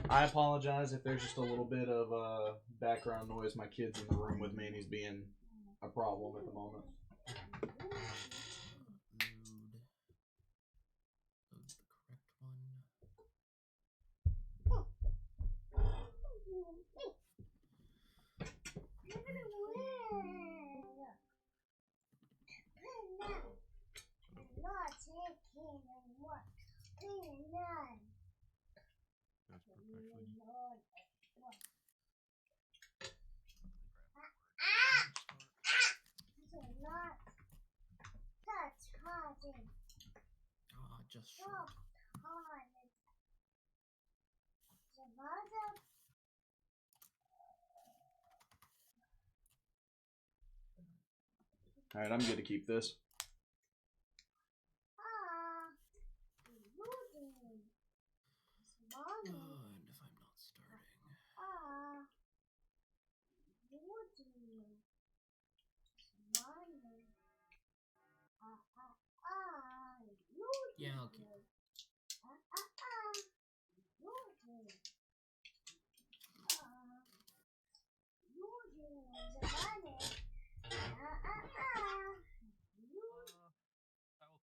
I apologize if there's just a little bit of background noise. My kid's in the room with me and he's being a problem at the moment. Load. Load the correct one. That's perfectly. Ah, just short. Alright, I'm good to keep this. And if I'm not starting. Yeah, I'll keep. I will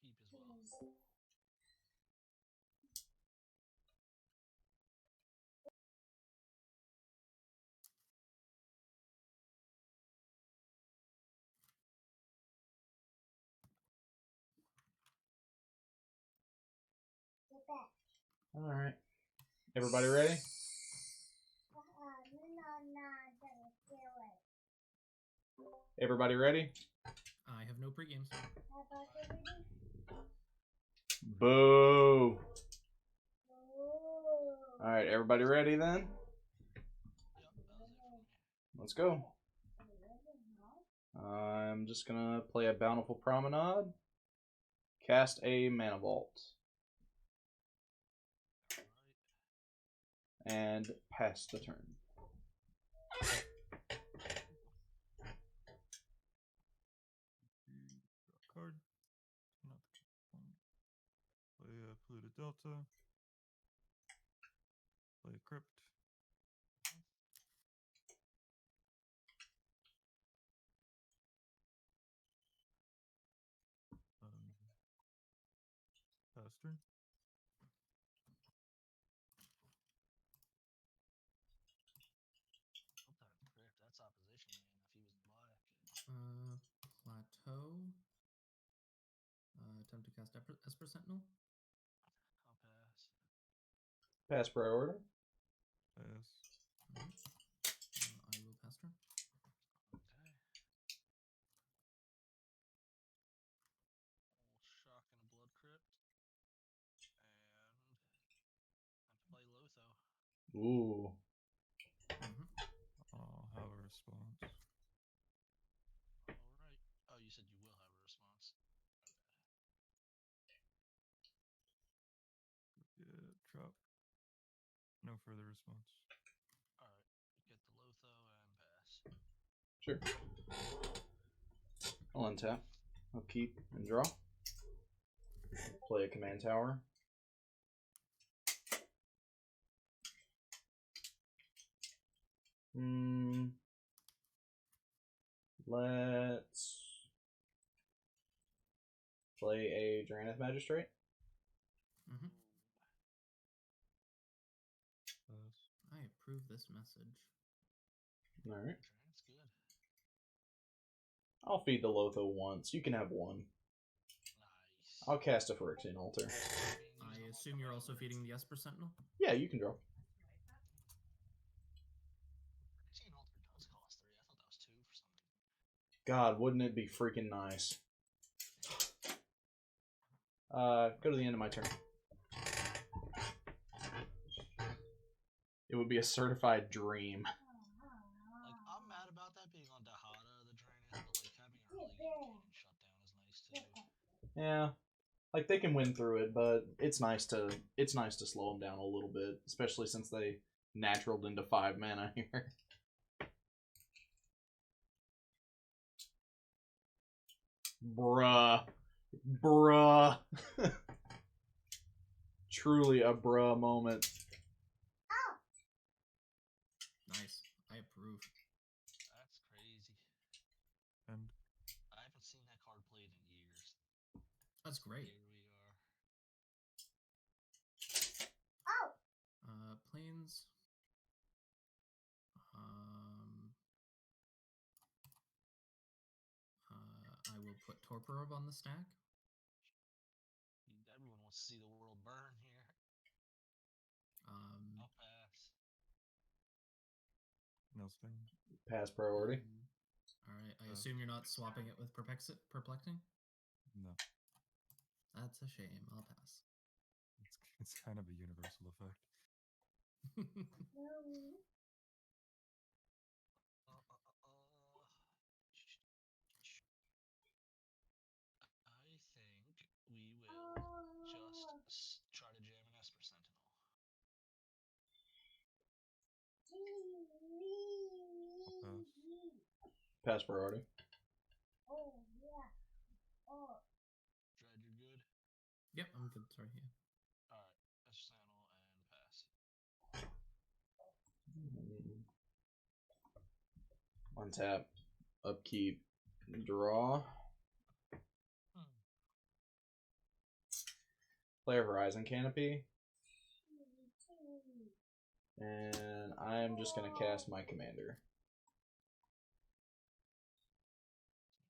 keep as well. Alright. Everybody ready? Everybody ready? I have no pre-games. Boo! Alright, everybody ready then? Let's go. I'm just gonna play a Bountiful Promenade. Cast a Mana Vault. And pass the turn. Draw a card. Not the one. Play a Polluted Delta. Play a Crypt. Pass turn. That's opposition, man. If he was black. Plateau. Attempt to cast Esper Sentinel. I'll pass. Pass priority. Pass. I will pass turn. Okay. Shock and a Blood Crypt. And I play Lotho. Ooh. I'll have a response. Alright. Oh, you said you will have a response. Yeah, drop. No further response. Alright. Get the Lotho and pass. Sure. I'll untap. I'll keep and draw. Play a command tower. Let's play a Drannith Magistrate. Pass. I approve this message. Alright. That's good. I'll feed the Lotho once. You can have one. Nice. I'll cast a Phyrexian Altar. I assume you're also feeding the Esper Sentinel? Yeah, you can draw. Phyrexian Altar does cost 3. I thought that was 2 for some reason. God, wouldn't it be freaking nice? Go to the end of my turn. It would be a certified dream. Like, I'm mad about that being on Dahada, the Drannith, but like having a early campaign shutdown is nice too. Yeah, like they can win through it, but it's nice to slow them down a little bit, especially since they naturaled into 5 mana here. Bruh. Truly a bruh moment. That's great. Here we are. Planes. I will put Torpor Orb on the stack. Everyone wants to see the world burn here. I'll pass. No spin. Pass priority. All right. I assume you're not swapping it with Perplexing? No. That's a shame. I'll pass. It's kind of a universal effect. I think we will just try to jam an Esper Sentinel. I'll pass. Pass priority. Dread, you're good? Yep, I'm good. Sorry. Yeah. Alright, Esper Sentinel and pass. Untap. Upkeep. Draw. Play a Horizon Canopy. And I'm just going to cast my commander.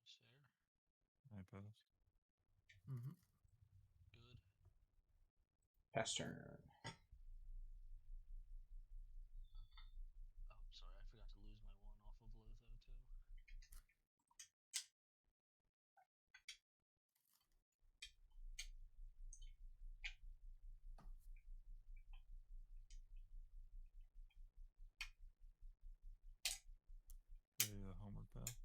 Seems fair. I pass. Mm-hmm. Good. Pass turn. Oh, sorry, I forgot to lose my one off of Lotho too. Play a homeward path.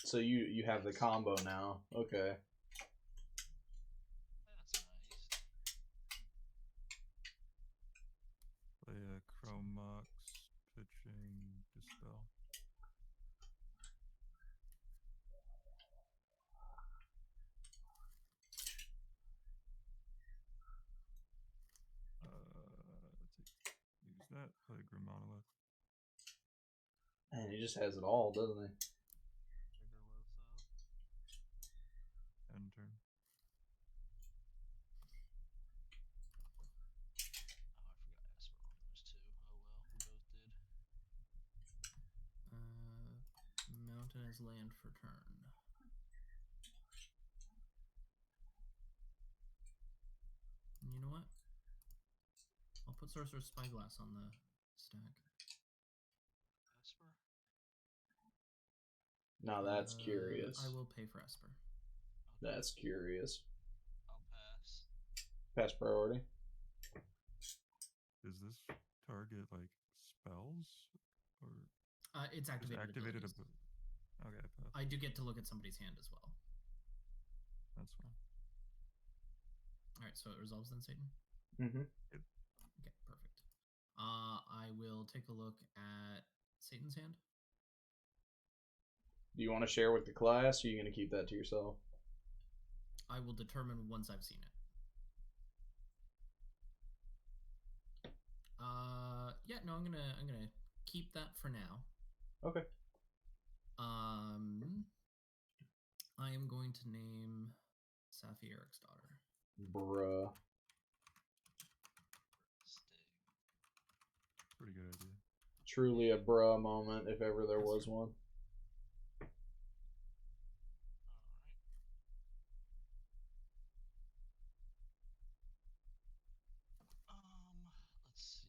So you have the combo now. Okay. That's nice. Play a Chromox, pitching, Dispel. Use that. Play Grim Monolith. And he just has it all, doesn't he? Trigger Lotho. End turn. Oh, I forgot Esper on those two. Oh well, we both did. Mountain as land for turn. You know what? I'll put Sorcerer's Spyglass on the stack. Esper? Now that's curious. I will pay for Esper. Okay. That's curious. I'll pass. Pass priority. Does this target like spells or It's just activated. activated? abilities. Okay, pass. I do get to look at somebody's hand as well. That's fine. All right, so it resolves then, Satan. Mm-hmm. Okay, perfect. I will take a look at Satan's hand. Do you want to share with the class, or are you going to keep that to yourself? I will determine once I've seen it. Yeah, no, I'm gonna keep that for now. Okay. I am going to name Safi Eric's daughter. Bruh. Stig. Pretty good idea. Truly a bruh moment, if ever there was one. Alright. Let's see.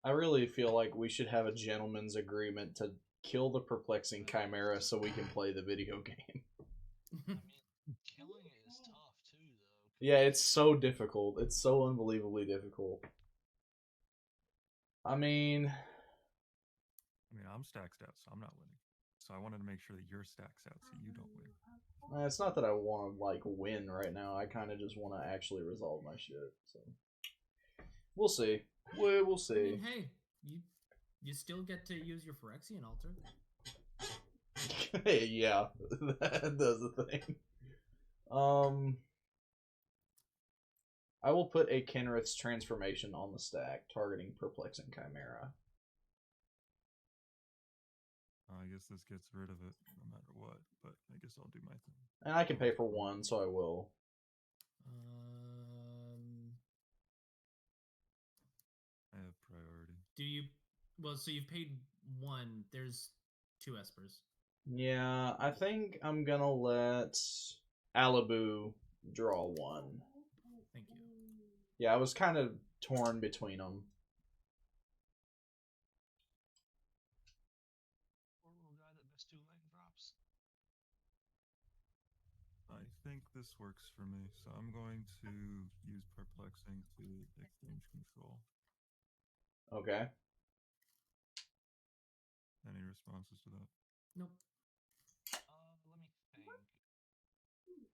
I really feel like we should have a gentleman's agreement to kill the perplexing chimera so we can play the video game. I mean, killing it is tough too, though. Yeah, it's so difficult. It's so unbelievably difficult. I mean, I'm stacked out, so I'm not winning. So I wanted to make sure that you're stacked out, so you don't win. it's not that I want to like win right now. I kind of just want to actually resolve my shit. So we'll see. We'll see. I mean, hey, you still get to use your Phyrexian altar. Yeah, that does the thing. I will put a Kenrith's transformation on the stack, targeting Perplexing Chimera. I guess this gets rid of it no matter what, but I guess I'll do my thing. And I can pay for one, so I will. I have priority. Do you? Well, so you've paid one. There's 2 espers. Yeah, I think I'm gonna let Alibu draw one. Thank you. Yeah, I was kind of torn between them. Poor little guy that missed 2 land drops. I think this works for me, so I'm going to use Perplexing to exchange control. Okay. Any responses to that? Nope. Let me think.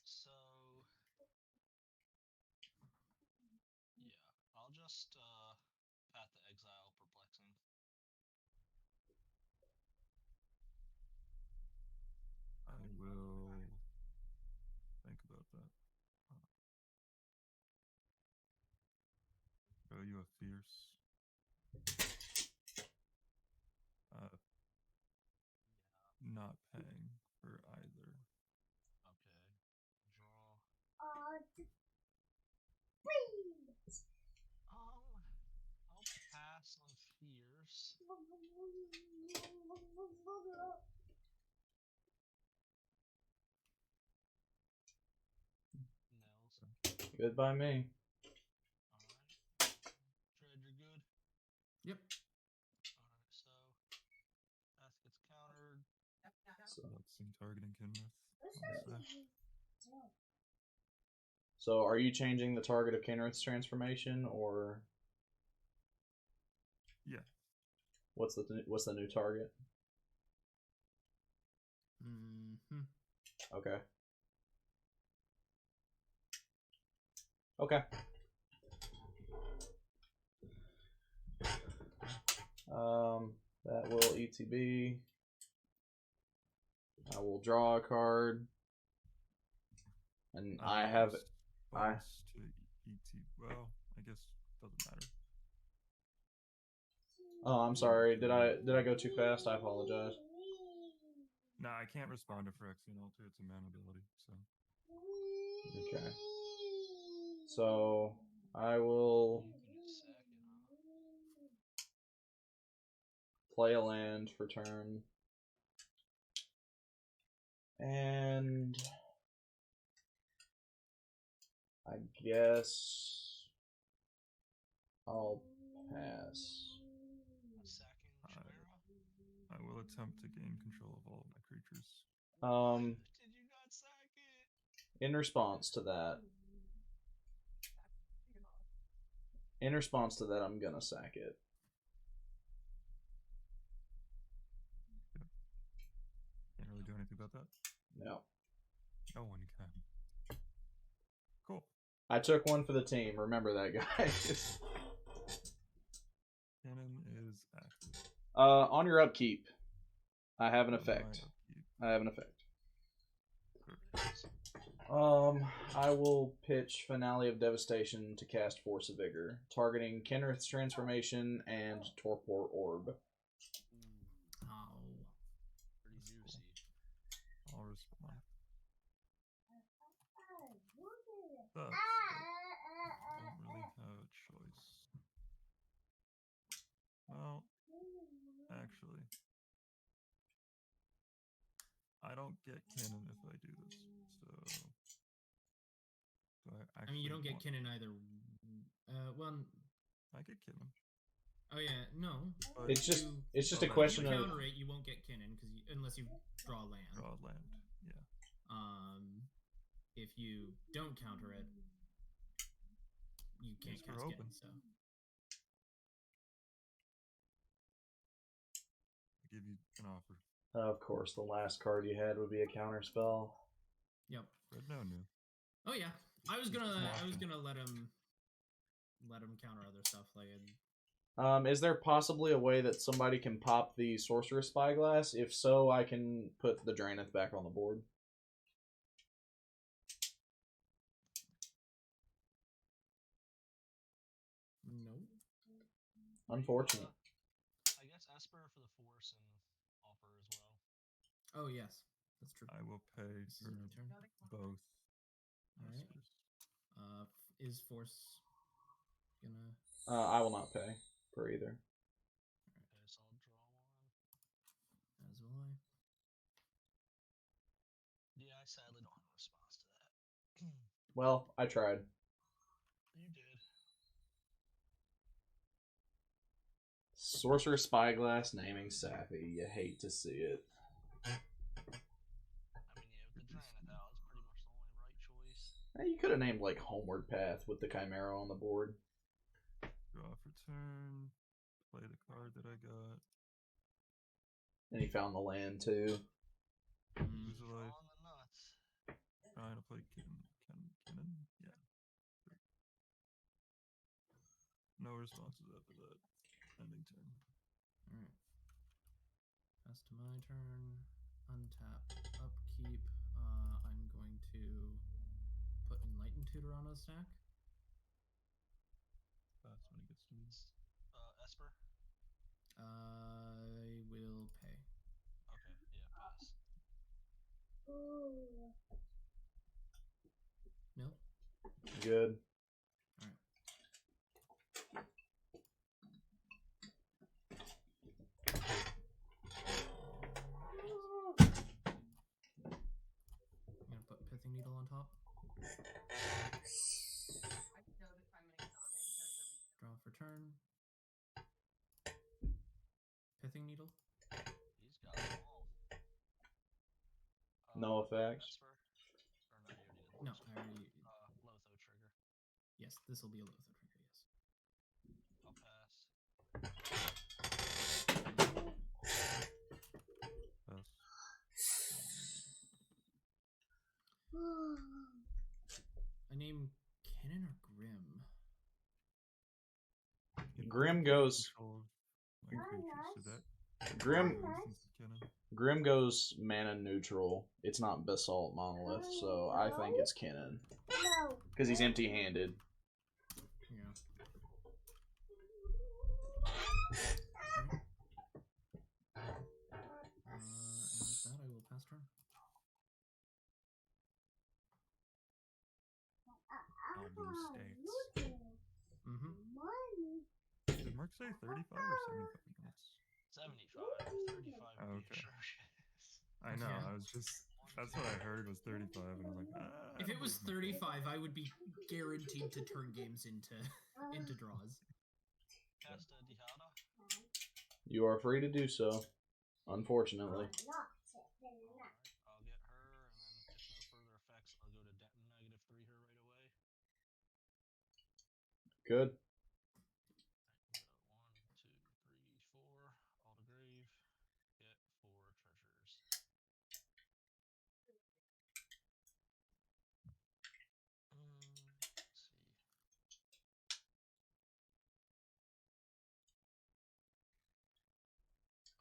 So, yeah, I'll just Path to Exile Perplexing. I will think about that. Show you a fierce. Not paying for either. Okay. Draw. I'll pass on Fierce. Nels. Good by me. Alright. Tread, you're good? Yep. Alright, so Path gets countered. So, That's some targeting Kinrith. so are you changing the target of Kenrith's transformation, or Yeah. what's the new target? Mm-hmm. Okay. Okay. That will ETB. I will draw a card, and I have. Response to ET. Well, I guess doesn't matter. Oh, I'm sorry. Did I go too fast? I apologize. No, I can't respond to Phyrexian Altar. It's a mana ability, so. Okay. So I will You can just sack it, huh? play a land for turn. And I guess I'll pass. Sacking Chimera? I will attempt to gain control of all of my creatures. Did you not sack it? In response to that, I'm gonna sack it. Can't really do anything about that. No. No one can. Cool. I took one for the team. Remember that, guys. Cannon is active. On your upkeep, I have an On my effect. upkeep. I have an effect. Sure. I will pitch Finale of Devastation to cast Force of Vigor, targeting Kenrith's transformation and Torpor Orb. Oh. Pretty juicy. I'll respond. Thus, I don't really have a choice. Well, actually, I don't get cannon if I do this, so. Do I actually I mean, you don't get want- Kinnan either. Well, I get cannon. oh yeah, no. But It's just You- it's just Oh, a that- question you of counter it, you won't get Kinnan unless you draw land. draw land. Yeah. If you don't counter it, you can't Yes, we're cast open. it. So I give you an offer. of course the last card you had would be a counter spell. yep. Red no new. Oh yeah, I was Just gonna watching. let him counter other stuff like Is there possibly a way that somebody can pop the Sorcerous Spyglass? If so, I can put the Draenith back on the board. No. Unfortunate. I guess Esper for the force and offer as well. Oh yes, that's true. I will pay This is for my turn. both. Alright. Espers. Is force gonna? I will not pay for either. Okay, so I'll draw one. As will I. Yeah, I sadly don't have a response to that. Well, I tried. You did. Sorcerous Spyglass naming Sappy. You hate to see it. I mean, yeah, with the Draenith out, it's pretty much the only right choice. You could have named like Homeward Path with the Chimera on the board. Draw for turn. Play the card that I got. And he found the land too. Lose a life. Drawing the nuts. Trying to play Kinnan. Yeah. Sure. No responses after that. Ending turn. Alright. Pass to my turn. Untap. Upkeep. I'm going to put Enlightened Tutor on a stack. That's when he gets to me. Esper? I will pay. Okay, yeah, pass. Mill. Good. Alright. I'm gonna put Pithing Needle on top. Draw for turn. Pithing Needle. He's got them all. No effects. Esper? Or no, you already did. No, I already. Lotho trigger. Yes, this will be a Lotho trigger. Yes. I'll pass. Pass. I name Cannon or Grim. Grim goes. Control of my creatures, so that Grim. resistance to Kinnan. Grim goes mana neutral. It's not Basalt Monolith, so I think it's Kinnan. Because he's empty-handed. Yeah. And with that, I will pass turn. All blue states. Mm-hmm. Did Mark say 35 or 75 minutes? 75. 35 Oh, would be okay. atrocious. I know. Yeah. I was just. That's what I heard was 35, and I was like, ah. If it was 35, I would be guaranteed to turn games into draws. Cast a Dihada. You are free to do so. Unfortunately. Alright, I'll get her, and then if no further effects, I'll go to Denton -3 her right away. Good. Go 1, 2, 3, 4. All to grave. Get 4 treasures. Let's see.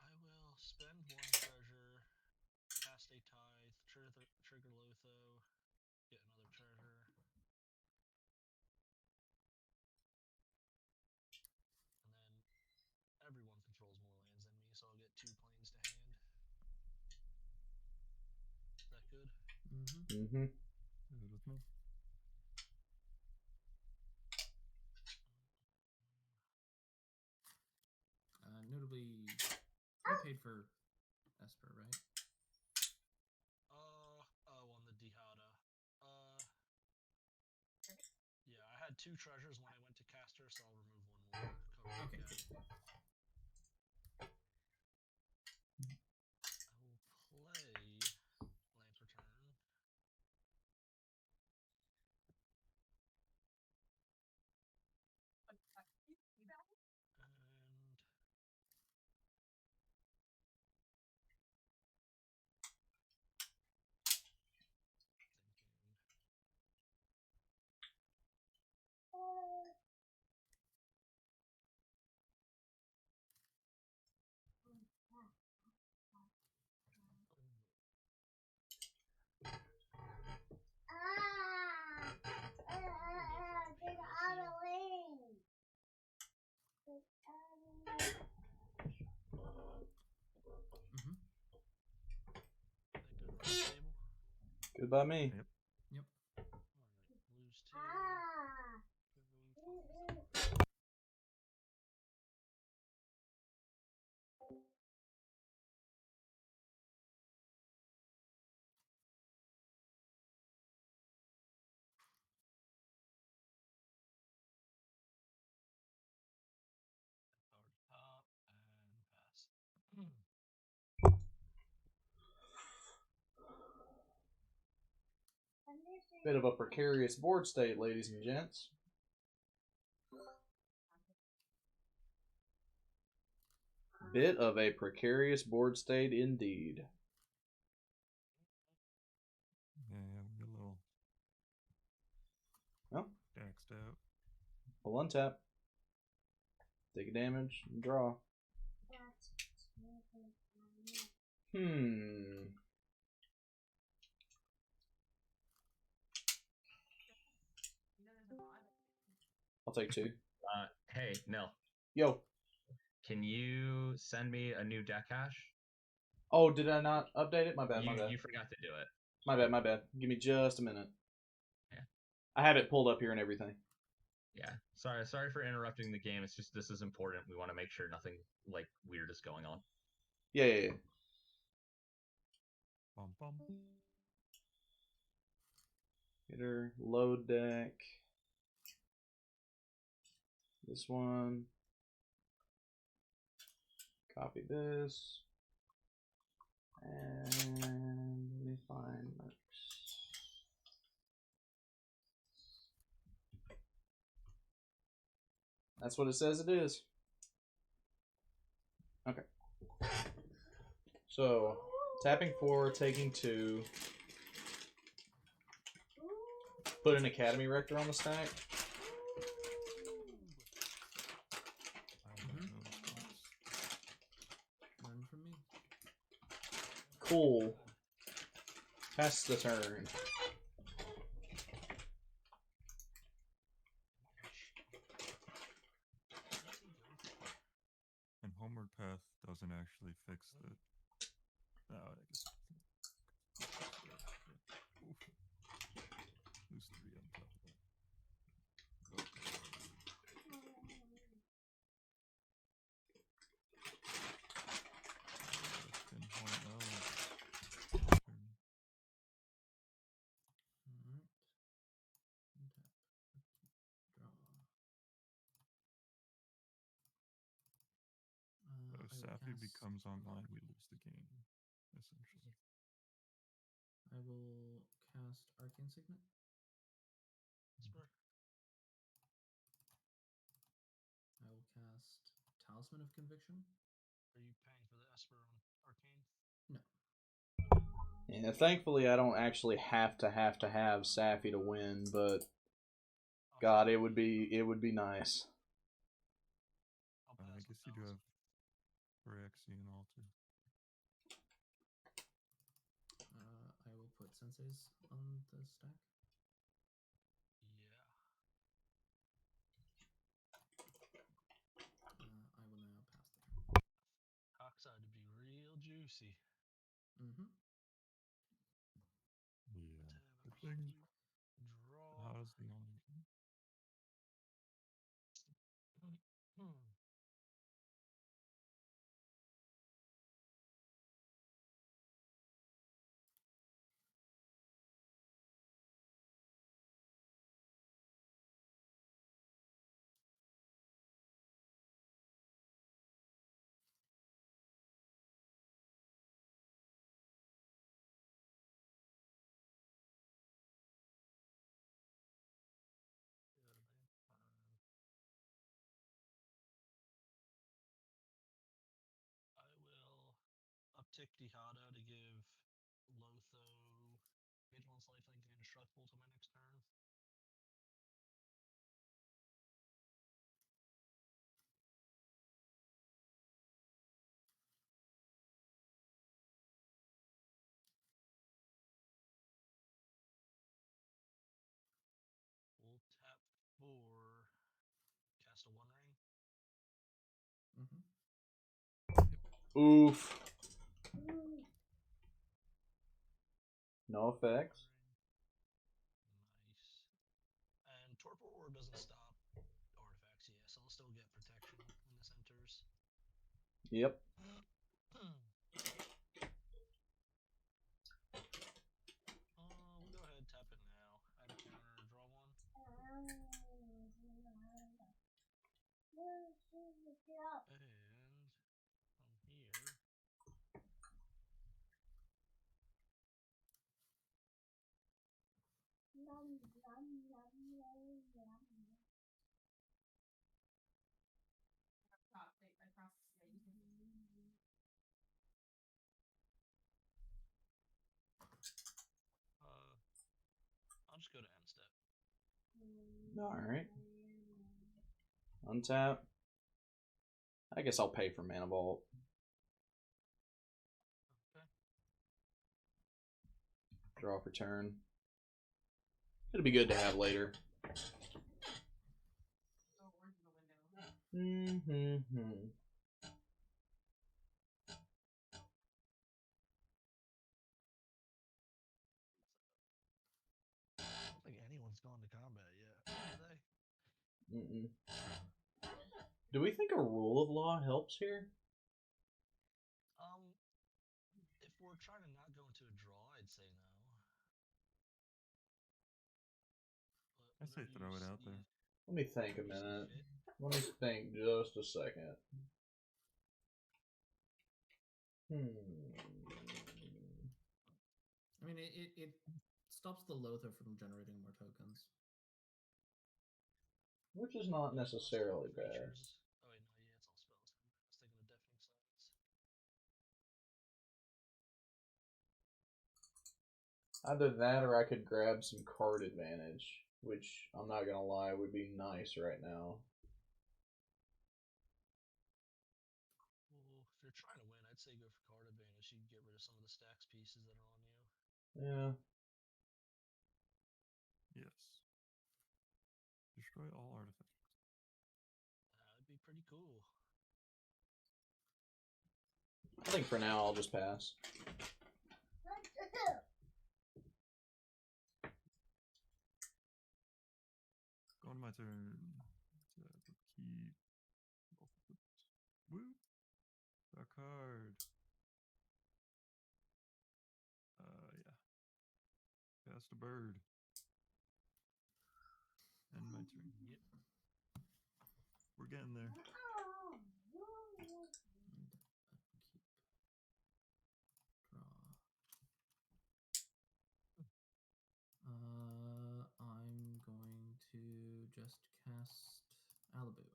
I will spend 1 treasure, cast a tithe, trigger Lotho, get another treasure. And then everyone controls more lands than me, so I'll get 2 planes to hand. Is that good? Mm-hmm. Mm-hmm. Good with me. Notably, I paid for Esper, right? On the Dihada. Yeah, I had 2 treasures when I went to cast her, so I'll remove 1 more. Cover Okay. again. I will play Lance Return. And Good by me. Yep. Yep. Alright, lose 2. Going for power to top and pass. Bit of a precarious board state, ladies and gents. Bit of a precarious board state indeed. Yeah, we get a little Well, daxed out. we'll untap. Take a damage and draw. I'll take 2. Hey, Nil, Yo. can you send me a new deck hash? Oh, did I not update it? My bad, my bad. You forgot to do it. My bad, my bad. Give me just a minute. Yeah. I have it pulled up here and everything. Yeah. Sorry for interrupting the game. It's just this is important. We want to make sure nothing like weird is going on. Yeah. Bum bum. Hitter, load deck. This one. Copy this. And let me find Mercs. That's what it says it is. Okay. So, tapping 4, taking 2. Put an Academy Rector on the stack. I have no response. Learn from me. Cool. Pass the turn. And Homeward Path doesn't actually fix the. No, I guess. Oof. Lose 3 on top of that. Turn. Alright. Untap. Draw. So I if will Safi cast- becomes online, we lose the game, essentially. I will cast Arcane Signet. Esper. I will cast Talisman of Conviction. Are you paying for the Esper on Arcane? No. Yeah, thankfully I don't actually have to have Safi to win, but God, it would be nice. I'll I pass guess on you do Talisman. have Phyrexian Altar. I will put Sensei's on the stack. Yeah. I will now pass the turn. Cockside to be real juicy. Mm-hmm. Yeah. Tab, Good thing draw. How's the only game? I will uptick Dihada to give Lotho Vigilance, Lifelink, and Indestructible to my next turn. We'll tap 4, cast a One Ring. Mm-hmm. Oof. No effects. Nice. And Torpor Orb doesn't stop artifacts, yeah, so they'll still get protection when this enters. Yep. We'll go ahead and tap it now. Add a counter, draw one. And from here, I'll just go to end step. Alright. Untap. I guess I'll pay for Mana Vault. Okay. Draw for turn. It'll be good to have later. I don't think anyone's gone to combat yet, are they? Mm-mm. Do we think a rule of law helps here? If we're trying to not go into a draw, I'd say no. I say throw it out there. Let me think a minute. Let me think just a second. I mean, it stops the Lothar from generating more tokens. Which is not necessarily bad. Oh wait, no, yeah, it's all spells. I was thinking of Deafening Silence. Either that or I could grab some card advantage, which I'm not gonna lie would be nice right now. Well, if you're trying to win, I'd say go for card advantage. You can get rid of some of the stacks pieces that are on you. Yeah. Yes. Destroy all artifacts. That'd be pretty cool. I think for now I'll just pass. On my turn. Keep. Woo! A card. Yeah. Cast a bird. End my turn. Yep. We're getting there. I'm going to just cast Alibu.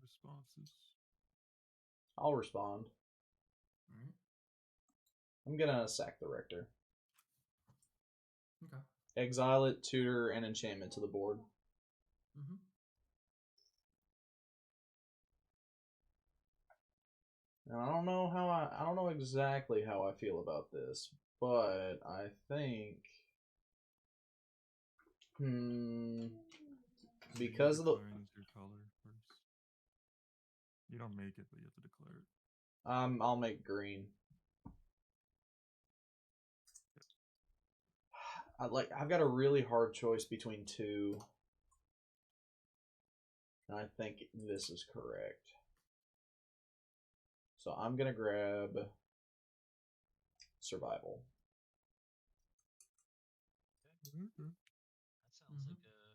Responses. I'll respond. Alright. I'm gonna sack the Rector. Okay. Exile it, tutor, and enchantment to the board. Mm-hmm. Now, I don't know I don't know exactly how I feel about this, but I think because of the declaring your color first. You don't make it, but you have to declare it. I'll make green. I've got a really hard choice between two. And I think this is correct. So I'm gonna grab survival. Mm-hmm. That sounds like a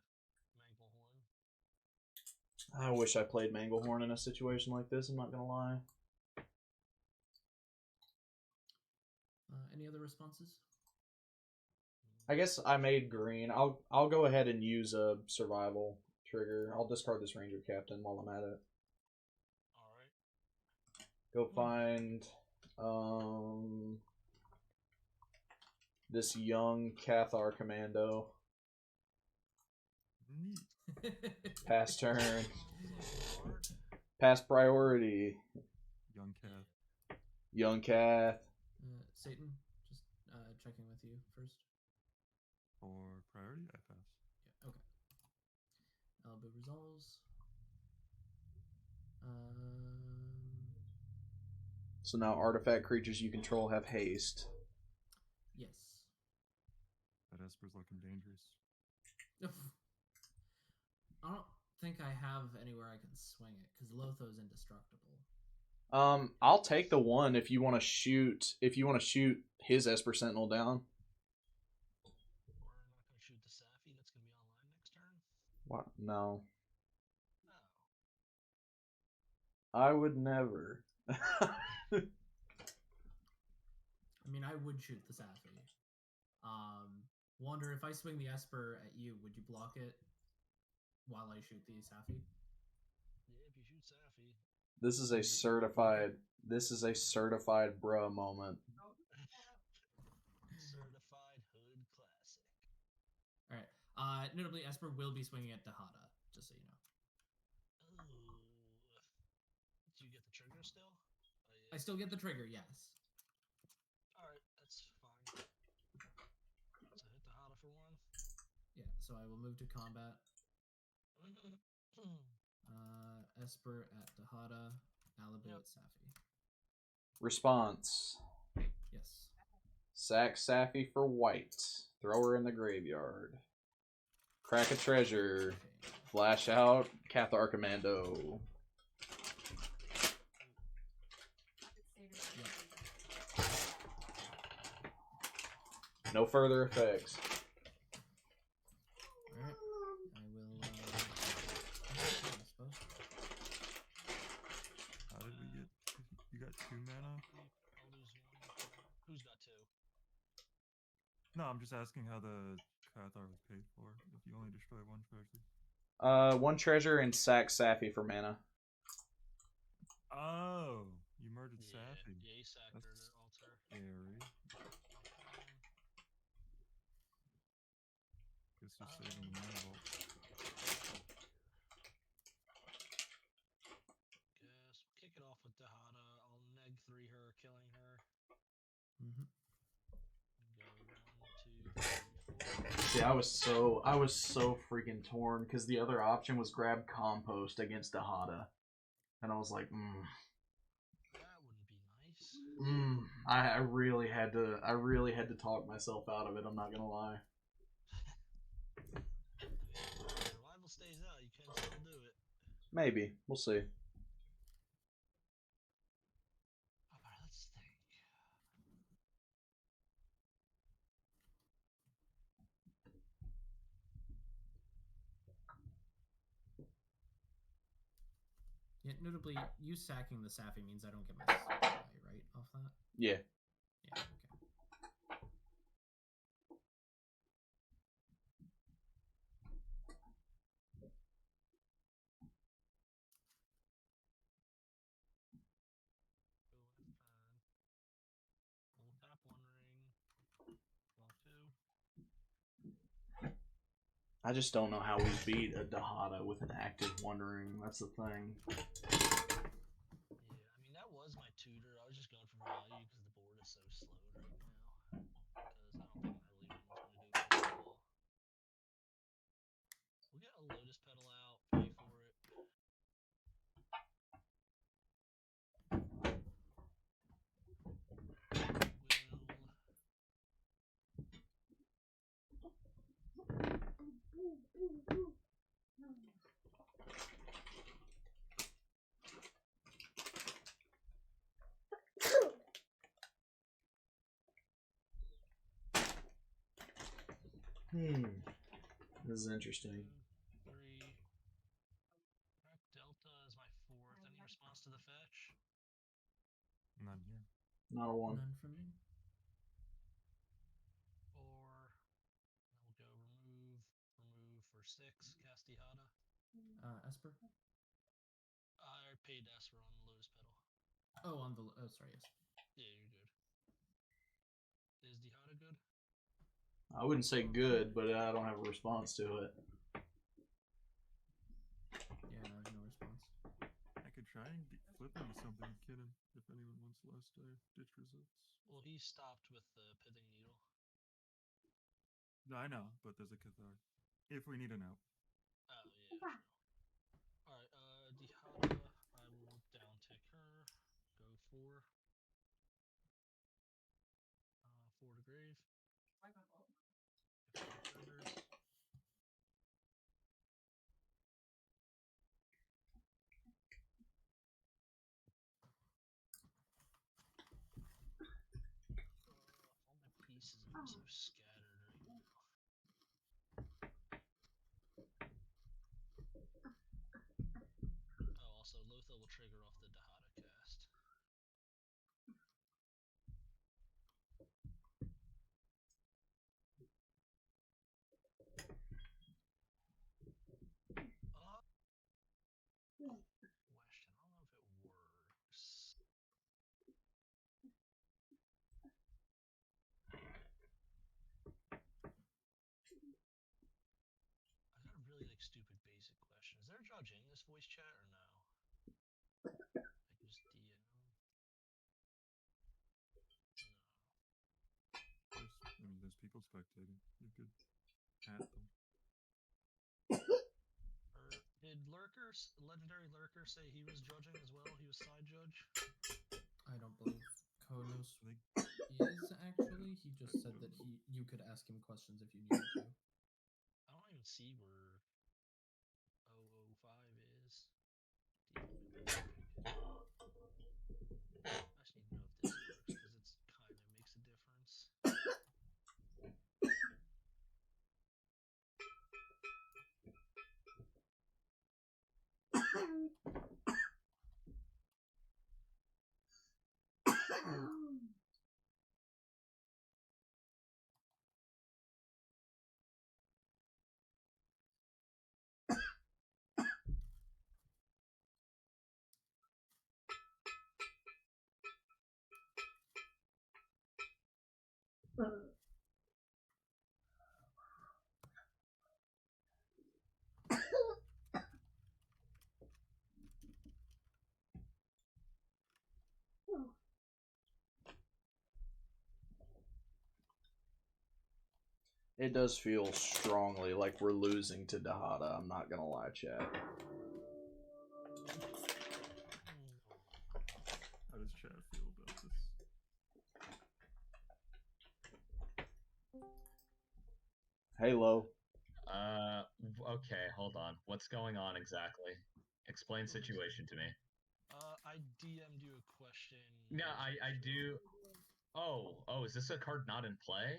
Manglehorn. I wish I played Manglehorn in a situation like this, I'm not gonna lie. Any other responses? I guess I made green. I'll go ahead and use a survival trigger. I'll discard this Ranger Captain while I'm at it. Alright. Go find this young Cathar commando. Neat. Pass turn. Pass priority. Young cat. Young Cath. Satan, just checking with you first. For priority, I pass. Yeah, okay. Alibu resolves. So now artifact creatures you control have haste. Yes. That Esper's looking dangerous. I don't think I have anywhere I can swing it because Lotho's indestructible. I'll take the one if you want to shoot. If you want to shoot his Esper Sentinel down. We're not gonna shoot the Safi that's gonna be online next turn. What? No, Oh. I would never. I mean, I would shoot the Safi. Wonder if I swing the Esper at you, would you block it while I shoot the Safi? Yeah, if you shoot Safi. This is a certified. This is a certified bruh moment. Certified hood classic. All right. Notably, Esper will be swinging at Dahada, just so you know. Ooh. Do you get the trigger still? Oh, yeah. I still get the trigger, yes. Alright, that's fine. So hit the Hada for one. Yeah, so I will move to combat. Esper at Dahada, Malibu Yep. at Safi. Response. Yes. Sack Safi for white. Throw her in the graveyard. Crack a treasure. Okay. Flash out Cathar Commando. No further effects. Alright. I will, I suppose. How did we get? You got 2 mana? I'll lose one. Who's got two? No, I'm just asking how the Cathar was paid for. If you only destroy one treasure. One treasure and sack Safi for mana. Oh, you murdered Safi. Yeah, he sacked her That's to altar. scary. Guess you're saving the mana vault. Guess we'll kick it off with Dahada. I'll neg 3 her, killing her. Mm-hmm. Go 1, 2, 3, 4. See, I was so freaking torn because the other option was grab Compost against Dahada, and I was like, That wouldn't be nice. I really had to talk myself out of it. I'm not gonna lie. If Revival stays out, you can still do it. Maybe we'll see. Alright, let's think. Yeah, notably, you sacking the Safi means I don't get my supply, right, off that? Yeah. Yeah, okay. Go with we'll tap 1 ring. Draw 2. I just don't know how we beat a Dahada with an active Wondering. That's the thing. Yeah, I mean, that was my tutor. I was just going for value because the board is so slowed right now. Because I don't think my lead one's going to go very well. We'll get a Lotus Petal out, pay for it. This is interesting. 2, 3. Crack Delta is my 4th. Any response to the fetch? None here. Not a one. None from me. 4. Then we'll go remove for 6. Castihada. Esper? I paid Esper on the Lotus Petal. Oh, on the... Oh, sorry, yes. Yeah, you're good. Is Dihada good? I wouldn't say good, but I don't have a response to it. Yeah, no, no response. I could try and flip him something, kid him, if anyone wants last ditch results. Well, he stopped with the Pithing Needle. No, I know, but there's a Cathar. If we need an out. Oh, yeah, true. Alright, Dihada, I will down tick her. Go 4. so scattered right now. Oh, also, Lothal will trigger off the Dahada cast. Question. I don't know if it works. I got a really like stupid basic question. Is there a judge in this voice chat or no? I just DM. No. There's people spectating. You could at them. Did Legendary Lurker say he was judging as well? He was side judge? I don't believe Konos I think is actually. He just said that you could ask him questions if you needed to. I don't even see where 005 is. I just need to know if this works because it's kind of makes a difference. It does feel strongly like we're losing to Dahada, I'm not gonna lie, chat. how does chat feel about this? Halo. Okay, hold on. What's going on exactly? Explain situation to me. I DM'd you a question. Yeah, I do. Oh, is this a card not in play?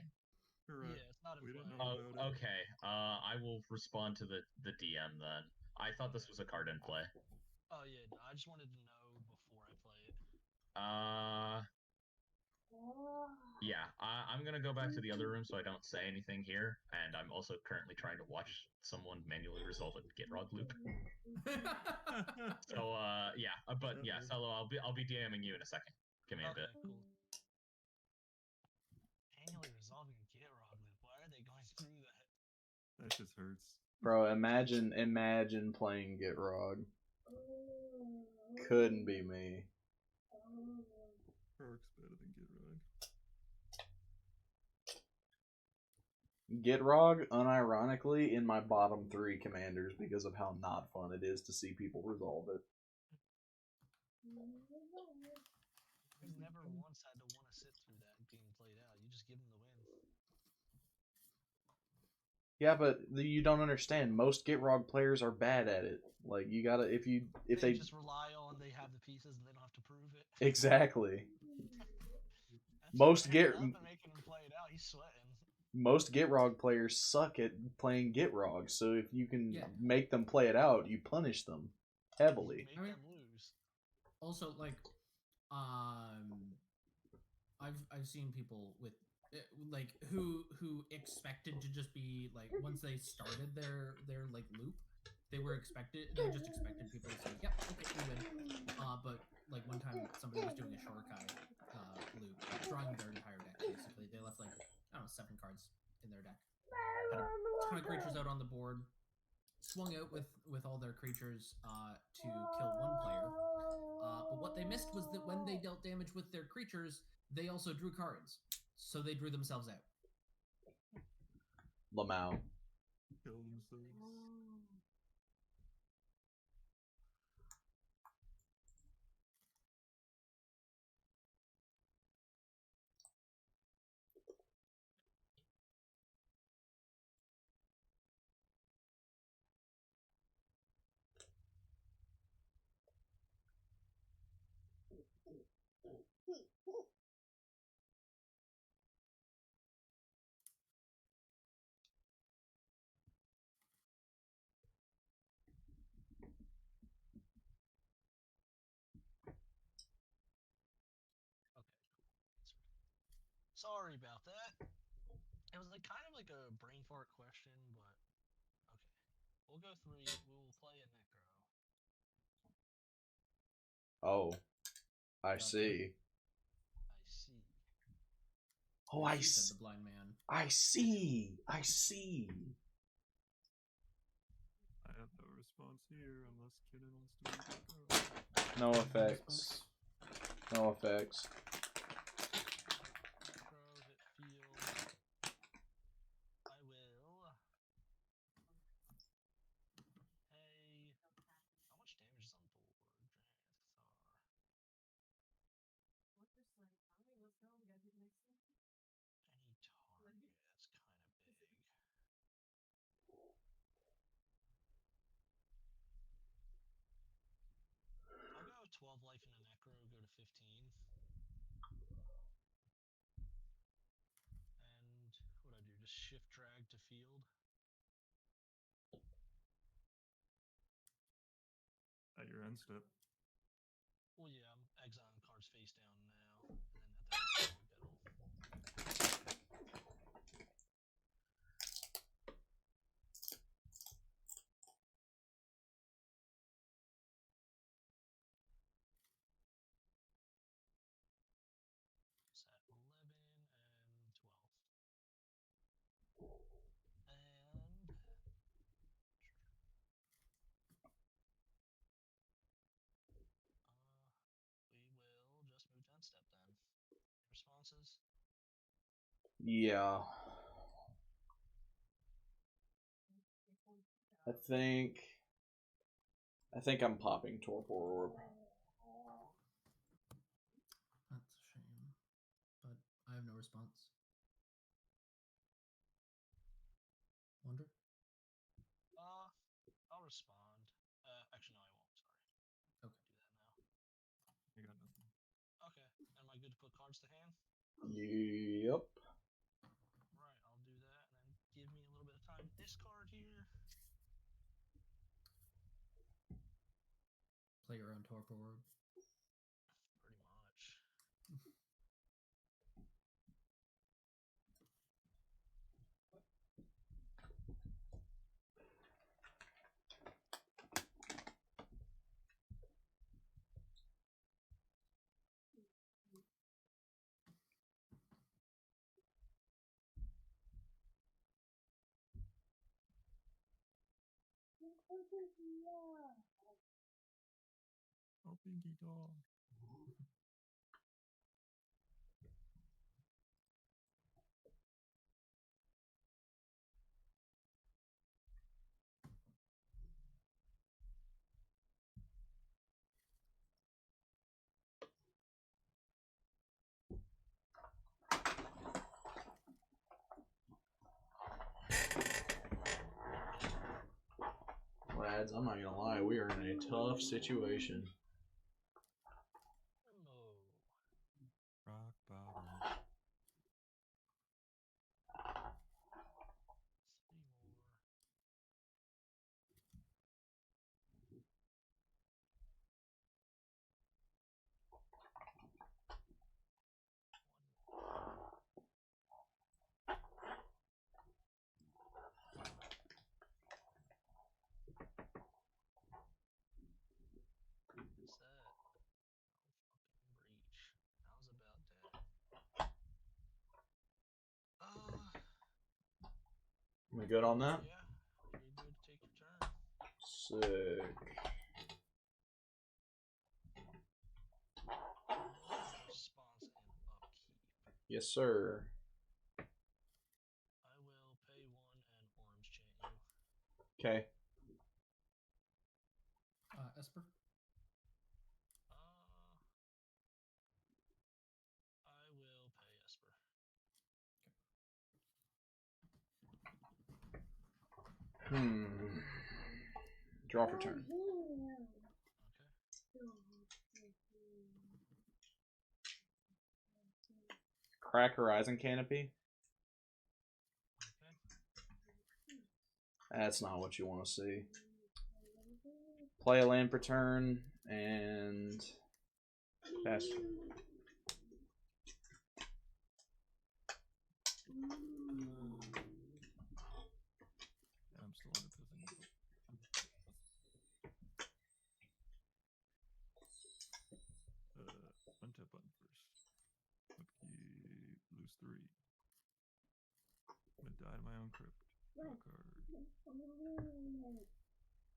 Correct. Yeah, it's not in We didn't play. know Oh, about it. okay. I will respond to the DM then. I thought this was a card in play. Oh yeah, no, I just wanted to know before I play it. Yeah, I'm gonna go back to the other room so I don't say anything here, and I'm also currently trying to watch someone manually resolve a Gitrog loop. So, yeah, but yeah, Cello, I'll be DMing you in a second. Give me a bit. Cool. Manually resolving a Gitrog loop. Why are they going through that? That just hurts. Bro, imagine playing Gitrog. Couldn't be me. Rock's better than Gitrog. Gitrog, unironically, in my bottom 3 commanders because of how not fun it is to see people resolve it. We've never once had to want to sit through that being played out. You just give them the win. Yeah, but you don't understand. Most Gitrog players are bad at it. Like, you gotta, if they just rely on they have the pieces and they don't have to prove it. Exactly. That's Most fair. Now they're making him play it out. He's sweating. Most Gitrog players suck at playing Gitrog, so if you can Yeah. make them play it out, you punish them heavily. Make them lose. Also, like, I've seen people with like who expected to just be like once they started their like loop, they just expected people to say, "Yep, okay, we win." But like one time somebody was doing a Shorkai loop, drawing their entire deck. Basically, they left like I don't know 7 cards in their deck. Had a ton of creatures out on the board. Swung out with all their creatures to kill one player. But what they missed was that when they dealt damage with their creatures, they also drew cards. So they drew themselves out. Lamau. Kill themselves. Sorry about that. It was like kind of like a brain fart question, but okay. We'll go 3. We will play a necro. Oh, I Gotcha. see. I see. Oh, I I see, see. said the blind man. I see. I see. I have no response here unless Kidden wants to make it go. No effects. No effects. Necro, hit field. I will. Hey. How much damage is on the board? Any target. That's kind of big. I'll go 12 life in a necro, go to 15. And what I do? Just shift drag to field. At your end step. Well, yeah, I'm exiling cards face down now. And then at that end step, we'll get them. It's at 11 and 12. And we will just move to end step then. Responses? Yeah. I think I'm popping Torpor Orb. That's a shame, but I have no response. Wonder? I'll respond. Actually, no, I won't. Sorry. Okay. Do that now. I got nothing. Okay. Am I good to put cards to hand? Yep. Right, I'll do that, and then give me a little bit of time to discard here. Play your own Torpor Orb. Pretty much. Oh, Pinky Dog. Lads, I'm not gonna lie, we are in a tough situation. Hello. Rock bottom. 3 more. What's that? Oh, fucking breach. How's about that? Am I good on that? Yeah. You're good to take your turn. Sick. Response and upkeep. Yes, sir. I will pay 1 and orange chant you. Okay. Esper? I will pay Esper. Draw for turn. Crack Horizon Canopy. Okay. That's not what you want to see. Play a land per turn and pass. tap button first. Upkeep, lose 3. I'm gonna die to my own crypt. Draw a card.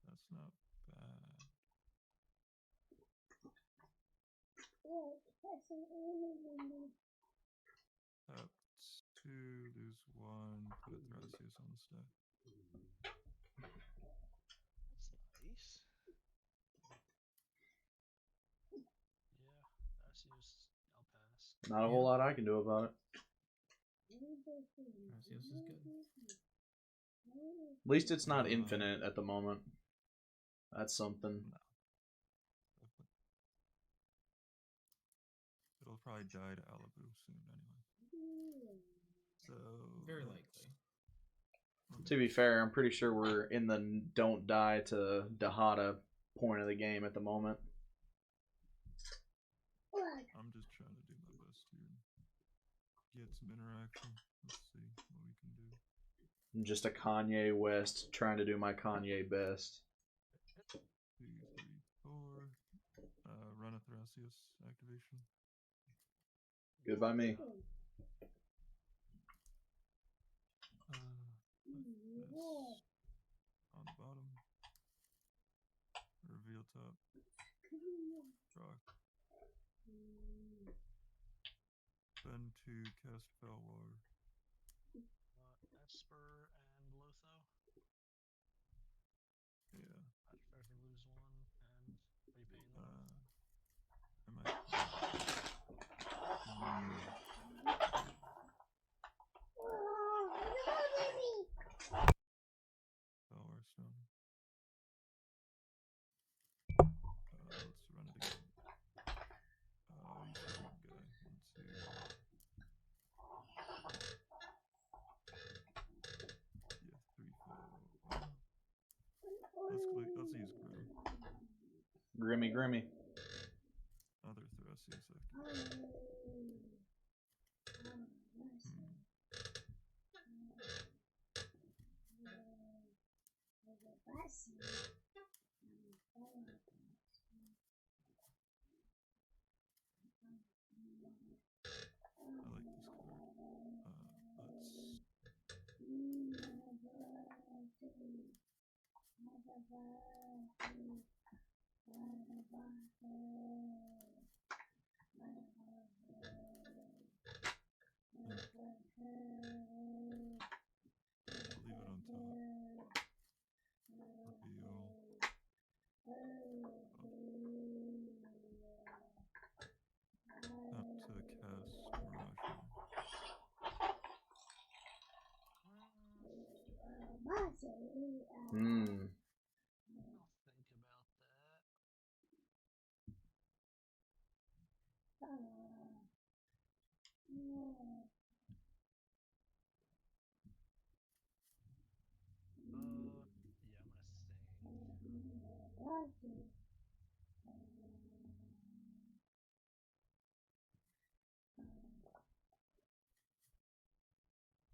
That's not bad. Tap 2, lose 1, put a Thrasios on the stack. That's nice. Yeah, Arceus, I'll pass. Not a whole lot I can do about it. Arceus is good. At least it's not infinite at the moment. That's something. It'll probably die to Alibu soon anyway. So Very likely. To be fair, I'm pretty sure we're in the don't die to Dahada point of the game at the moment. I'm just trying to do my best here. Get some interaction. Let's see what we can do. I'm just a Kanye West trying to do my Kanye best. 2, 3, 4. Run a Thrasios activation. Good by me. This on the bottom. Reveal top. Draw. Then to cast Felwar. Esper and Lotho. Yeah. I'd rather lose 1 and repay them. I might. Felwar Stone. Let's run it again. He's a good guy. 1, 2. Yeah, 3, 4. Let's use Grim. Grimmy. Other Thrasios activation. I like this card. I'll leave it on top. Reveal. Up to cast Mirage. Hmm. I'll think about that.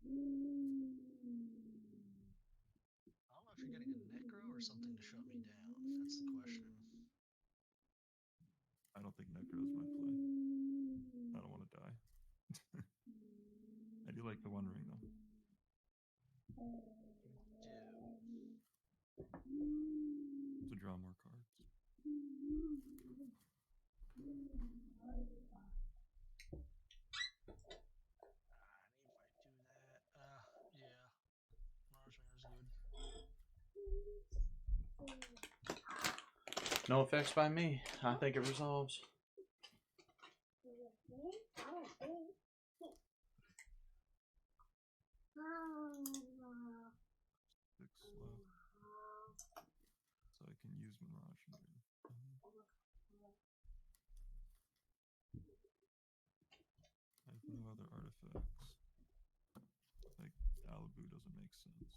Yeah, I'm gonna sing. I don't know if you're getting a necro or something to shut me down. That's the question. I don't think Necro is my play. I don't want to die. I do like the One Ring though. To draw more cards. Yeah. Mirage Ringer's good. No effects by me. I think it resolves. So I can use Mirage and I have no other artifacts. Like Alibu doesn't make sense.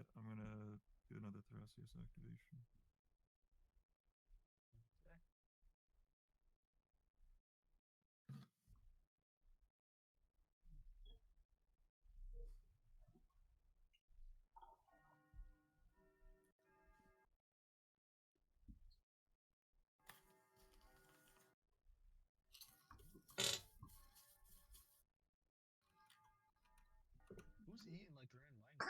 Yeah, I'm gonna do another Thrasios activation. Okay. Who's eating like they're in Minecraft?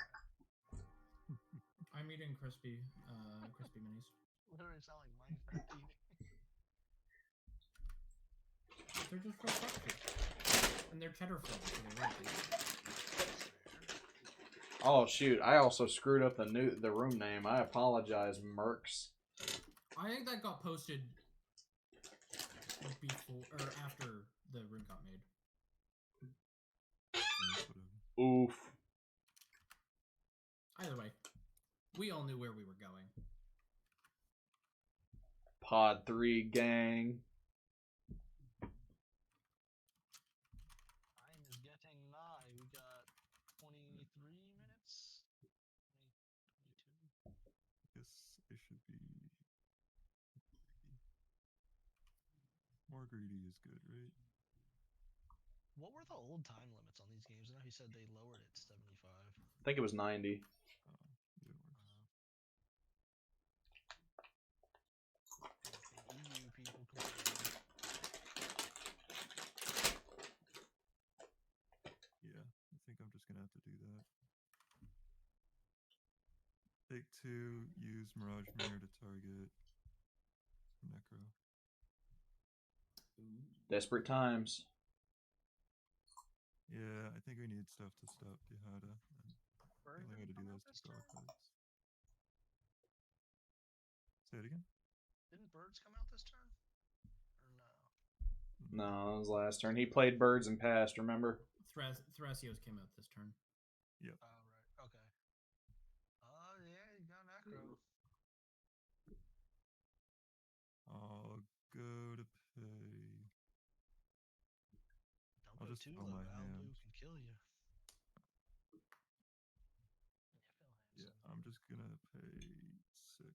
I'm eating crispy minis. Literally sound like Minecraft eating. They're just real crunchy. And they're cheddar filled, so they're really good. Oh shoot! I also screwed up the room name. I apologize, Mercs. I think that got posted before or after the room got made. Whatever. Oof. Either way, we all knew where we were going. Pod 3 gang. Time is getting nigh. We got 23 minutes. 22. Guess I should be more greedy is good, right? What were the old time limits on these games? I know he said they lowered it to 75. I think it was 90. Oh, yeah, it works. EU people complaining. Yeah, I think I'm just gonna have to do that. Take 2, use Mirage Mirror to target Necro. Desperate times. Yeah, I think we need stuff to stop Dihada. And the Bird only way to do come that out is this to turn? dogfights. Say it again? Didn't birds come out this turn? Or no? No, it was last turn. He played birds and passed, remember? Thrasios came out this turn. Yep. Oh, right. Okay. Oh, yeah, you got Necro. I'll go to pay. Don't I'll go just too fill low. my Albu hand. can kill you. Yeah, Phil Yeah, I'm just gonna pay 6.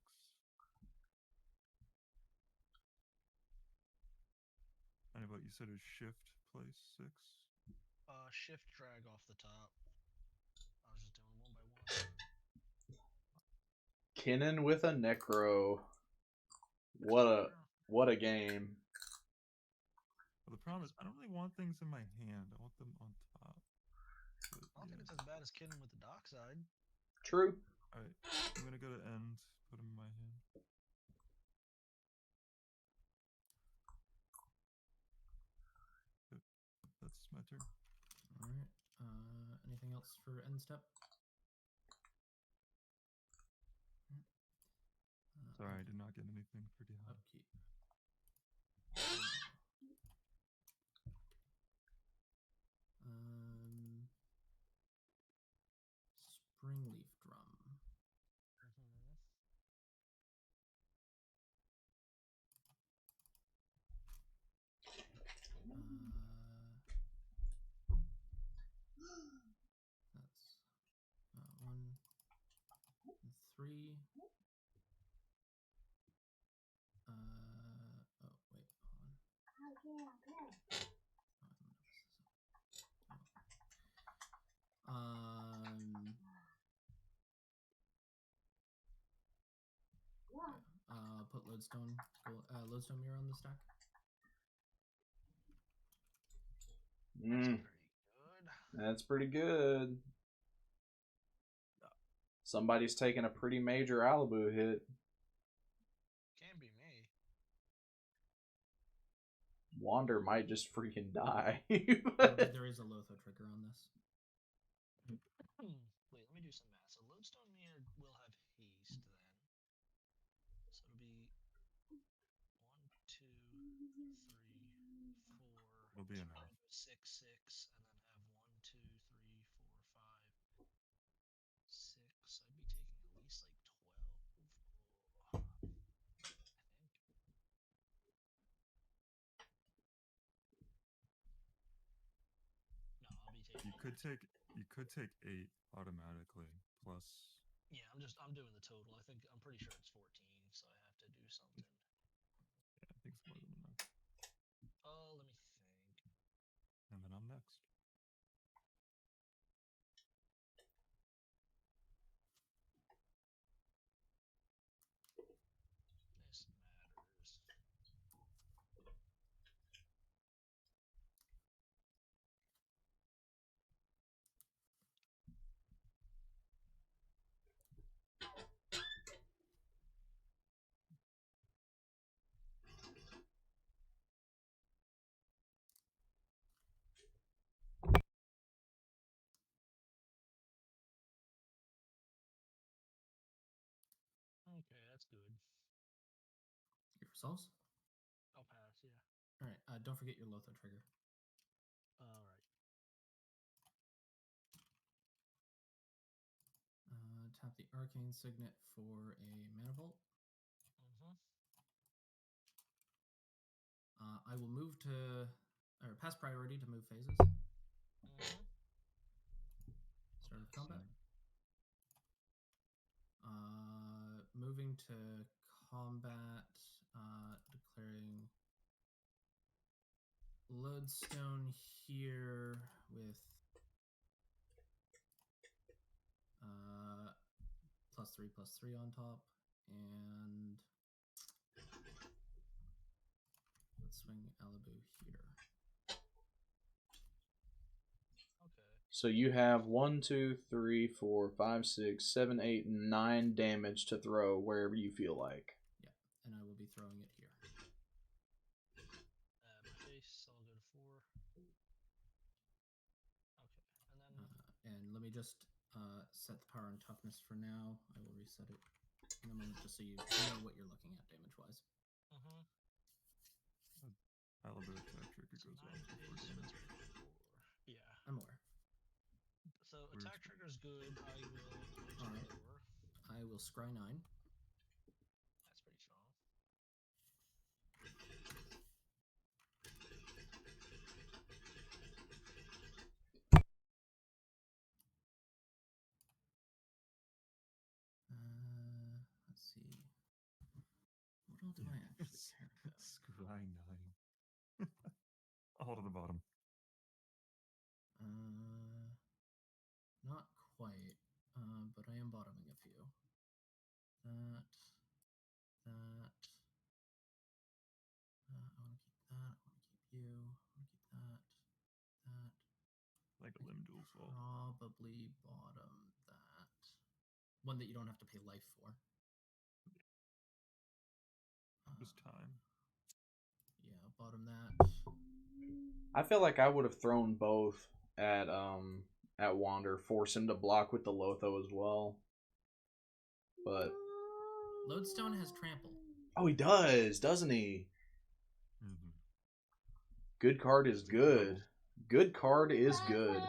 And about you said a shift place 6? Shift drag off the top. I was just doing them one by one. Kinnan with a Necro. What a game. Well, the problem is I don't really want things in my hand. I want them on top. But, I don't think it's as bad as Kitten with the dockside. True. Alright, I'm gonna go to end, put them in my hand. Yep, that's my turn. All right. Anything else for end step? Sorry, I did not get anything for Dihada. Upkeep. Springleaf drum. That's 1, 3. Oh wait, hold on. Put lodestone mirror on the stack. Mm, That's pretty good. that's pretty good. Somebody's taking a pretty major Alibu hit. Can't be me. Wander might just freaking die. There is a Lotho trigger on this. Wait, let me do some math. So Lodestone Mirror will have haste then. So it'll be 1, 2, 3, 4. It'll be turn enough. into 6, 6, and then have 1, 2, 3, 4, 5, 6. I'd be taking at least like 12. I think. No, I'll be taking. You could take 8 automatically plus. Yeah, I'm doing the total. I'm pretty sure it's 14, so I have to do something. Yeah, I think it's more than enough. Let me think. And then I'm next. This matters. Okay, that's good. Your resolves. I'll pass. Yeah. All right. Don't forget your Lotho trigger. All right. Tap the Arcane Signet for a Mana Vault. Mm-hmm. I will move to, or pass priority to move phases. Mm-hmm. Start of combat. Moving to combat, declaring Lodestone here with +3/+3 on top, and let's swing Alibu here. Okay. So you have 1, 2, 3, 4, 5, 6, 7, 8, 9 damage to throw wherever you feel like. Yeah, and I will be throwing it here. My face, I'll go to 4. Okay, and then And let me just set the power and toughness for now. I will reset it in a moment just so you know what you're looking at damage-wise. mm-hmm. Alibu attack trigger goes off before damage. Yeah. I'm aware. So attack trigger is good. I will go to Alright. 4. I will scry 9. That's pretty strong. Let's see. What all do I actually care about? Scry 9. All to the bottom. Not quite, but I am bottoming a few. That. I want to keep that. I want to keep you. I want to keep that. That. Like a limb dual fall. Probably bottom that. One that you don't have to pay life for. Just time. Yeah, bottom that. I feel like I would have thrown both at Wander, force him to block with the Lotho as well. But Lodestone has trample. oh, he does, doesn't he? Mm-hmm. Good card is good. Good card is good.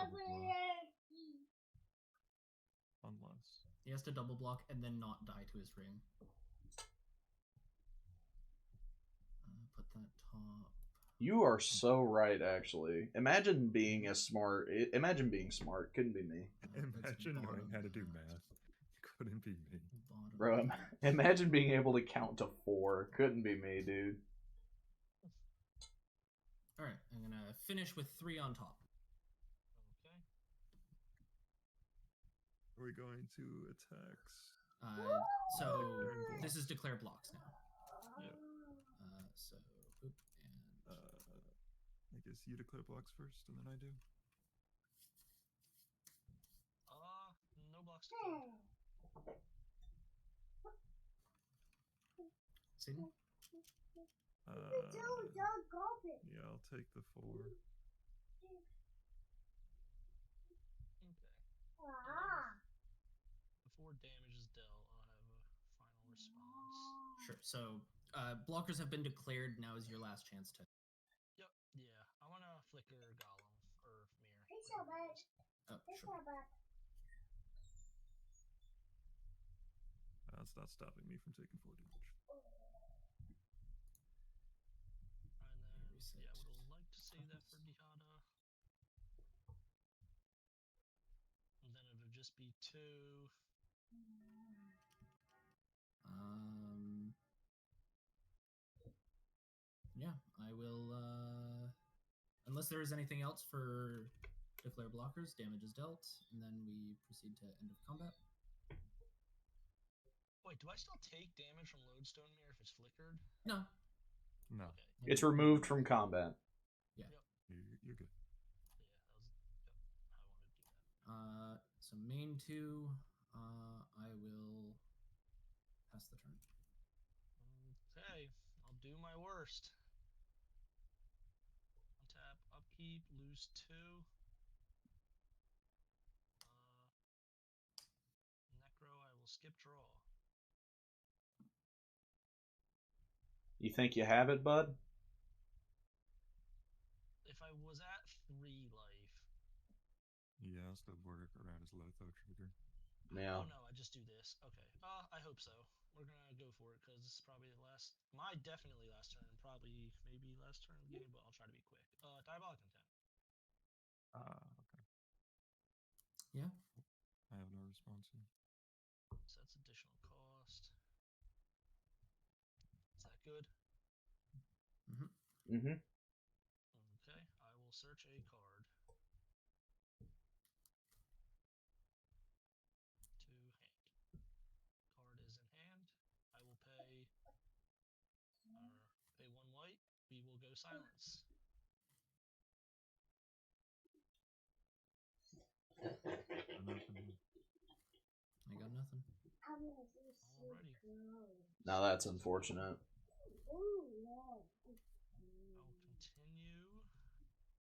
Unless. He has to double block and then not die to his ring. Put that top. You are so right, actually. Imagine being smart. Couldn't be me. Imagine knowing bottom how to do that. math. Couldn't be me. Bottom Bro, that. imagine being able to count to 4. Couldn't be me, dude. Alright, I'm going to finish with 3 on top. Okay. Are we going to attacks? So Declaring this is blocks. declare blocks now. Yep. So, oop, and I guess you declare blocks first, and then I do. No blocks declared. Satan? Yeah, I'll take the 4. Okay. Before damage is dealt, I'll have a final response. Sure. So blockers have been declared. Now is your last chance to. Yep. Yeah. I want to flicker Golem or Mirror. Oh, sure. That's not stopping me from taking 4 damage. And then, Reset. yeah, I would like to save that for Dihada. And then it would just be 2. unless there is anything else for declare blockers, damage is dealt, and then we proceed to end of combat. Wait, do I still take damage from Lodestone Mirror if it's flickered? No. No, Okay. It's removed from combat. Yeah. Yep. you're good. Yeah, that was how I wanted to do that. So main 2, I will pass the turn. Okay, I'll do my worst. Untap, upkeep, lose 2. Necro, I will skip draw. You think you have it, bud? If I was at 3 life. Yeah, I'll still work around his Lotho trigger. Yeah. Oh no, I just do this. Okay. I hope so. We're gonna go for it because this is probably the last. My definitely last turn. Probably maybe last turn of the game, but I'll try to be quick. Diabolic Intent. Okay. Yeah. I have no response here. So that's additional cost. Is that good? Mm-hmm. Okay. I will search a card. To hand. Card is in hand. I will pay 1 white. We will go silence. Nothing. I got nothing. Alrighty. Now that's unfortunate. I'll continue.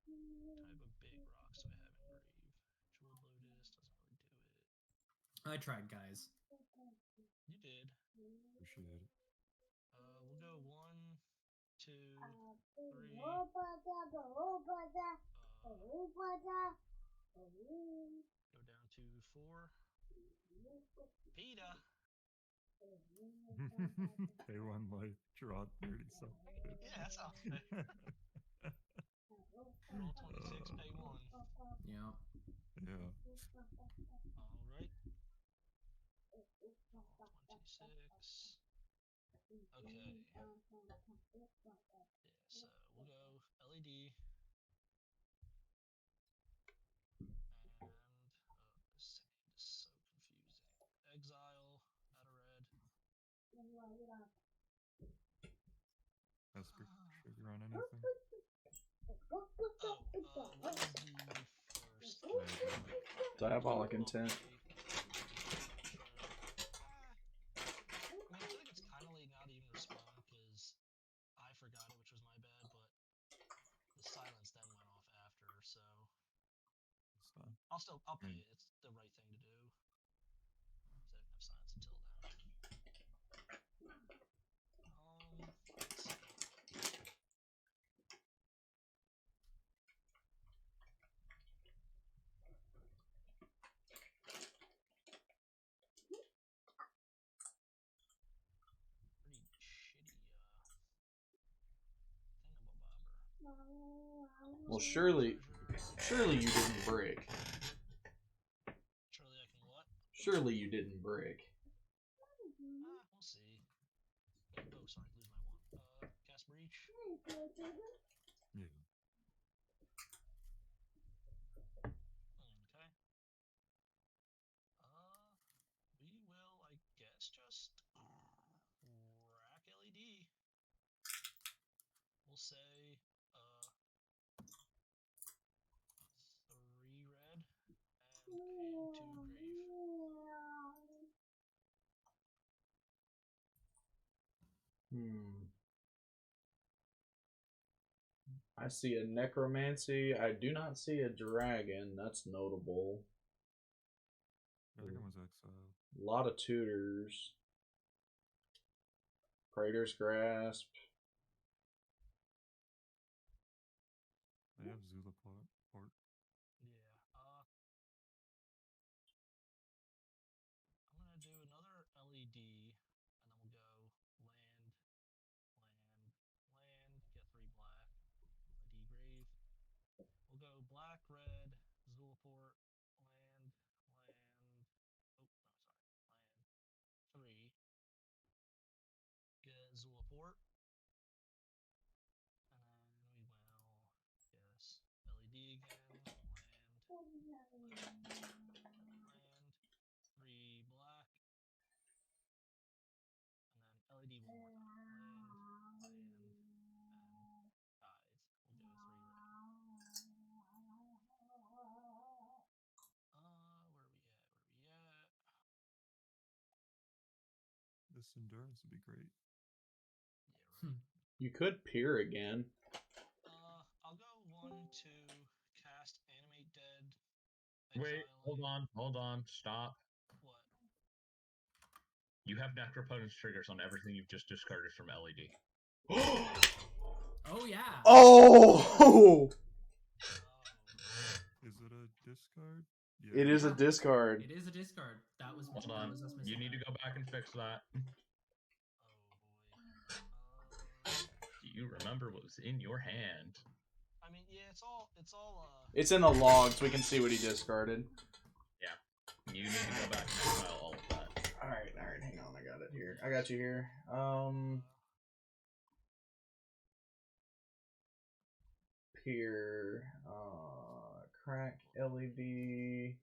Type of big rocks do I have engraved? Jeweled Lotus doesn't really do it. I tried, guys. You did. Appreciate it. We'll go 1, 2, 3. Go down to 4. PETA. Pay 1 life, draw 30 something. Yeah, that sounds fair. Roll 26, pay 1. Yeah. Yeah. Alright. 26. Okay. Yeah, so we'll go LED. And this hand is so confusing. Exile, out of red. Esper trigger on anything? What was the first? Diabolic Intent. I mean, I feel like it's kind of late now to even respond because I forgot it, which was my bad, but the silence then went off after, so It's fine. I'll pay it. It's the right thing to do. So I didn't have silence until then. Let's see. Pretty shitty thingamabobber. Well, surely you didn't break. Surely I can what? Surely you didn't break. We'll see. Oh, sorry, lose my 1. Cast Breach. Yeah. Okay. We will, I guess, just rack LED. We'll say, 3 red and hand 2 grave. I see a necromancy. I do not see a dragon. That's notable. Dragon was exiled. A lot of tutors. Praetor's Grasp. They have Zula port. Yeah. I'm gonna do another LED, and then we'll go land, get 3 black, LED grave. We'll go black, red, Zulaport, land, oh, no, sorry, land 3. Get Zulaport. And then we will, yes, Land, 3 black, and then LED one more time. Land, and tithe. We'll go 3 red. Where are we at? This endurance would be great. Yeah, right. You could peer again. I'll go 1, 2, cast Animate Dead. Wait, Exile hold on, stop. What? You have Necropotence triggers on everything you've just discarded from LED. Oh yeah. Oh! Oh. Is it a discard? It is a Yeah. discard. It is a discard. That was Hold that on. was us missing You need to that. go back and fix that. Oh boy. Do you remember what was in your hand? I mean, yeah, it's all It's in the logs. We can see what he discarded. You need to go back and file all of that. Alright, hang on, I got it here. I got you here. Peer, crack, LED.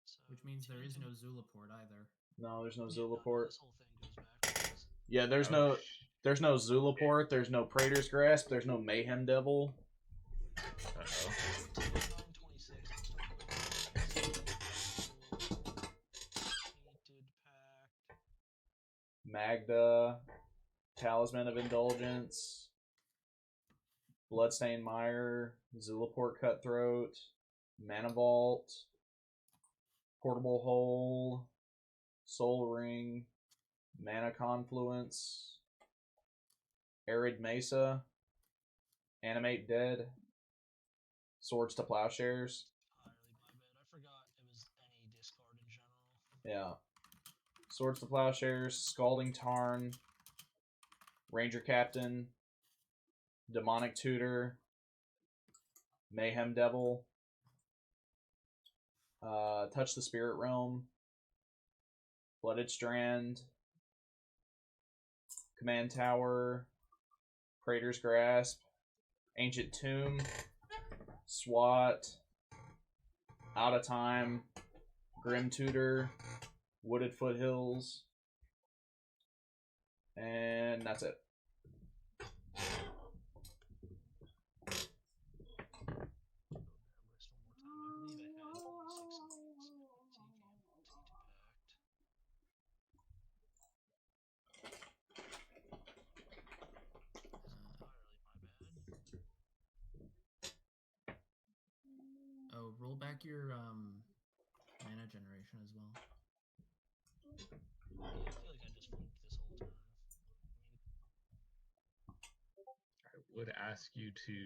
so Which means there is taken- no Zulaport either. No, there's no Yeah, Zulaport. this whole thing goes backwards. Yeah, there's Oh, no Zulaport, there's no Praetor's Grasp, there's no Mayhem Devil. Uh-oh. 926. Painted Pact. Magda, Talisman of Indulgence, Bloodstained Mire, Zulaport Cutthroat, Mana Vault, Portable Hole, Soul Ring, Mana Confluence, Arid Mesa, Animate Dead, Swords to Plowshares. Entirely my bad. I forgot it was any discard in general. Yeah. Swords to Plowshares, Scalding Tarn, Ranger Captain, Demonic Tutor, Mayhem Devil, Touch the Spirit Realm, Blooded Strand, Command Tower, Praetor's Grasp, Ancient Tomb, SWAT, Out of Time, Grim Tutor, Wooded Foothills, and that's it. List one more time. I believe I had only 6 of these. Tainted Pact. Entirely my bad. Oh, roll back your mana generation as well. Yeah, I feel like I just fluked this whole turn. I would ask you to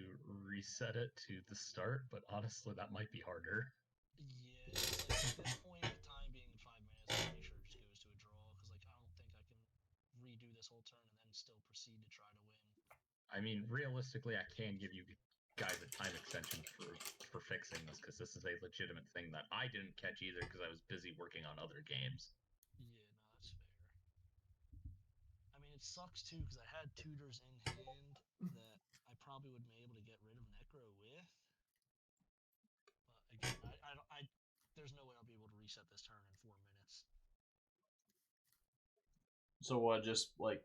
reset it to the start, but honestly, that might be harder. Yeah, it's like at this point, with time being 5 minutes, I'm pretty sure it just goes to a draw. Because like I don't think I can redo this whole turn and then still proceed to try to win. I mean, realistically, I can give you guys a time extension for fixing this, because this is a legitimate thing that I didn't catch either because I was busy working on other games. Yeah, no, that's fair. I mean, it sucks too because I had tutors in hand that I probably would be able to get rid of Necro with. But again, there's no way I'll be able to reset this turn in 4 minutes. So what, just like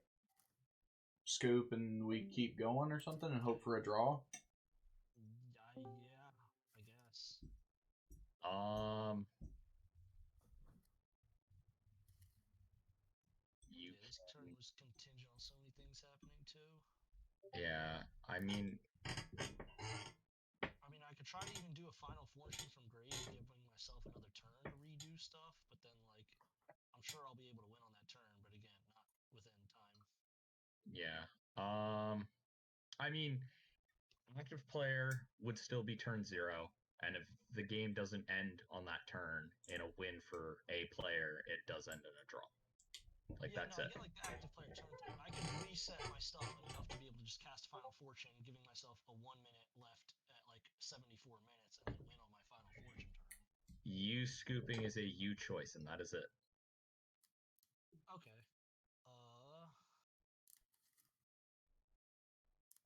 scoop and we keep going or something and hope for a draw? Yeah, I guess. You Yeah, this turn was contingent on so many things happening too. Yeah, I mean, I could try to even do a Final Fortune from grave, giving myself another turn to redo stuff, but then like I'm sure I'll be able to win on that turn, but again, not within time. yeah. I mean, active player would still be turn 0, and if the game doesn't end on that turn in a win for a player, it does end in a draw. Like, Yeah, that's no, it. I get like the active player turn thing. I could reset my stuff enough to be able to just cast Final Fortune, giving myself a 1 minute left at like 74 minutes, and then win on my Final Fortune turn. You scooping is a you choice, and that is it. Okay.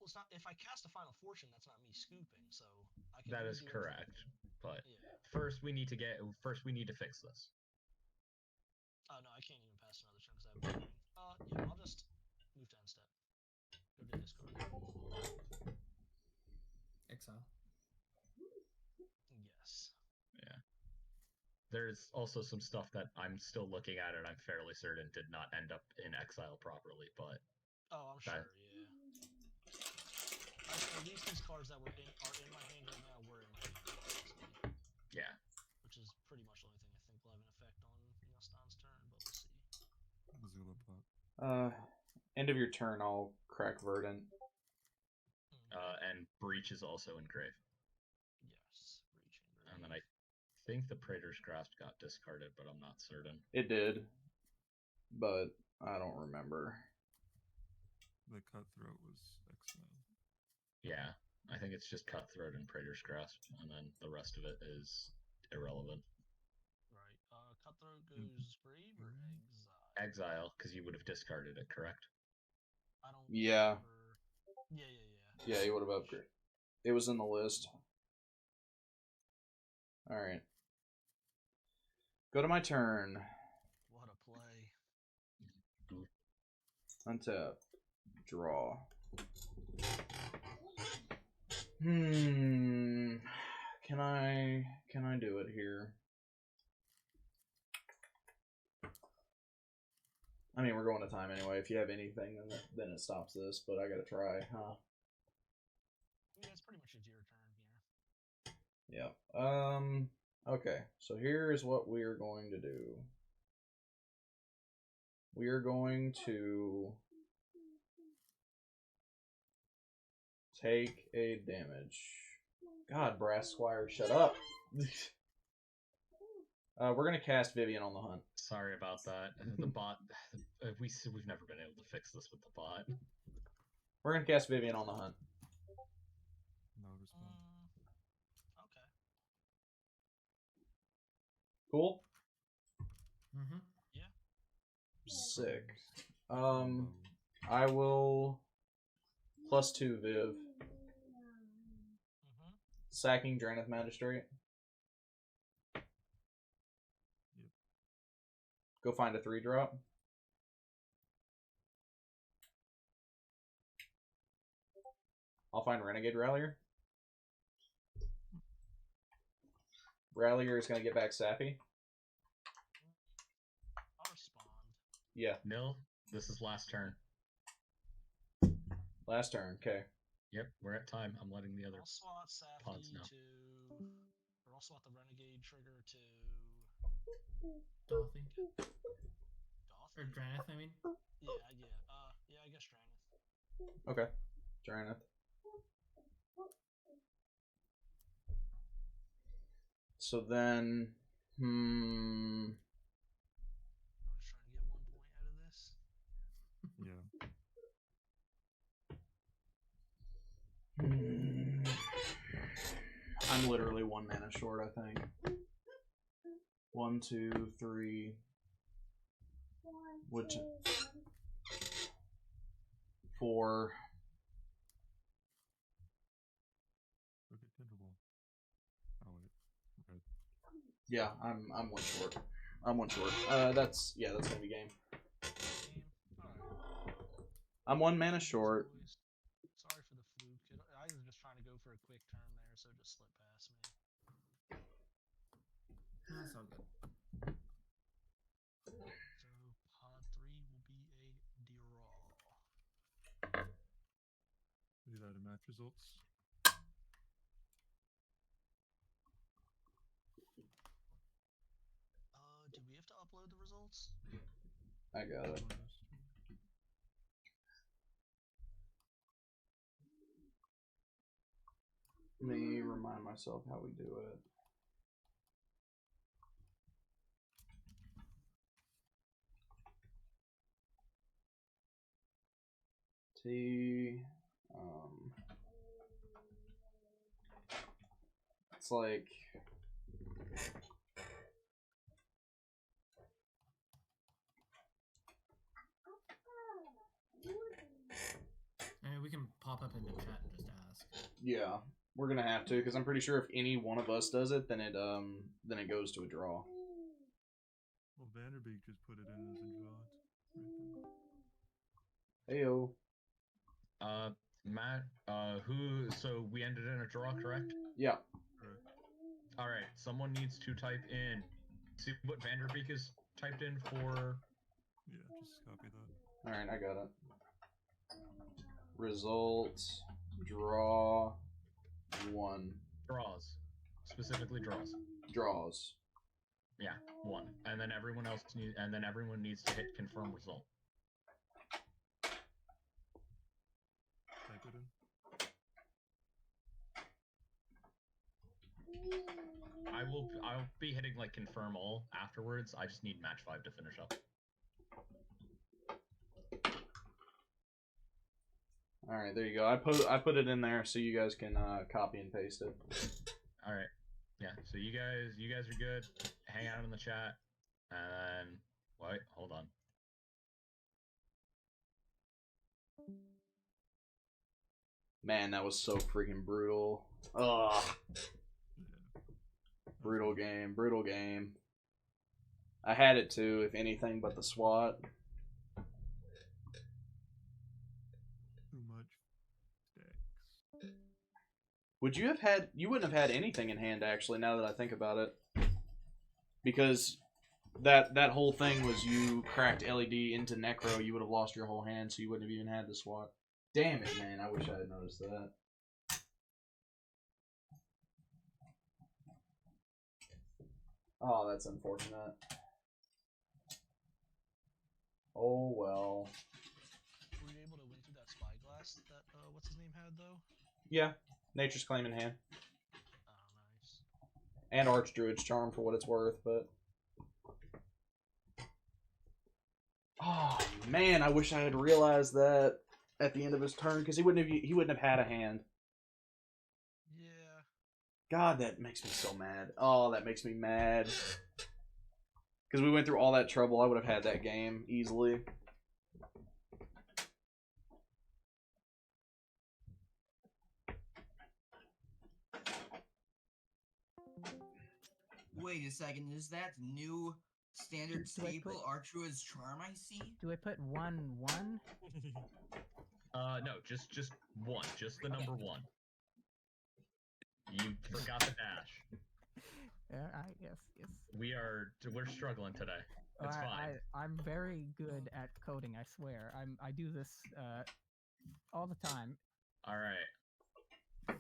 Well, it's not. If I cast a Final Fortune, that's not me scooping. So I can. That only is do it if- correct. But Yeah. first we need to fix this. Oh no, I can't even pass another turn because I have burning. Yeah, I'll just move to end step. Go to discard. Exile. Yes. There's also some stuff that I'm still looking at and I'm fairly certain did not end up in exile properly, but Oh, I'm That- sure. Yeah. At least these cards that are in my hand right now were in my hand previously, yeah. which is pretty much the only thing I think will have an effect on Stan's turn. But we'll see. Zilla bot. End of your turn, I'll crack Verdant. And Breach is also in Grave. Yes. Reaching. And then I think the Praetor's Grasp got discarded, but I'm not certain. It did, but I don't remember. The cutthroat was exiled. Yeah, I think it's just Cutthroat and Praetor's Grasp, and then the rest of it is irrelevant. Right. Cutthroat goes grave or exile. Exile, because you would have discarded it, correct? I don't. Yeah. remember- Yeah. Yeah, you would have upgraded. It was in the list. Alright. Go to my turn. What a play. Untap. Draw. Can I do it here? I mean, we're going to time anyway. If you have anything, then it stops this, but I gotta try, huh? Yeah, it's pretty much just your turn here. Yeah. Okay, so here's what we are going to do. We are going to take a damage. God, Brass Squire, shut up. We're gonna cast Vivian on the hunt. Sorry about that. The bot, we've never been able to fix this with the bot. We're gonna cast Vivian on the hunt. No response. Okay. Cool. Mm-hmm. Sick. Combo. I will +2 Viv. Sacking Draneth Magistrate. Yep. Go find a 3-drop. I'll find Renegade Rallier. Rallier is going to get back Sappy. I'll respond. Yeah, Nil, this is last turn. last turn. Okay. Yep, we're at time. I'm letting the other I'll swat pods Safi know. or I'll swat the Renegade trigger to Dolphin. Doth. Or Draneth, I mean. Yeah, I guess Draneth. Okay. Draneth. So then, I'm just trying to get 1 point out of this. Yeah. I'm literally 1 mana short, I think. 1, 2, 3. Which 4. Look at Tinderball. Oh wait. Red. Yeah, I'm 1 short. I'm 1 short. That's gonna be game. Game. Alright. I'm 1 mana short. Boys. Sorry for the fluke. I was just trying to go for a quick turn there, so it just slipped past me. That's all good. So pod 3 will be a draw. Leave that in match results. Do we have to upload the results? I got it. Let me remind myself how we do it. T. It's like. I mean, we can pop up into chat and just ask. Yeah, we're gonna have to because I'm pretty sure if any one of us does it, then it goes to a draw. Well, Vanderbeek just put it in as a draw. Heyo. Matt, so we ended in a draw, correct? Yeah. Correct. All right, someone needs to type in. See what Vanderbeek is typed in for. Yeah, just copy that. All right, I got it. Results. Draw. 1. Draws, specifically draws. Draws. Yeah, 1, and then everyone needs to hit confirm result. Type it in. I'll be hitting like confirm all afterwards. I just need match 5 to finish up. All right, there you go. I put it in there so you guys can copy and paste it. All right, yeah. So you guys are good. Hang out in the chat, and wait, hold on. Man, that was so freaking brutal. Ugh. Yeah. Brutal game. Brutal game. I had it too, if anything but the SWAT. Too much stacks. Would you have had... You wouldn't have had anything in hand, actually, now that I think about it. Because that whole thing was you cracked LED into Necro, you would have lost your whole hand, so you wouldn't have even had the SWAT. Damn it, man. I wish I had noticed that. Oh, that's unfortunate. Oh, well. Were you able to win through that spyglass that what's his name had though? Yeah. Nature's Claim in hand. Oh, nice. And Archdruid's Charm for what it's worth, but... Oh, man, I wish I had realized that at the end of his turn, because he wouldn't have had a hand. Yeah. God, that makes me so mad. Oh, that makes me mad. Because we went through all that trouble, I would have had that game easily. Wait a second, is that new standard Do I staple put- Archua's Charm I see? Do I put 1-1? No, just 1, just the number 1. You forgot the dash. Yes. We're struggling today. It's fine. I'm very good at coding, I swear. I do this all the time. All right. Yeah.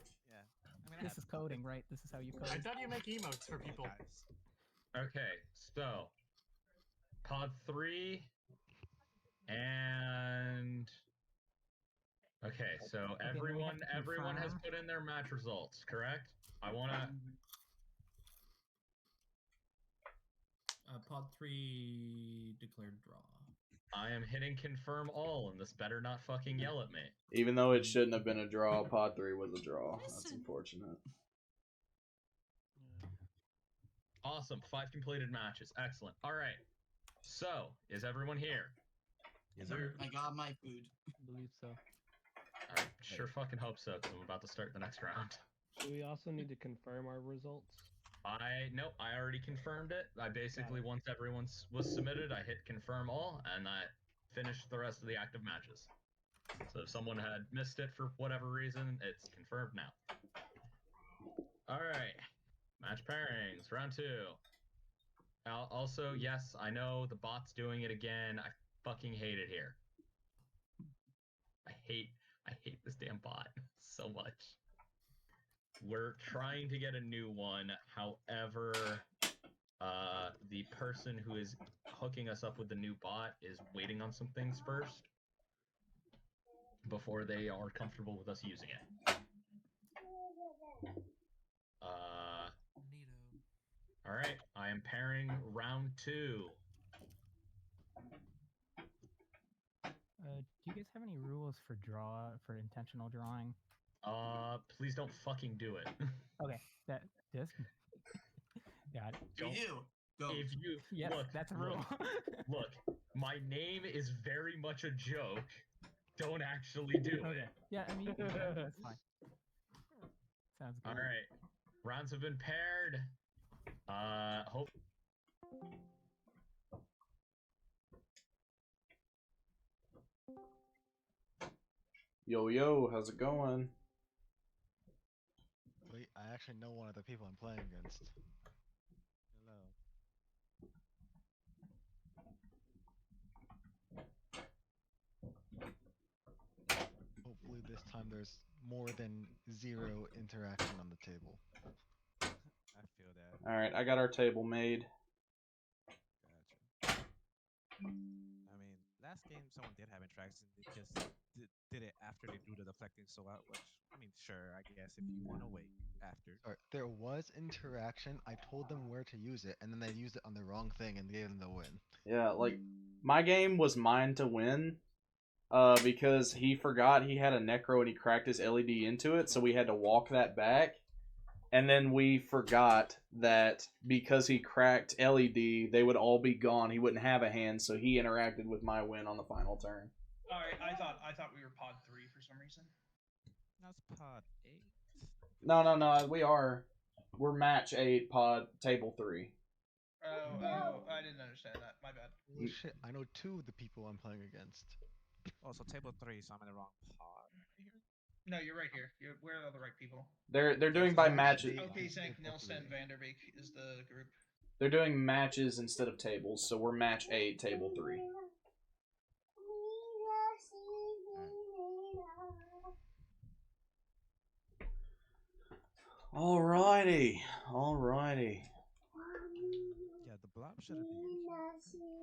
I'm gonna This have is coding, right? This is how you code. I thought you make emotes for people. Okay, so pod 3 and okay, so Okay, then we have everyone to has confirm. put in their match results, correct? I wanna Pod 3 declared draw. I am hitting confirm all, and this better not fucking yell at me. Even though it shouldn't have been a draw, Pod 3 was a draw. That's Listen. unfortunate. Awesome, 5 completed matches. Excellent. All right. So, is everyone here? Yes, sir. I got my food. believe so. I sure fucking hope so, because I'm about to start the next round. Do we also need to confirm our results? Nope, I already confirmed it. I basically, once everyone was submitted, I hit confirm all, and I finished the rest of the active matches. So if someone had missed it for whatever reason, it's confirmed now. Alright, match pairings, round 2. Also, yes, I know the bot's doing it again. I fucking hate it here. I hate this damn bot so much. We're trying to get a new one. However, the person who is hooking us up with the new bot is waiting on some things first before they are comfortable with us using it. All right, I am pairing round 2. Do you guys have any rules for intentional drawing? Please don't fucking do it. Okay, this. Got it. We Don't- do. Go. If you Yes, look, that's a rule. Look, my name is very much a joke. don't actually do Okay. it. Yeah, I mean, you can do that, that's fine. Sounds good. All right, rounds have been paired. Hope. Yo, yo, how's it going? Wait, I actually know one of the people I'm playing against. Hello. Hopefully this time there's more than 0 interaction on the table. I feel that. All right, I got our table made. Gotcha. I mean, last game someone did have interaction. They just did it after they do the deflecting so out. Which I mean, sure, I guess if you want to wait after. Sorry, there was interaction. I told them where to use it, and then they used it on the wrong thing and gave them the win. Yeah, like my game was mine to win. Because he forgot he had a Necro and he cracked his LED into it, so we had to walk that back. And then we forgot that because he cracked LED, they would all be gone. He wouldn't have a hand, so he interacted with my win on the final turn. All right, I thought we were pod 3 for some reason. That's pod 8. No, we are. We're match 8, pod table 3. Oh, I didn't understand that. My bad. Oh, shit, I know 2 of the people I'm playing against. Oh, so table 3, so I'm in the wrong pod. No, you're right here. Where are the right people? They're doing by matches. OK, Zank, Nilsen, Vanderbeek is the group. They're doing matches instead of tables, so we're match 8, table 3. Alrighty. Yeah, the blob shouldn't be disrespected.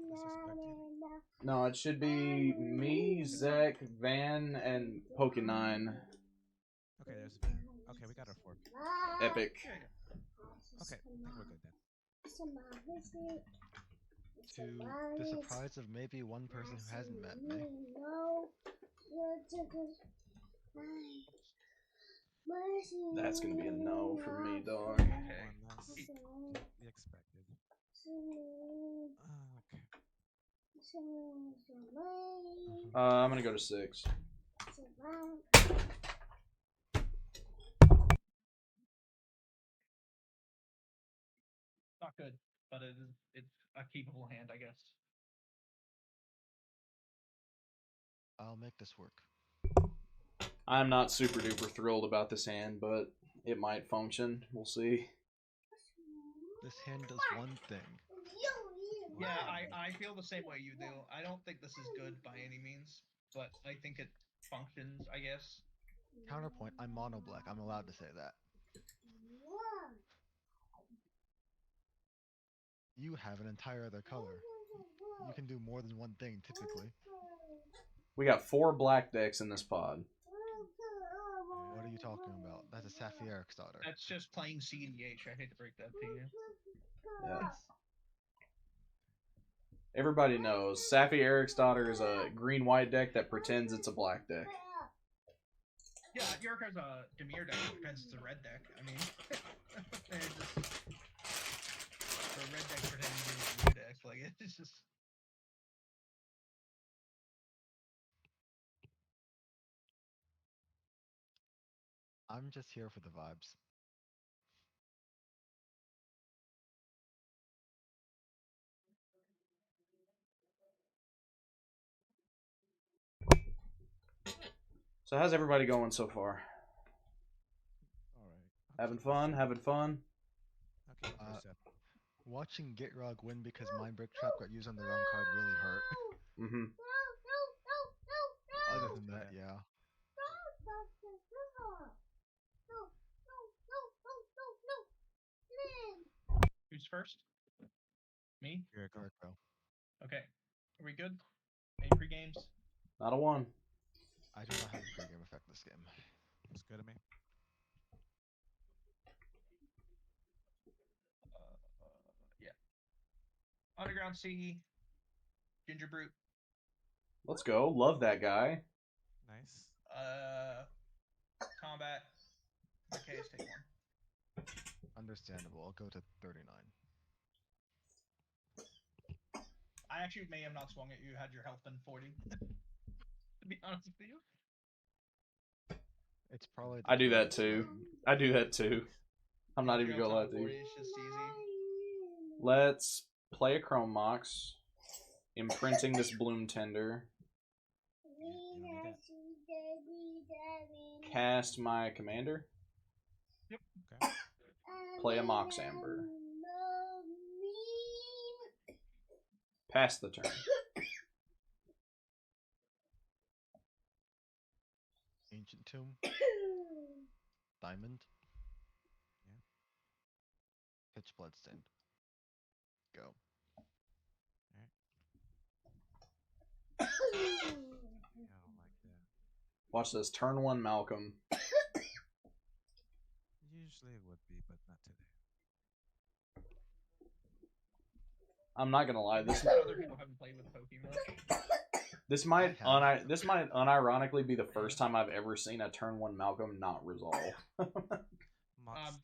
No, it should be me, Zach, Van, and Poke9. Okay, there's Van. Okay, we got our 4. Epic. Okay, I think we're good then. To the surprise of maybe one person who hasn't met me. That's gonna be a no for me, dog. Okay. Be expected. Okay. I'm gonna go to 6. Not good, but it's a keepable hand, I guess. I'll make this work. I'm not super duper thrilled about this hand, but it might function. We'll see. This hand does one thing. Yeah, I feel the same way you do. I don't think this is good by any means, but I think it functions, I guess. Counterpoint, I'm mono black. I'm allowed to say that. You have an entire other color. You can do more than one thing, typically. We got 4 black decks in this pod. What are you talking about? That's a Safi Eric's daughter. That's just plain CDH. I hate to break that to you. Yeah. Everybody knows Safi Eric's daughter is a green-white deck that pretends it's a black deck. Yeah, York has a Demir deck that pretends it's a red deck. I mean, it's just the red deck pretending to be a blue deck. Like, it's just. I'm just here for the vibes. So how's everybody going so far? Alright. Having fun? Having fun? Okay, first up. Watching Gitrog win because my brick trap got used on the wrong card really hurt. Mm-hmm. Other than that, yeah. Who's first? Me? Garco. Okay. Are we good? Any pre-games? Not a 1. I do not have a pre-game effect this game. Looks good to me. Yeah. Underground Sea. Ginger Brute. Let's go. Love that guy. Nice. Combat. Okay, take 1. Understandable. I'll go to 39. I actually may have not swung at you had your health been 40. To be honest with you. It's probably. I do that too. I do that too. I'm not even gonna lie to you. It's just easy. Let's play a Chrome Mox, imprinting this Bloom Tender. Cast my commander. Yep. Okay. Play a Mox Amber. Pass the turn. Ancient Tomb. Diamond. Yeah. Pitch Bloodstained. Go. Yeah, I don't like that. Watch this. Turn 1 Malcolm. Usually it would be, but not today. I'm not gonna lie. This Other people haven't played with Pokemon. this might unironically be the first time I've ever seen a turn 1 Malcolm not resolve.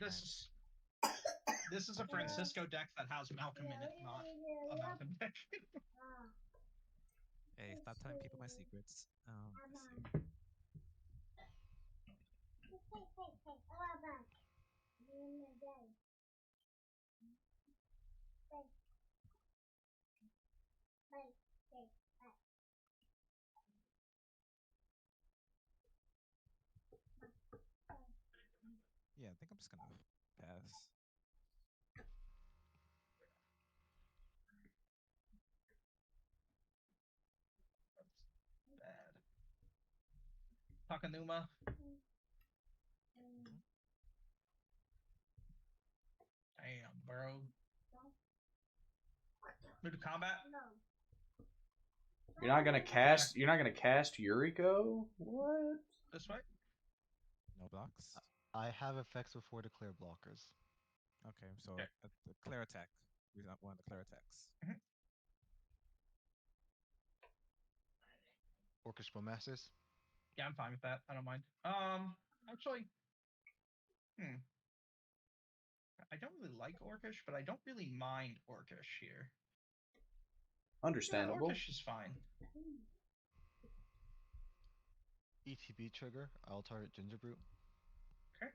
This is a Francisco deck that has Malcolm in it, not a Malcolm deck. Hey, stop telling people my secrets. Let's see. Yeah, I think I'm just gonna pass. Bad. Takanuma. Damn, bro. Move to combat. You're not gonna cast Yuriko? What? This way. No blocks. I have effects before declare blockers. Okay, so the clear attack. We don't want the clear attacks. Orcish Bowmasters. Yeah, I'm fine with that. I don't mind. Actually, I don't really like Orcish, but I don't really mind Orcish here. Understandable. Yeah, Orcish is fine. ETB trigger. I'll target Gingerbrute. Okay.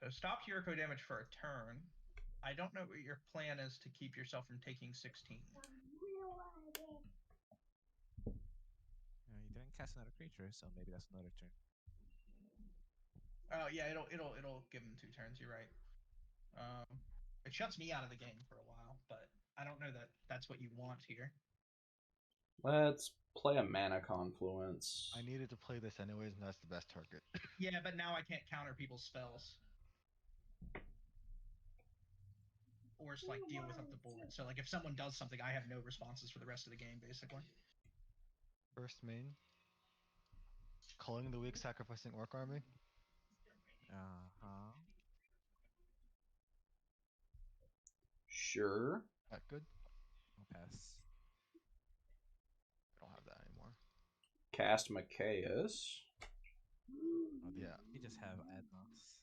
So stop Yuriko damage for a turn. I don't know what your plan is to keep yourself from taking 16. You didn't cast another creature, so maybe that's another turn. Oh yeah, it'll give him 2 turns. You're right. It shuts me out of the game for a while, but I don't know that that's what you want here. Let's play a Mana Confluence. I needed to play this anyways, and that's the best target. Yeah, but now I can't counter people's spells. Or just, like, deal with up the board. So, like, if someone does something, I have no responses for the rest of the game, basically. First main. Culling the Weak, sacrificing Orc Army. Sure. That good? I'll pass. I don't have that anymore. Cast Machias. Oh, yeah. You just have Adnos.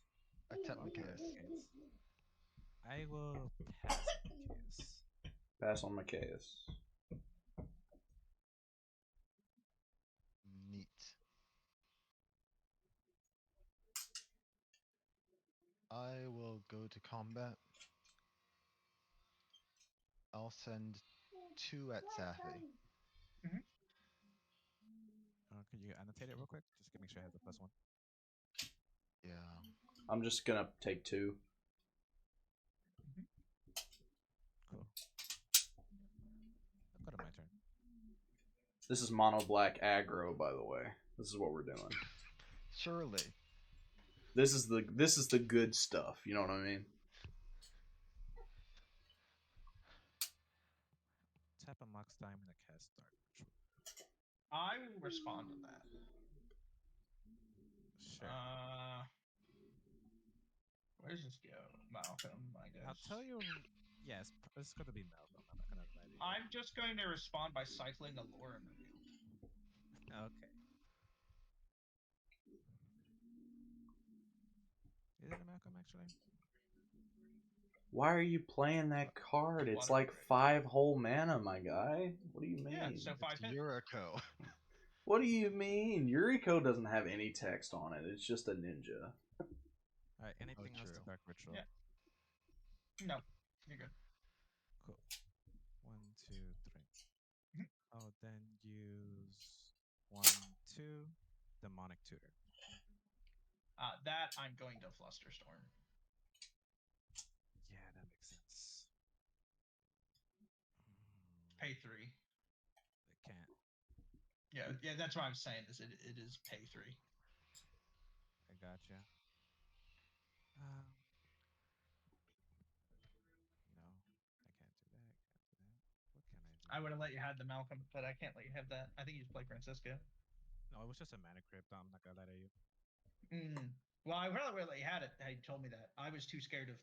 I tap Machias. I will pass Machias. Pass on Machias. Neat. I will go to combat. I'll send 2 at Safi. Could you annotate it real quick? Just to make sure I have the +1. Yeah. I'm just gonna take 2. Cool. I'll go to my turn. This is mono black aggro, by the way. This is what we're doing. Surely. This is the good stuff. You know what I mean? Tap a Mox Diamond and cast Dark Ritual. I will respond to that. Sure. Where does this go? Malcolm, I guess. I'll tell you. Yes, it's going to be Malcolm. I'm not going to lie to you. I'm just going to respond by cycling a lore in the field. Okay. Is it a Malcolm, actually? Why are you playing that card? It's Water like break. 5 whole mana, my guy. What do you mean? Yeah, so 5 hit. Yuriko. What do you mean? Yuriko doesn't have any text on it. It's just a ninja. Alright, anything else to true. Dark Ritual? Yeah. No, you're good. Cool. 1, 2, 3. Oh, then use 1, 2, Demonic Tutor. That I'm going to Flusterstorm. Yeah, that makes sense. Pay 3. It can't. Yeah, that's what I'm saying. Is it is pay 3. I gotcha. No, I can't do that. What can I do? I would have let you have the Malcolm, but I can't let you have that. I think you just play Francisco. No, it was just a mana crypt. I'm not gonna lie to you. Well, I probably would have let you had it. Had you told me that. I was too scared of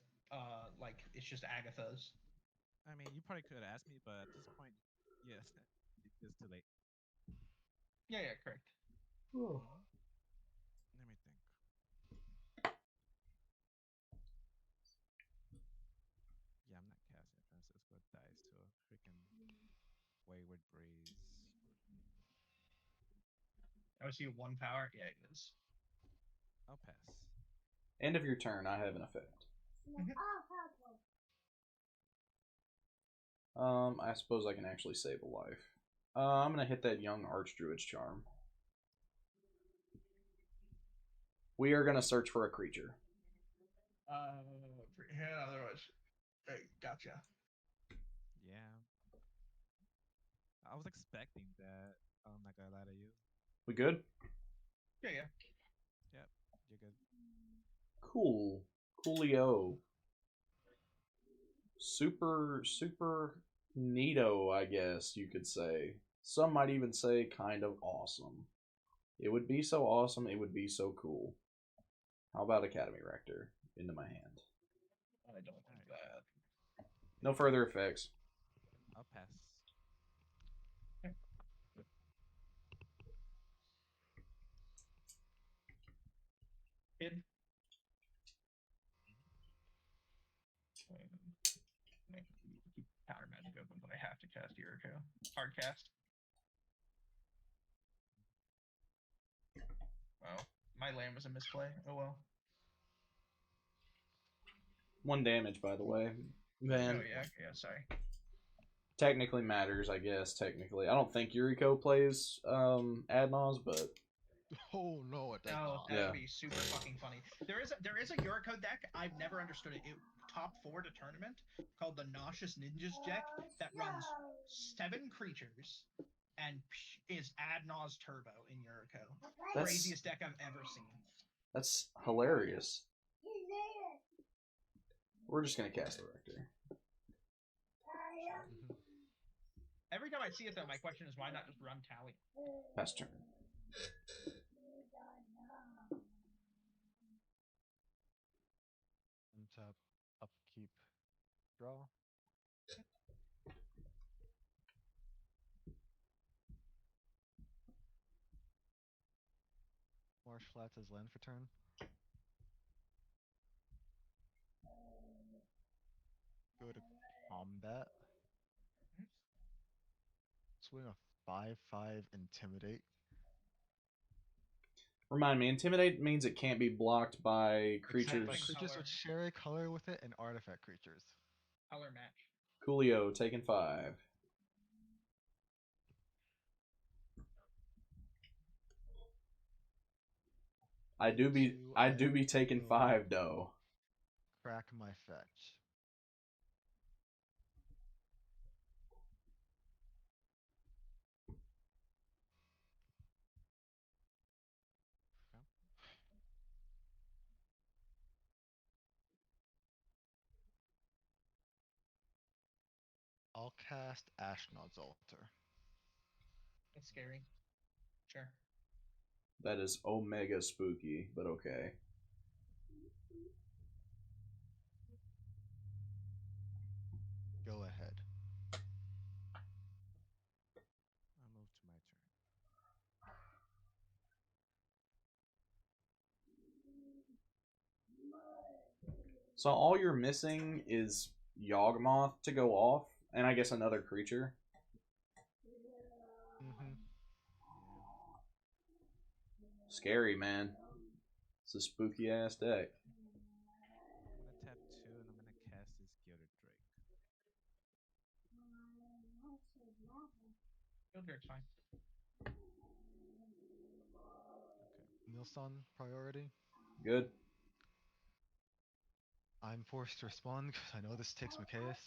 like it's just Agatha's. I mean, you probably could have asked me, but at this point, yes, it's too late. Yeah, correct. Let me think. Yeah, I'm not casting Francisco. Dies to a freaking Wayward Breeze. I see 1 power. Yeah, it is. I'll pass. End of your turn. I have an effect. I suppose I can actually save a life. I'm gonna hit that young Archdruid's charm. We are gonna search for a creature. Yeah, otherwise, gotcha. Yeah. I was expecting that. I'm not gonna lie to you. We good? Yeah. Yep, you're good. Cool. Coolio. Super neato, I guess you could say. Some might even say kind of awesome. It would be so awesome, it would be so cool. How about Academy Rector into my hand? I don't think that. No further effects. I'll pass. Kid. Keep Powder Magic open, but I have to cast Yuriko. Hard cast. Oh, my land was a misplay. Oh well. 1 damage, by the way. Van. Oh yeah, sorry. Technically matters, I guess, technically. I don't think Yuriko plays Adnaz, but... Oh no, it does No, not. that Yeah. would be super fucking funny. There is a Yuriko deck. I've never understood it. It top 4 to tournament called the Nauseous Ninjas deck that runs 7 creatures and is Adnaz Turbo in Yuriko. That's- Craziest deck I've ever seen. That's hilarious. We're just gonna cast the Rector. Every time I see it though, my question is why not just run Tally? Pass turn. Untap, upkeep, draw. Marsh Flats as land for turn. Go to combat. Swing a 5/5 intimidate. Remind me, Intimidate means it can't be blocked by creatures. Except by creatures which share a color with it and artifact creatures. Color match. Coolio, taking 5. I do be taking 5 though. Crack my fetch. I'll cast Ashnod's Altar. That's scary. Sure. That is omega spooky, but okay. Go ahead. I'll move to my turn. So all you're missing is Yawgmoth to go off, and I guess another creature. Scary, man. It's a spooky ass deck. I'm gonna tap 2 and I'm gonna cast this Gilded Drake. Gildrake's fine. Nilsson priority. Good. I'm forced to respond because I know this takes Macias.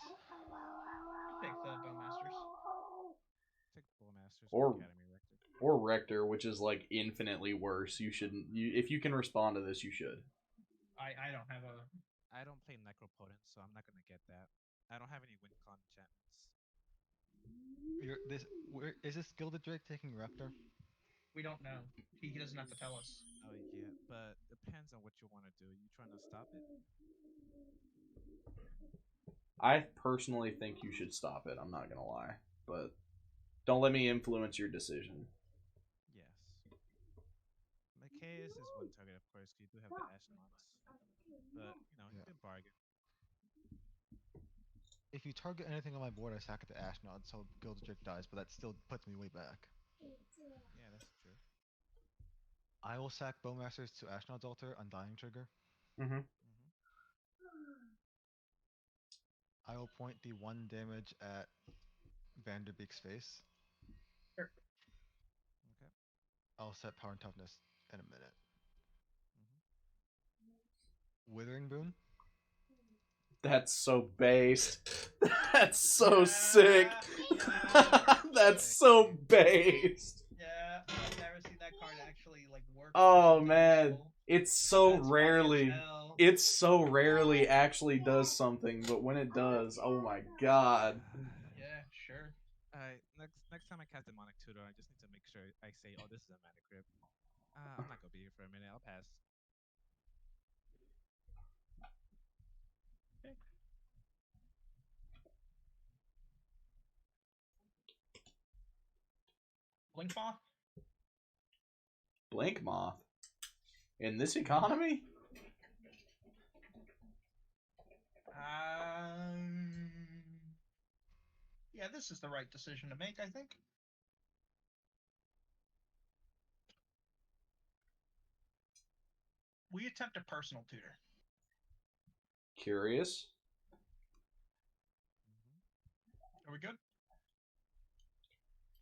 Take the Bowmasters. Take Bowmasters Or Academy Rector. or Rector, which is like infinitely worse. You shouldn't. If you can respond to this, you should. I don't have a. I don't play Necropotent, so I'm not gonna get that. I don't have any WinCon enchantments. Is this Gilded Drake taking Rector? We don't know. He doesn't have to tell us. Oh yeah, but depends on what you want to do. You trying to stop it? I personally think you should stop it. I'm not gonna lie, but don't let me influence your decision. Yes. Macias is one target, of course. You do have the Ashnaughts, but you can bargain. If you target anything on my board, I sack it to Ashnod, so Gilded Drake dies, but that still puts me way back. Yeah, that's true. I will sack Bowmasters to Ashnod's Altar, Undying Trigger. Mm-hmm. I will point the 1 damage at Vanderbeek's face. Sure. Okay. I'll set Power and Toughness in a minute. Withering Boon. That's so based. That's so sick. That's so based. Yeah, I've never seen that card actually like work. Oh man, it's so rarely. It so rarely actually does something, but when it does, oh my god. Yeah, sure. Alright, next time I cast Demonic Tutor, I just need to make sure I say, oh, this is a Mana Crypt. I'm not gonna be here for a minute. I'll pass. Okay. Blinkmoth? Blinkmoth? In this economy? Yeah, this is the right decision to make, I think. We attempt a personal tutor. Curious. Are we good?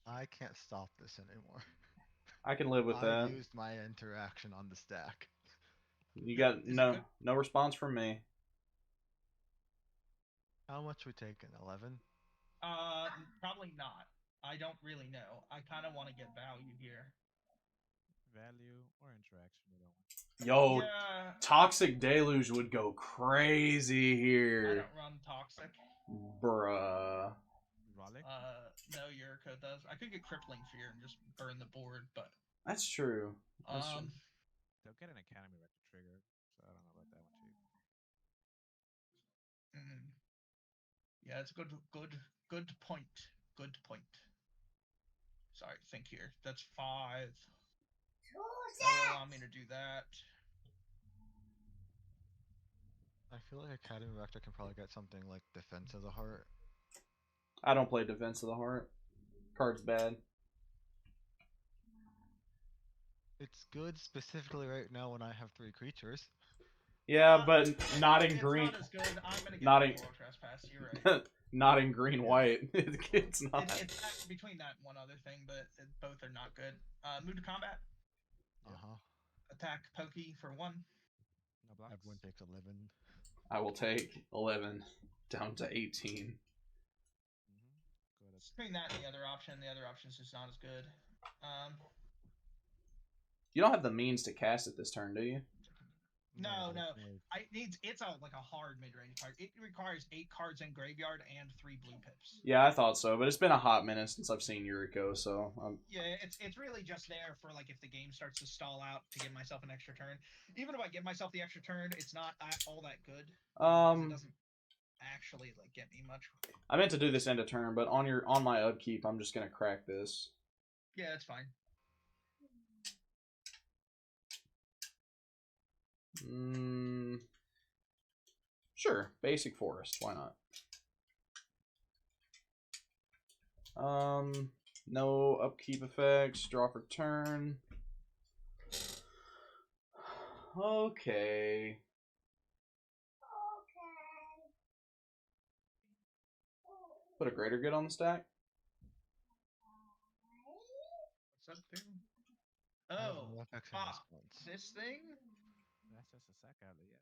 I can't stop this anymore. I can live with I that. used my interaction on the stack. You got no response from me. How much we taking? 11? Probably not. I don't really know. I kind of want to get value here. Value or interaction, either one. Yo, Yeah. Toxic Deluge would go crazy I here. don't run Toxic. Bruh. Rollick? No, Yuriko does. I could get Crippling Fear and just burn the board, but That's true. That's true. They'll get an Academy Rector trigger, so I don't know about that one, Chief. Yeah, it's a good point. Good point. Sorry, think here. That's 5. That will allow me to do that. I feel like Academy Rector can probably get something like Defense of the Heart. I don't play Defense of the Heart. Card's bad. It's good specifically right now when I have 3 creatures. Yeah, but not in It's green. not as good. I'm gonna get Not the in Moral Trespass. You're right. not in green white. It's not. It's between that and one other thing, but both are not good. Move to combat. Attack Pokey for 1. No blocks. Everyone takes 11. I will take 11 down to 18. Between that and the other option's just not as good. You don't have the means to cast it this turn, do you? No. It's a hard mid-range card. It requires 8 cards in graveyard and 3 blue pips. Yeah, I thought so, but it's been a hot minute since I've seen Yuriko, so Yeah, it's really just there for if the game starts to stall out to give myself an extra turn. Even if I give myself the extra turn, it's not all that good. It doesn't actually get me much. I meant to do this end of turn, but on my upkeep, I'm just gonna crack this. Yeah, that's fine. Sure, basic forest. Why not? No upkeep effects. Draw for turn. Okay. Put a greater good on the stack. What's that thing? I have Oh, no effects on ah, response. this thing? That's just a sack alley, yeah.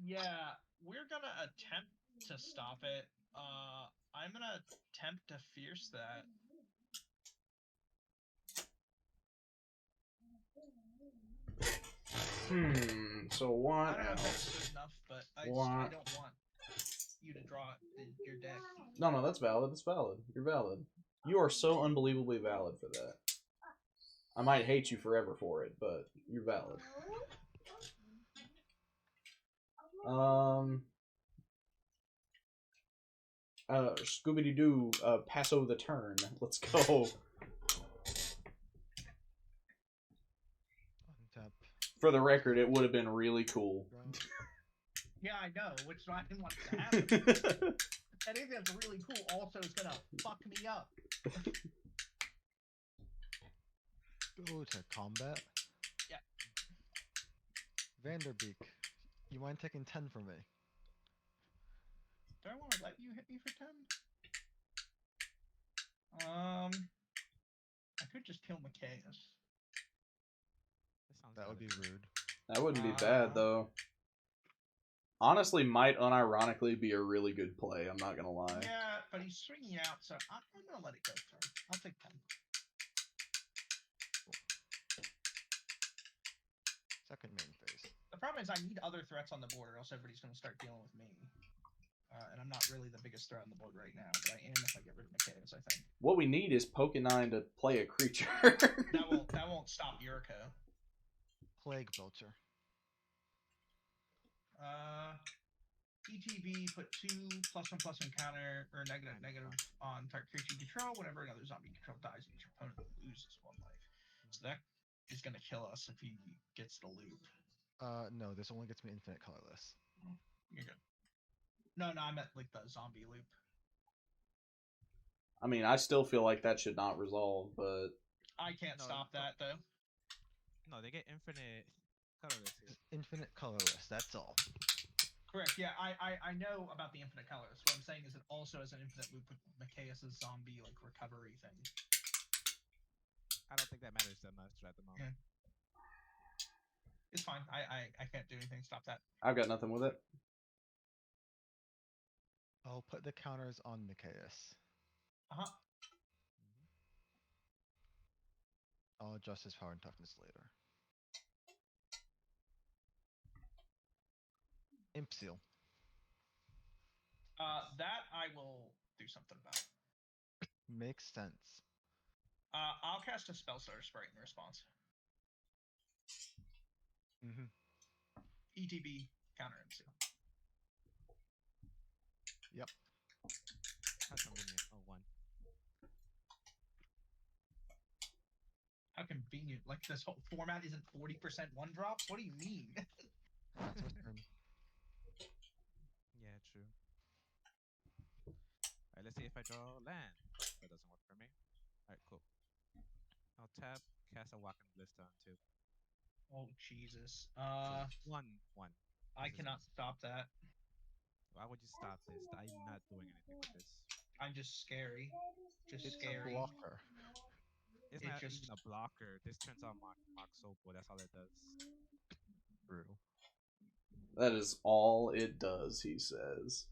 Yeah, we're gonna attempt to stop it. I'm gonna attempt to fierce that. So what I don't know if else? that's good enough, but I don't want you to draw your deck. No, that's valid. That's valid. You're valid. You are so unbelievably valid for that. I might hate you forever for it, but you're valid. Scooby-Doo, Passo the turn. Let's go. Untap. For the record, it would have been really cool. Yeah, I know, which is why I didn't want it to happen. Anything that's really cool also is gonna fuck me up. Go to combat. Yeah. Vanderbeek, you mind taking 10 from me? Do I want to let you hit me for 10? I could just kill Micaeus. That would be rude. That wouldn't be bad, though. Honestly, might unironically be a really good play, I'm not gonna lie. Yeah, but he's swinging out, so I'm gonna let it go through. I'll take 10. Second main phase. The problem is I need other threats on the board, or else everybody's gonna start dealing with me. And I'm not really the biggest threat on the board right now, but I am if I get rid of Micaeus, I think. What we need is Poke9 to play a creature. that won't stop Yuriko. Plague Belcher. ETB, put 2 +1/+1 counter, or negative on target creature you control. Whenever another zombie you control dies, each opponent loses 1 life. So that is gonna kill us if he gets the loop. No, this only gets me infinite colorless. You're good. No, I meant like the zombie loop. I mean, I still feel like that should not resolve, but... I can't stop that, though. No, they get infinite colorless here. Infinite colorless, that's all. Correct, yeah, I know about the infinite colors. What I'm saying is it also has an infinite loop with Micaeus' zombie, like, recovery thing. I don't think that matters that much at the moment. Yeah. It's fine. I can't do anything to stop that. I've got nothing with it. I'll put the counters on Micaeus. Uh-huh. I'll adjust his power and toughness later. Imp Seal. That I will do something about. Makes sense. I'll cast a Spellstar Sprite in response. ETB, counter Imp Seal. Yep. That's convenient. Oh, 1. How convenient. Like, this whole format isn't 40% 1-drops? What do you mean? Yeah, true. Alright, let's see if I draw land. That doesn't work for me. Alright, cool. I'll tap, cast a Walking Ballista on 2. Oh, Jesus. 1. I cannot stop that. Why would you stop this? I'm not doing anything with this. I'm just scary. Just It's scary. a blocker. It's not even a blocker. This turns on Mox Opal. That's all it does. True. That is all it does, he says.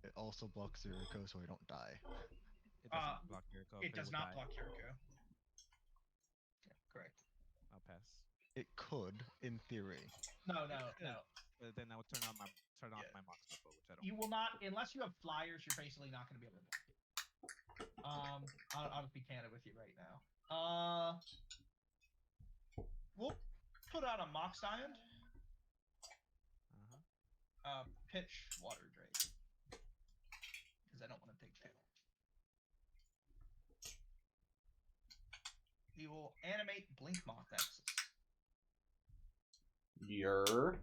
It also blocks Yuriko so we don't die. It doesn't block Yuriko. It does not block Yuriko. Yeah, correct. I'll pass. It could, in theory. No. But then I would turn off my Mox Opal, which I don't. You will not, unless you have flyers, you're basically not going to be able to block. I'll just be candid with you right now. We'll put out a Mox Diamond. Pitch Water Drake. Because I don't want to take 2. We will animate Blink Moth Nexus. You're...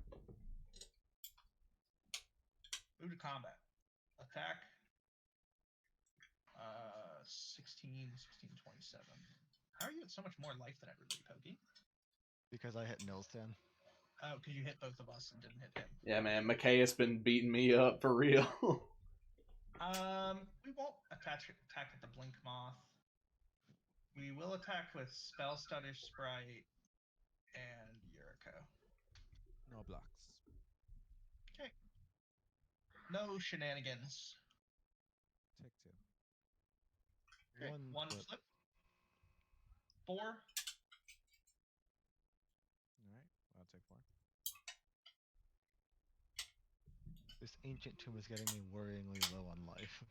Move to combat. Attack. 16, 16, 27. How are you at so much more life than everybody, Pokey? Because I hit Nilstan. Oh, because you hit both of us and didn't hit him. Yeah, man, McKay has been beating me up for real. We won't attack with the Blink Moth. We will attack with Spell Stutter Sprite and Yuriko. No blocks. Okay. No shenanigans. Take 2. Okay. One flip. 4. Alright, I'll take 4. This ancient tomb is getting me worryingly low on life.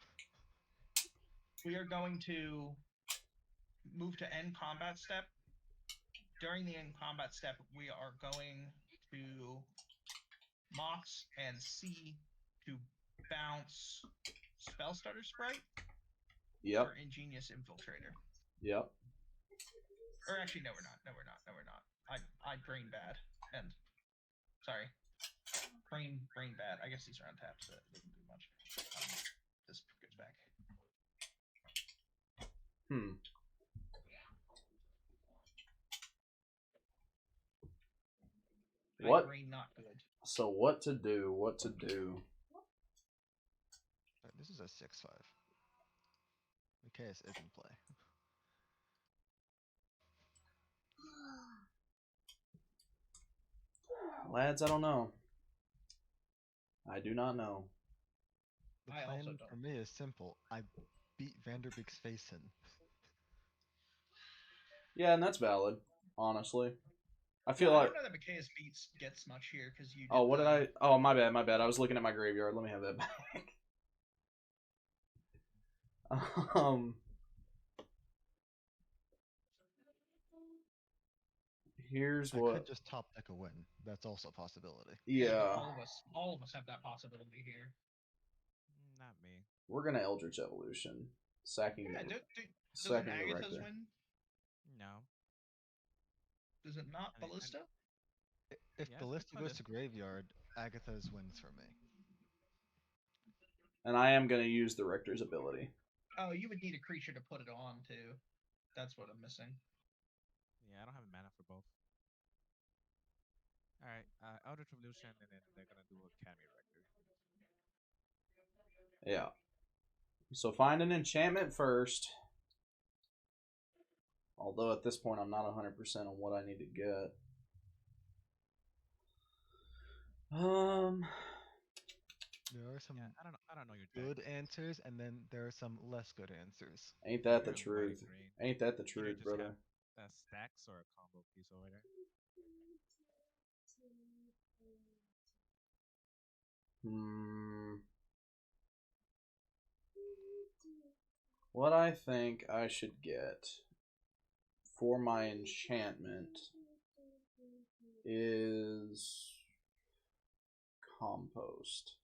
We are going to move to end combat step. During the end combat step, we are going to Mox and C to bounce Spell Stutter Sprite. Yep. Or Ingenious Infiltrator. Yep. Or actually, no, we're not. No, we're not. I brain bad. And sorry, brain bad. I guess these are untapped, so it doesn't do much. This goes back. What? Brain not good. So what to do? What to do? This is a 6/5. Mikaeus is in play. Lads, I don't know. I do not know. The I also plan don't. for me is simple. I beat Vanderbeek's face in. Yeah, and that's valid, honestly. I feel Well, I like. don't know that Mikaeus beats gets much here because you. Oh, what did I? Oh, my bad, my bad. I was looking at my graveyard. Let me have that back. Here's I what. could just top deck a win. That's also a possibility. Yeah. All of us have that possibility here. Not me. We're gonna Eldritch Evolution, sacking Yeah, the doesn't sacking the Agatha's Rector. win? No. Does it not Ballista? If Yes, Ballista it goes could've. to graveyard, Agatha's wins for me. And I am gonna use the Rector's ability. Oh, you would need a creature to put it on too. That's what I'm missing. Yeah, I don't have mana for both. Alright, Eldritch Revolution, and then they're gonna do a Kami Rector. Yeah. So find an enchantment first. Although at this point I'm not 100% on what I need to get. There are some I don't know your good answers, and then there are some less good answers. Ain't that the You're white truth? green. Ain't that the Either truth, just brother? have stacks or a combo piece over there. What I think I should get for my enchantment is compost.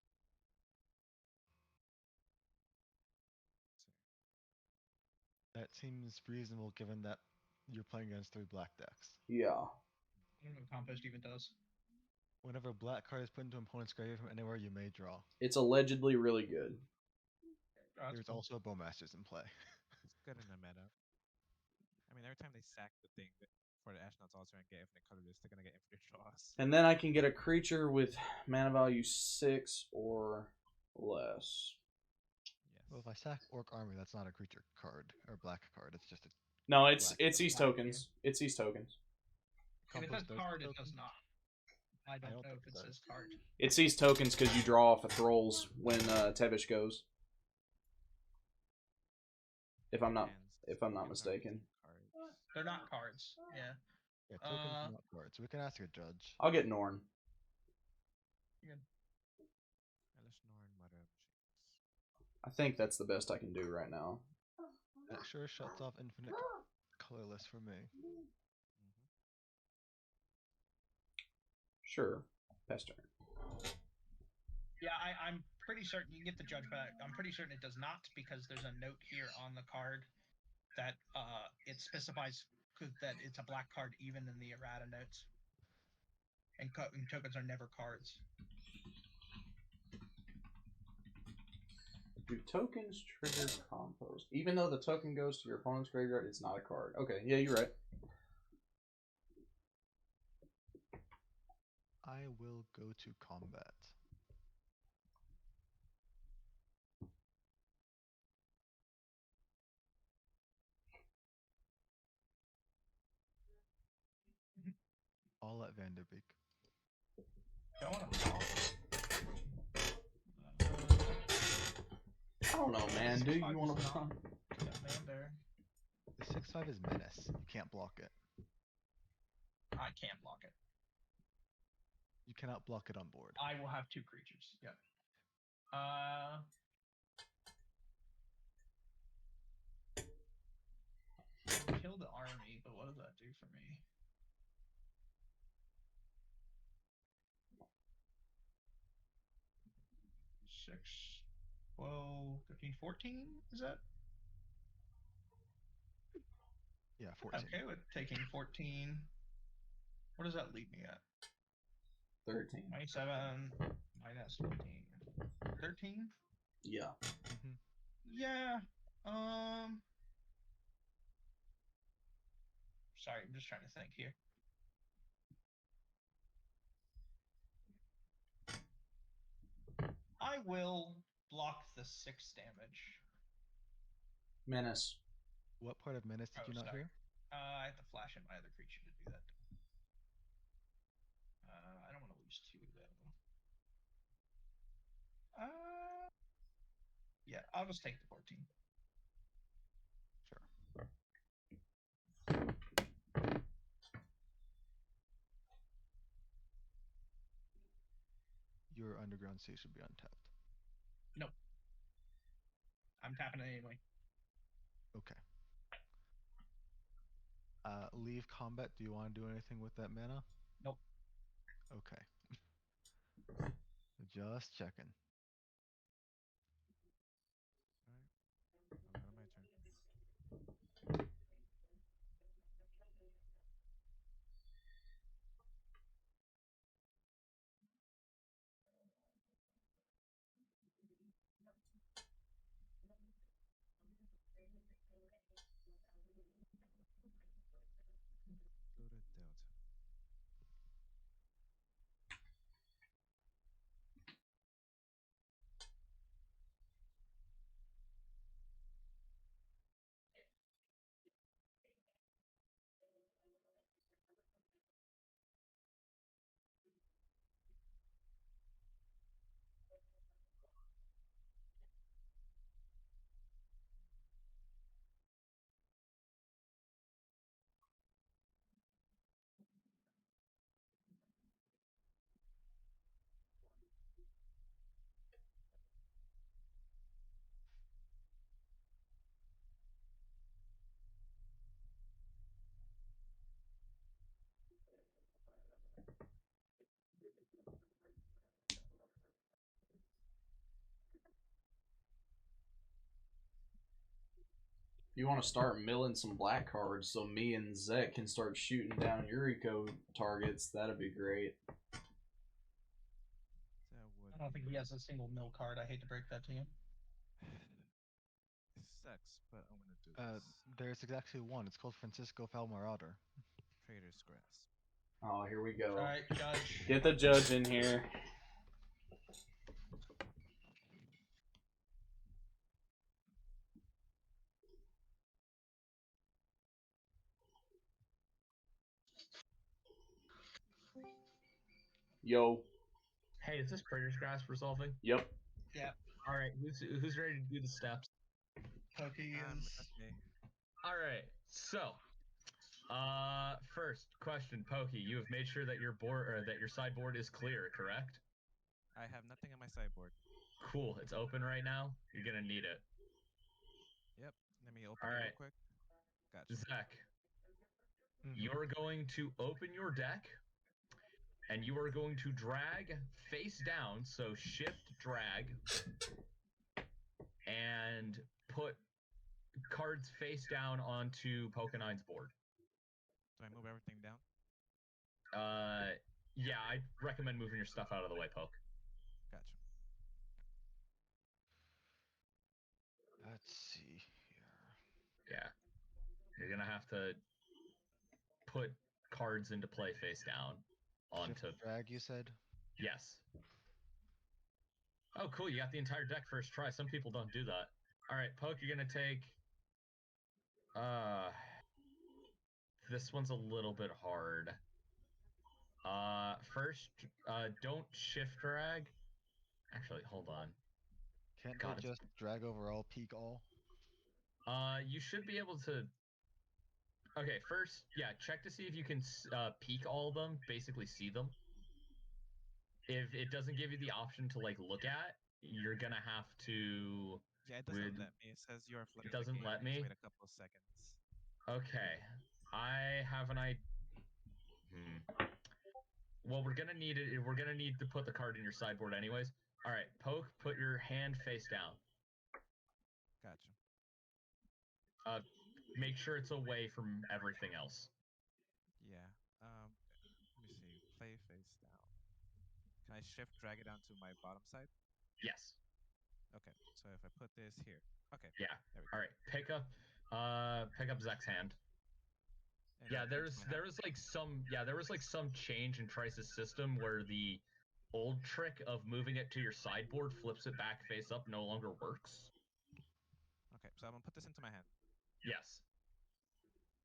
That seems reasonable given that you're playing against 3 black decks. Yeah. I don't know what compost even does. Whenever a black card is put into an opponent's grave from anywhere, you may draw. It's allegedly really good. There's also Bowmasters in play. It's good in the meta. I mean, every time they sack the thing for the Ashnod's Altar and get infinite colorless, they're gonna get infinite draws. And then I can get a creature with mana value 6 or less. Well, if I sack Orc Army, that's not a creature card or black card. It's just a. No, it's black these tokens. It's these tokens. If it says Compost does card, it tokens? does not. I don't know if it says card. It's these tokens because you draw off of Thralls when Tevish goes. If I'm not mistaken. They're not cards. Yeah. Yeah, tokens are not cards. So we can ask a judge. I'll get Norn. Elish Norn, Mother of Machines. I think that's the best I can do right now. That sure shuts off infinite colorless for me. Sure. Pass turn. Yeah, I'm pretty certain you can get the judge back. I'm pretty certain it does not because there's a note here on the card that it specifies that it's a black card even in the errata notes. And tokens are never cards. Do tokens trigger compost? Even though the token goes to your opponent's graveyard, it's not a card. Okay, yeah, you're right. I will go to combat. All at Vanderbeek. I don't know, man. Do you want to respond? The 6/5 is menace. You can't block it. I can't block it. You cannot block it on board. I will have 2 creatures. Yep. Kill the army, but what does that do for me? Six, 12, 13, 14? Is that? Yeah, 14. Okay with taking 14. What does that leave me at? 13. 27 minus 14. 13? Yeah. Yeah. Sorry, I'm just trying to think here. I will block the 6 damage. Menace. What part of menace did you not hear? I have to flash in my other creature to do that. I don't want to lose 2 though. Yeah, I'll just take the 14. Your underground sea should be untapped. Nope. I'm tapping it anyway. Okay. Leave combat. Do you want to do anything with that mana? Nope. Okay. Just checking. Alright. My turn. Go to Delta. You want to start milling some black cards so me and Zek can start shooting down Yuriko targets, that'd be great. I don't think he has a single mill card. I hate to break that to you. It sucks, but I'm gonna do this. There's exactly one. It's called Francisco Falmarauder. Trader's Grasp. Oh, here we go. Alright, Judge. Get the judge in here. Yo. Hey, is this Praetor's Grasp resolving? Yep. Yeah. All right, who's ready to do the steps? Pokey is. Okay. All right, so first question, Pokey, you have made sure that your board or that your sideboard is clear, correct? I have nothing on my sideboard. Cool, it's open right now. You're gonna need it. Yep. Let me open All it right. real quick. Gotcha. Zach, you're going to open your deck, and you are going to drag face down, so shift drag, and put cards face down onto Pokenine's board. Do I move everything down? Yeah, I recommend moving your stuff out of the way, Poke. Gotcha. see here. Yeah. You're gonna have to put cards into play face down onto. Shift drag, you said? Yes. Oh, cool! You got the entire deck first try. Some people don't do that. All right, Poke, you're gonna take. This one's a little bit hard. First, don't shift drag. Actually, hold on. Can't God, they just drag over all, peek all? You should be able to. Okay, first, yeah, check to see if you can peek all of them, basically see them. If it doesn't give you the option to like look at, you're gonna have to. Yeah, it doesn't let me. It says you're flooding It doesn't the game. let me? Wait a couple of seconds. Okay, I have an idea. Well, we're gonna need it. We're gonna need to put the card in your sideboard, anyways. All right, Poke, put your hand face down. Gotcha. Make sure it's away from everything else. Yeah. Let me see. Play face down. Can I shift drag it down to my bottom side? Yes. Okay. So if I put this here. Okay. Yeah. There we go. All right. Pick up Zek's hand. And Yeah, then there was like some change in Trice's system where the old trick of moving it to your sideboard flips it back face up no longer works. Okay, so I'm gonna put this into my hand. Yes.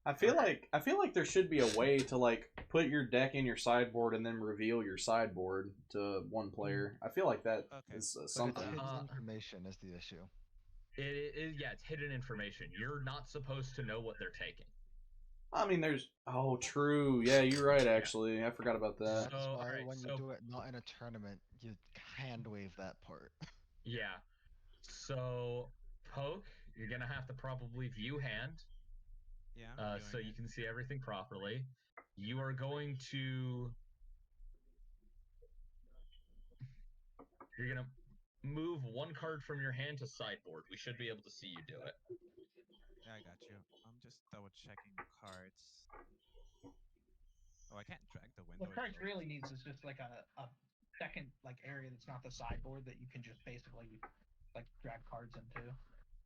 I feel like there should be a way to like put your deck in your sideboard and then reveal your sideboard to one player. I feel like that is something. But it's hidden information is the issue. Yeah, it's hidden information. You're not supposed to know what they're taking. I mean, there's true. Yeah, you're right. Actually, I forgot about that. That's why when you do it not in a tournament, you hand wave that part. Yeah. So Poke, you're gonna have to probably view hand. Yeah. So you can see everything properly. You are going to. You're gonna move one card from your hand to sideboard. We should be able to see you do it. Yeah, I got you. I'm just double checking the cards. Oh, I can't drag the window. What Christ really needs is just like a second like area that's not the sideboard that you can just basically like drag cards into.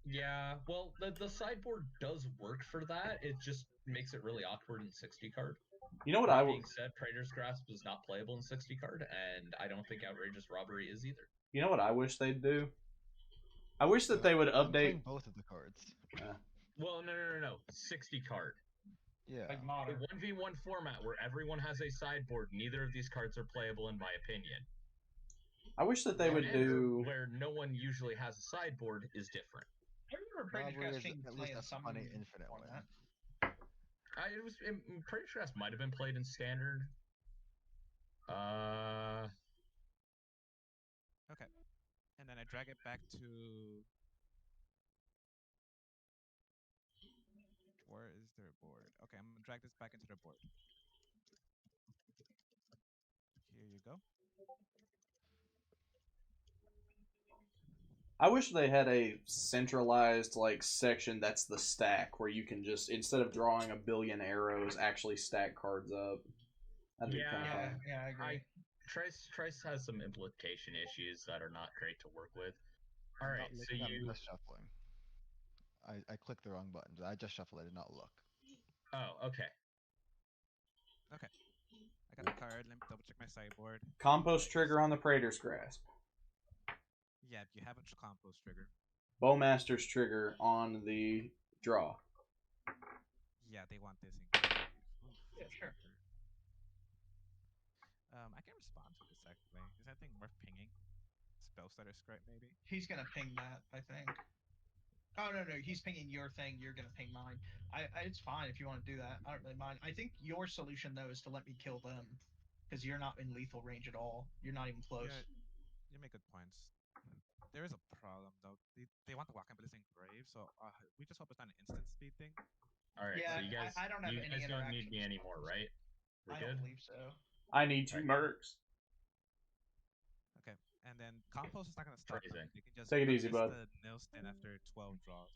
Yeah, well, the sideboard does work for that. It just makes it really awkward in 60 card. You know what That being said, Praetor's Grasp is not playable in 60 card, and I don't think Outrageous Robbery is either. You know what I wish they'd do? I wish that they would I'm update playing both of the cards. Well, no. 60 card. Yeah. Like modern. A 1v1 format where everyone has a sideboard, neither of these cards are playable in my opinion. I wish that they would do where no one usually has a sideboard is different. I remember Praetor's Grasp being at played least in a some funny infinite format. Praetor's Grasp might have been played in standard. Okay. And then I drag it back to. Where is their board? Okay, I'm gonna drag this back into their board. Here you go. I wish they had a centralized like section that's the stack where you can just instead of drawing a billion arrows actually stack cards up. That'd be kind of fun. Yeah, I agree. Trice has some implication issues that are not great to work with. All right, so I'm you just shuffling. I clicked the wrong button. I just shuffled. I did not look. Oh, okay. Okay. I got the card. Let me double check my sideboard. Compost trigger on the Praetor's Grasp. Yeah, you have a compost trigger. Bowmaster's trigger on the draw. Yeah, they want this in. Yeah, sure. I can respond to this actually. Is that thing worth pinging? Spellstutter script maybe? He's gonna ping that, I think. Oh no, he's pinging your thing. You're gonna ping mine. It's fine if you want to do that. I don't really mind. I think your solution though is to let me kill them, because you're not in lethal range at all. You're not even close. Yeah, you make good points. There is a problem though. They want to walk in Blizzing Grave, so we just hope it's not an instant speed thing. All right, Yeah, so you guys, I don't have you any guys don't need me interactions. anymore, right? We're I good. don't believe so. I need 2 mercs. Okay, and then compost is not gonna stop. Phrasing. They can just Take it easy, release bud. the nil stand after 12 draws.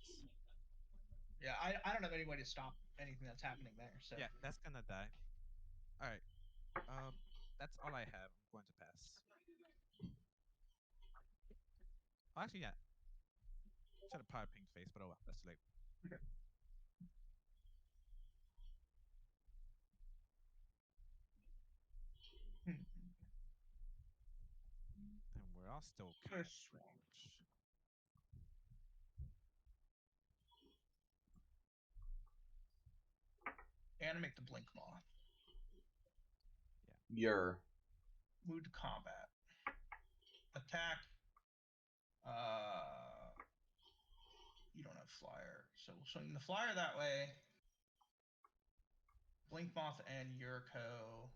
Yeah, I don't have any way to stop anything that's happening there. So Yeah, that's gonna die. All right. That's all I have. I'm going to pass. Oh, actually, yeah. Should have probably pinged face, but oh well, that's too late. Okay. And we're all still This one. Animate the blink moth. Your Move to combat. Attack. You don't have flyer, so we'll swing the flyer that way. Blink moth and Yuriko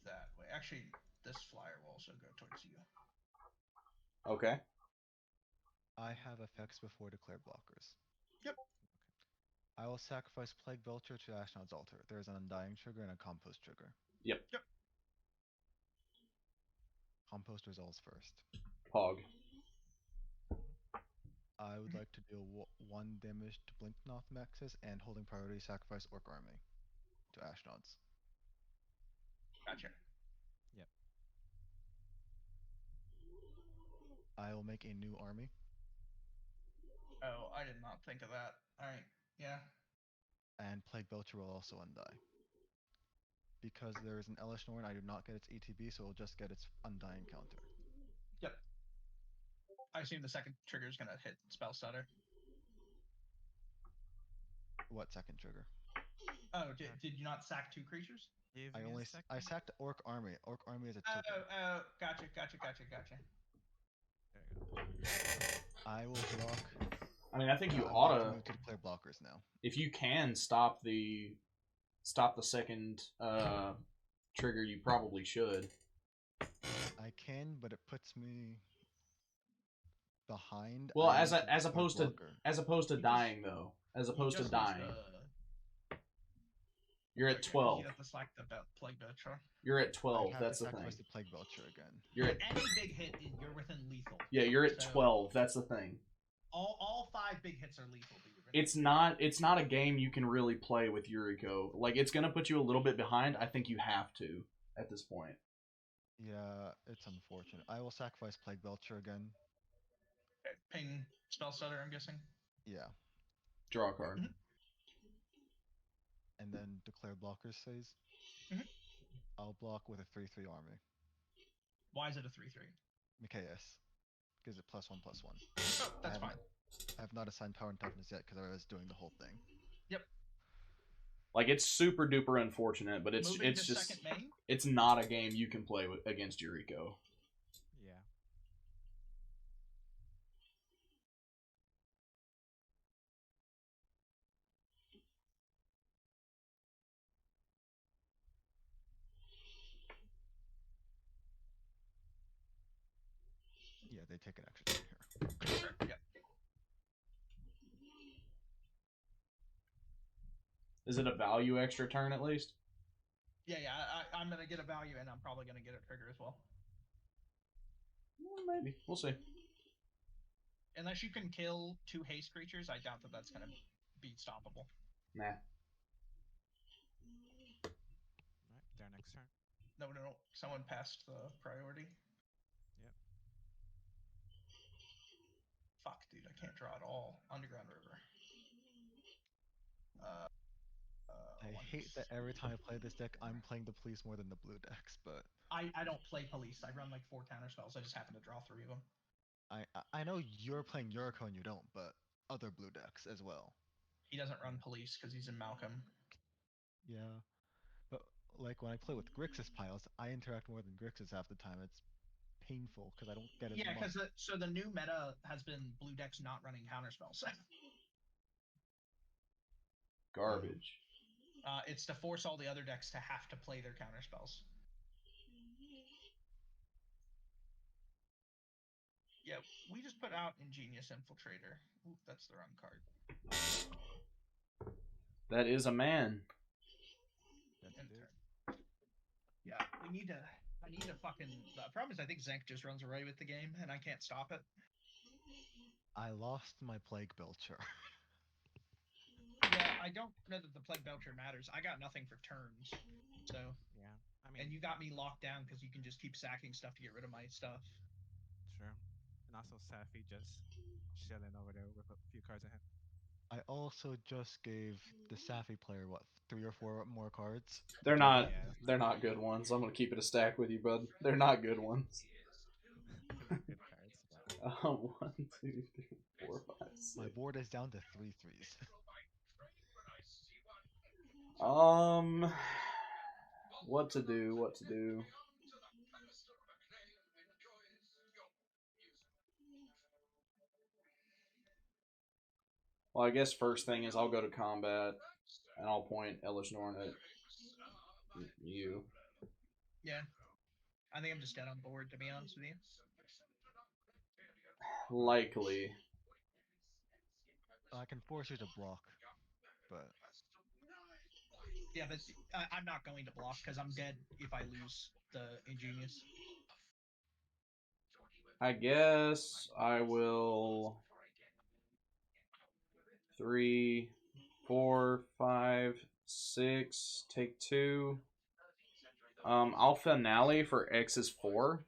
that way. Actually, this flyer will also go towards you. okay. I have effects before declared blockers. Yep. I will sacrifice Plague Belcher to Ashnod's Altar. There is an Undying trigger and a Compost trigger. Yep. Yep. Compost resolves first. Pog. I would like to deal 1 damage to Blinkmoth Maxis and holding priority sacrifice Orc Army to Ashnod's. Gotcha. Yep. I will make a new army. Oh, I did not think of that. Alright, yeah. And Plague Belcher will also undie. Because there is an Elish Norn, I do not get its ETB, so it will just get its Undying counter. Yep. I assume the second trigger is gonna hit spell stutter. What second trigger? Oh, did you not sack 2 creatures? I sacked Orc Army. Orc Army is a token. Oh, gotcha. There you go. I will block. I mean, I think you I'm ought going to move to declare blockers now. If you can stop the second trigger, you probably should. I can, but it puts me behind. Well, I as need to as declare opposed to blocker. dying though, as opposed to dying, you're at 12. You have to select the Plague Belcher. You're at I 12. have That's to the thing. sacrifice the Plague Belcher again. You're at Any big hit, you're within lethal. yeah. You're at So 12. That's the thing. All 5 big hits are lethal. It's not a game you can really play with Yuriko. Like, it's gonna put you a little bit behind. I think you have to at this point. Yeah, it's unfortunate. I will sacrifice Plague Belcher again. Ping spell stutter, I'm guessing. Yeah. Draw a card. Mm-hmm. And then declare blockers phase. Mm-hmm. I'll block with a 3/3 army. Why is it a 3/3? Mikaeus. Gives it +1/+1. Oh, that's fine. I have not assigned power and toughness yet because I was doing the whole thing. Yep. Like, it's super duper unfortunate, but Moving it's to just second main? it's not a game you can play with against Yuriko. Yeah. Yeah, they take an extra turn here. Sure, yeah. Is it a value extra turn at least? Yeah, I'm gonna get a value, and I'm probably gonna get a trigger as well. Maybe. We'll see. Unless you can kill 2 haste creatures, I doubt that that's gonna be stoppable. Nah. Alright, their next turn. No. Someone passed the priority. Yep. Fuck, dude, I can't draw at all. Underground River. I hate that every time I play this deck, I'm playing the police more than the blue decks, but I don't play police. I run like 4 counter spells. I just happen to draw 3 of them. I know you're playing Yuriko and you don't, but other blue decks as well. He doesn't run police because he's in Malcolm. Yeah, but like when I play with Grixis piles, I interact more than Grixis half the time. It's painful because I don't get as Yeah, much. because so the new meta has been blue decks not running counter spells. Garbage. It's to force all the other decks to have to play their counter spells. Yeah, we just put out Ingenious Infiltrator. Ooh, that's the wrong card. That is a man. Yeah, I need to fucking. The problem is, I think Zank just runs away with the game, and I can't stop it. I lost my Plague Belcher. Yeah, I don't know that the Plague Belcher matters. I got nothing for turns, so. Yeah, I mean. And you got me locked down because you can just keep sacking stuff to get rid of my stuff. True. And also, Safi just chilling over there with a few cards in hand. I also just gave the Safi player what 3 or 4 more cards. They're Do not. that. They're not good ones. I'm gonna keep it a stack with you, bud. They're not good ones. They're not good cards. Wow. 1, 2, 3, 4, 5, My 6. board is down to 3 3s. What to do? What to do? Well, I guess first thing is I'll go to combat, and I'll point Elish Norn at you. Yeah. I think I'm just dead on board, to be honest with you. Likely. I can force you to block, but Yeah, but I'm not going to block because I'm dead if I lose the Ingenious. I guess I will 3, 4, 5, 6, take 2. I'll finale for X is 4.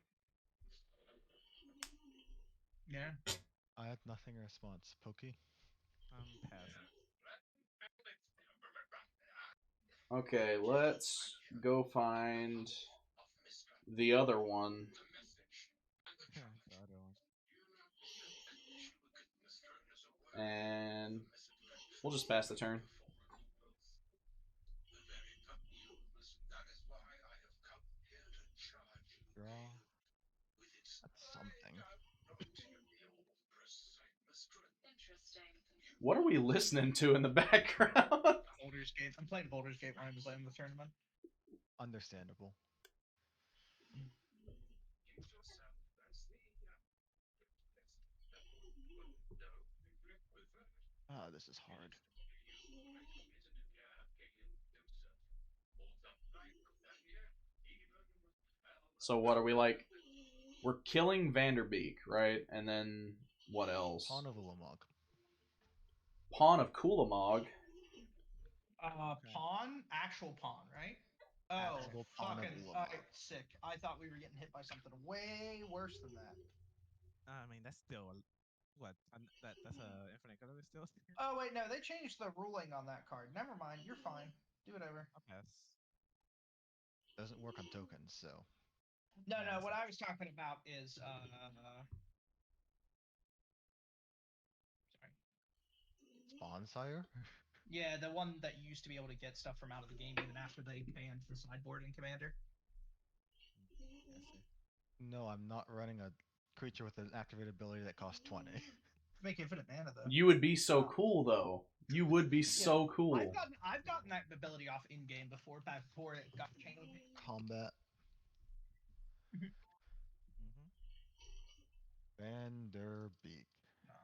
Yeah. I have nothing in response. Pokey? I'm passing. Okay, let's go find the other one. The other one. And we'll just pass the turn. Draw. That's something. What are we listening to in the background? Baldur's Gate. I'm playing Baldur's Gate when I was in the tournament. Understandable. Ah, this is hard. So what are we like? We're killing Vanderbeek, right? And then what else? Pawn of Ulamog. Pawn of Kulamog. Pawn? Actual pawn, right? Oh, Actual pawn of fucking Ulamog. sick. I thought we were getting hit by something way worse than that. I mean, that's still what? That's a infinite color still. Oh wait, no, they changed the ruling on that card. Never mind, you're fine. Do whatever. I'll pass. Doesn't work on tokens, so. No, what I was talking about is sorry. Spawn Sire? Yeah, the one that you used to be able to get stuff from out of the game even after they banned the sideboard in Commander. No, I'm not running a creature with an activated ability that costs 20. Make infinite mana though. You would be so cool, though. You would be so cool. I've gotten that ability off in game before, back before it got changed. Combat. Vanderbeek. 9.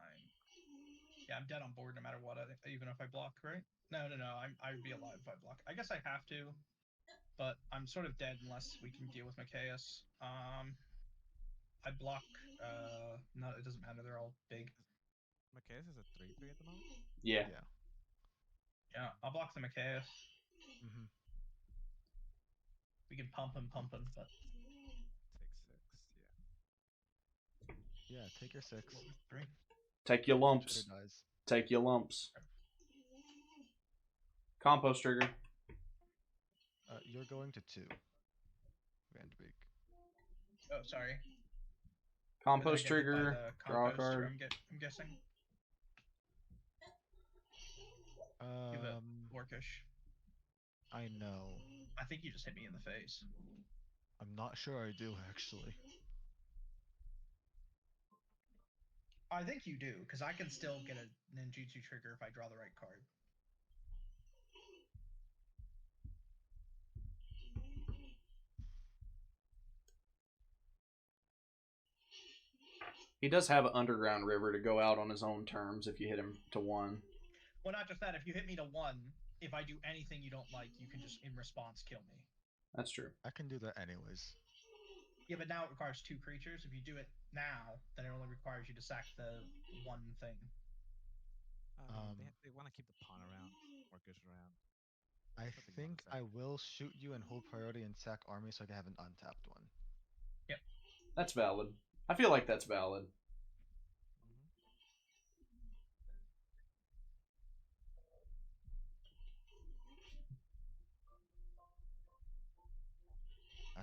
Yeah, I'm dead on board no matter what. Even if I block, right? No. I'd be alive if I block. I guess I have to, but I'm sort of dead unless we can deal with Machias. I block. No, it doesn't matter. They're all big. Machias is a 3/3 at the moment. Yeah. Yeah, I'll block the Machias. Mm-hmm. We can pump him, but. Take 6, yeah. Yeah, take your 6. 3. Take your lumps. Take your lumps. Compost trigger. You're going to 2. Vanderbeek. Oh, sorry. Compost trigger. Draw a card. I'm guessing. Give it Orcish. I know. I think you just hit me in the face. I'm not sure I do, actually. I think you do, because I can still get a ninjutsu trigger if I draw the right card. He does have an underground river to go out on his own terms if you hit him to 1. Well, not just that. If you hit me to 1, if I do anything you don't like, you can just, in response, kill me. That's true. I can do that anyways. Yeah, but now it requires 2 creatures. If you do it now, then it only requires you to sack the 1 thing. They want to keep the pawn around, Orcish around. I think I will shoot you and hold priority and sack army so I can have an untapped one. Yep. That's valid. I feel like that's valid.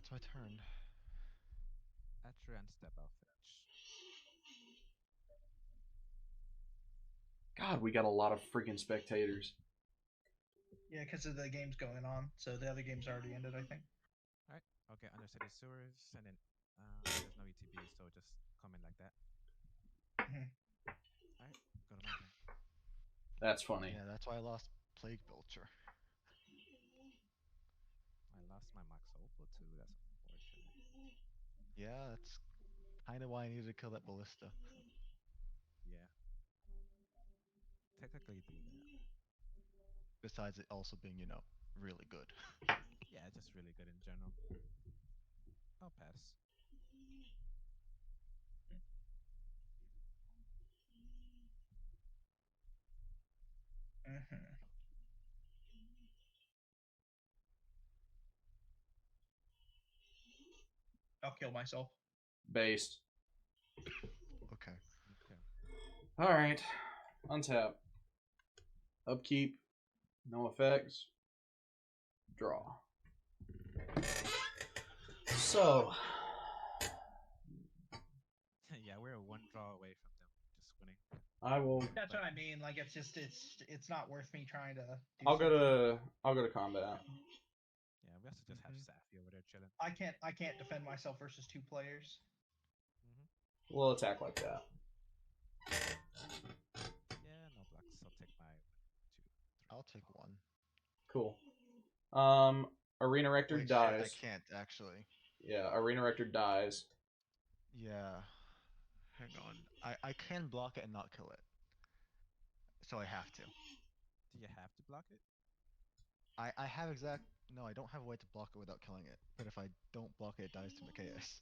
That's my turn. Etcher and step out fetch. God, we got a lot of freaking spectators. Yeah, because of the games going on. So the other game's already ended, I think. Alright, okay, Undercity Sewers, and then there's no ETB, so just come in like that. Mhm. Alright, go to my turn. That's funny. Yeah, that's why I lost Plague Belcher. I lost my Max Opal too, that's unfortunate. Yeah, that's kind of why I needed to kill that Ballista. Yeah. Technically do that. Besides it also being, you know, really good. Yeah, just really good in general. I'll pass. Mhm. I'll kill myself. Based. Okay. Okay. Alright. Untap. Upkeep. No effects. Draw. So. Yeah, we're one draw away from them just winning. I will. That's what I mean. Like it's just it's not worth me trying to. Do I'll something. go to combat. Yeah, we also just have Safi over there chilling. I can't defend myself versus 2 players. We'll attack like that. Yeah, no blocks. I'll take my 1, 2, 3. I'll take 1. Cool. Arena Rector Wait, dies. shit, I can't actually. Yeah, Arena Rector dies. Yeah. Hang on. I can block it and not kill it. So I have to. Do you have to block it? I have exact... No, I don't have a way to block it without killing it. But if I don't block it, it dies to Mikaeus.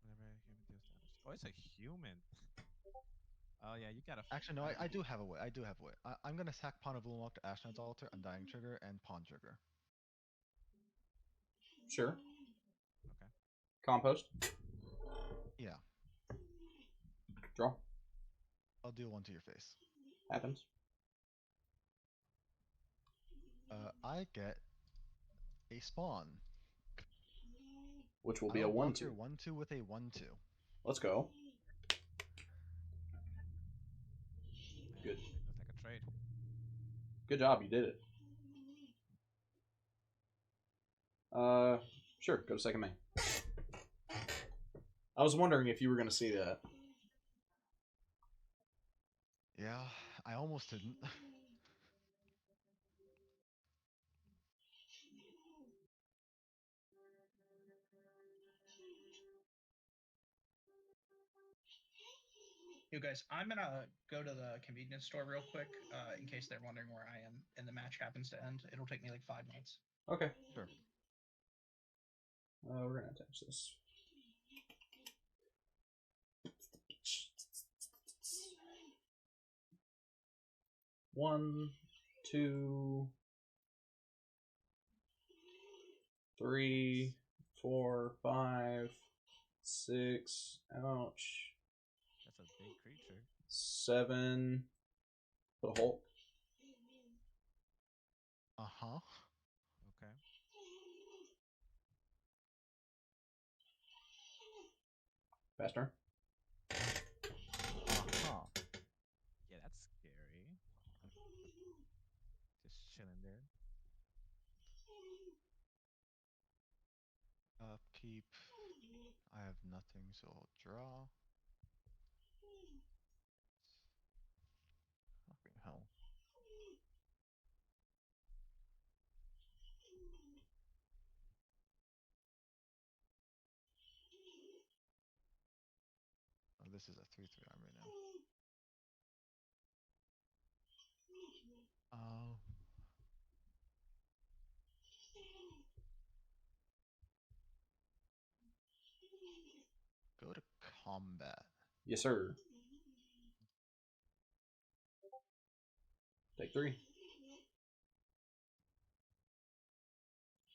Whenever a human deals damage. Oh, it's a human. Oh yeah, you gotta. Actually, no, I do have a way. I do have a way. I'm gonna sack Pawn of Ulmok to Ashnod's Altar, Undying Trigger, and Pawn Trigger. Sure. Okay. Compost. Yeah. Draw. I'll deal 1 to your face. Happens. I get a spawn. Which will I be a block 1/2. your 1/2 with a 1/2. Let's go. Good. Looks like a trade. Good job, you did it. Sure, go to second main. I was wondering if you were going to see that. Yeah, I almost didn't. You guys, I'm gonna go to the convenience store real quick, in case they're wondering where I am, and the match happens to end. It'll take me like 5 minutes. Okay. Sure. We're going to attach this. One, 2, 3, 4, 5, 6. Ouch. That's a big creature. 7. Put a Hulk. Uh-huh. Okay. Fast turn. Uh-huh. Yeah, that's scary. Just chilling there. Upkeep. I have nothing, so I'll draw. Fucking hell. Oh, this is a 3/3 arm right now. Go to combat. Yes, sir. Take 3.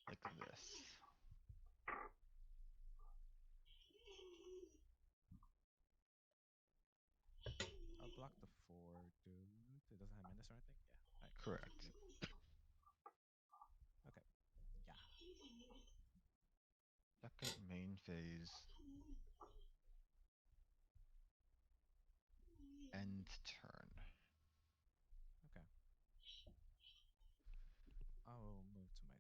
Like this. I'll block the 4, dude. It doesn't have menace or anything? Yeah. Right. Correct. Okay. Yeah. phase. End turn. Okay. I'll move to my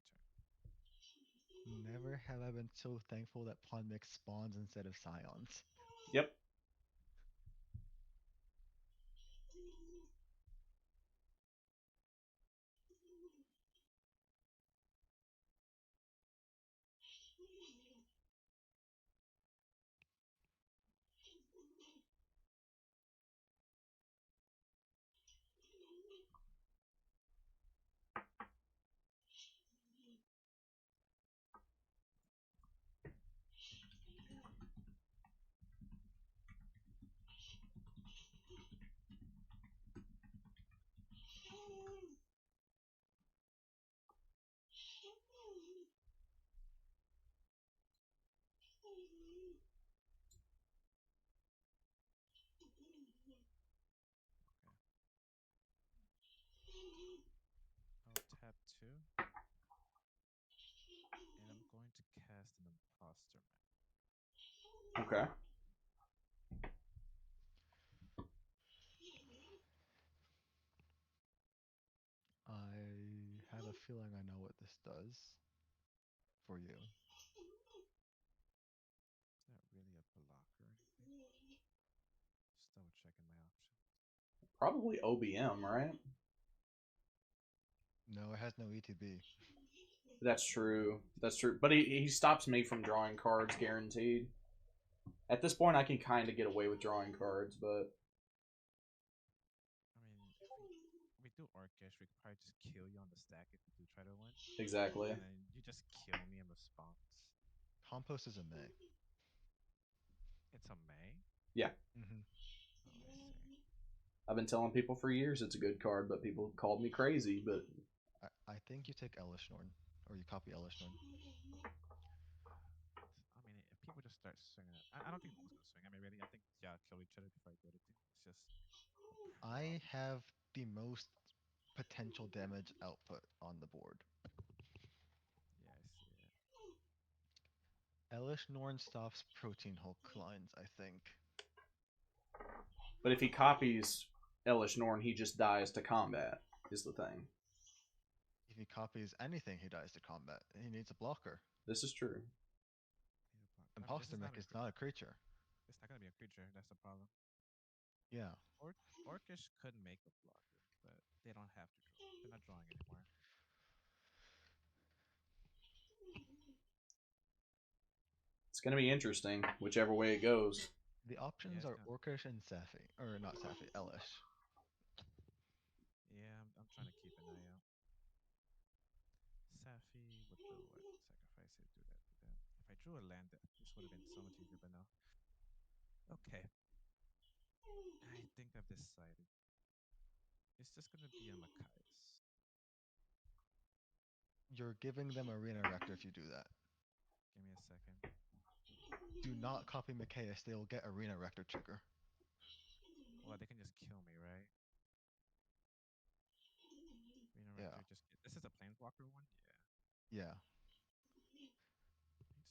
turn. Never have I been so thankful that Pawn Mix spawns instead of Scions. Yep. I'll tap 2. And I'm going to cast an Imposter Map. Okay. I have a feeling I know what this does for you. Is that really a blocker or anything? Just double checking my options. Probably OBM, right? No, it has no ETB. That's true. That's true. But he stops me from drawing cards, guaranteed. At this point, I can kind of get away with drawing cards, but... I mean, if we do Orcish, we could probably just kill you on the stack if you do try to win. Exactly. And then you just kill me in response. Compost is a May. It's a May? Yeah. Mm-hmm. Oh, I see. I've been telling people for years it's a good card, but people called me crazy, but... I think you take Elishnorn, or you copy Elishnorn. I mean, if people just start swinging, I don't think no one's gonna swing at me really. I think kill each other before I do anything. It's just. I have the most potential damage output on the board. Yeah, I see it. Elishnorn stops Protein Hulk lines, I think. But if he copies Elishnorn, he just dies to combat, is the thing. If he copies anything, he dies to combat. He needs a blocker. This is true. Imposter Mech is not a creature. It's not gonna be a creature. That's the problem. Yeah. Orcish could make a blocker, but they don't have to draw. They're not drawing anymore. It's going to be interesting, whichever way it goes. The options are Orcish and Safi. Or not Safi, Elish. Yeah, I'm trying to keep an eye out. Safi would do what? Sacrifice it, do that. If I drew a land, this would have been so much easier, but no. Okay. I think I've decided. It's just gonna be a Machias. You're giving them Arena Rector if you do that. Give me a second. Do not copy Machias, they will get Arena Rector trigger. Well, they can just kill me, right? Arena Rector this is a Planeswalker one? Yeah.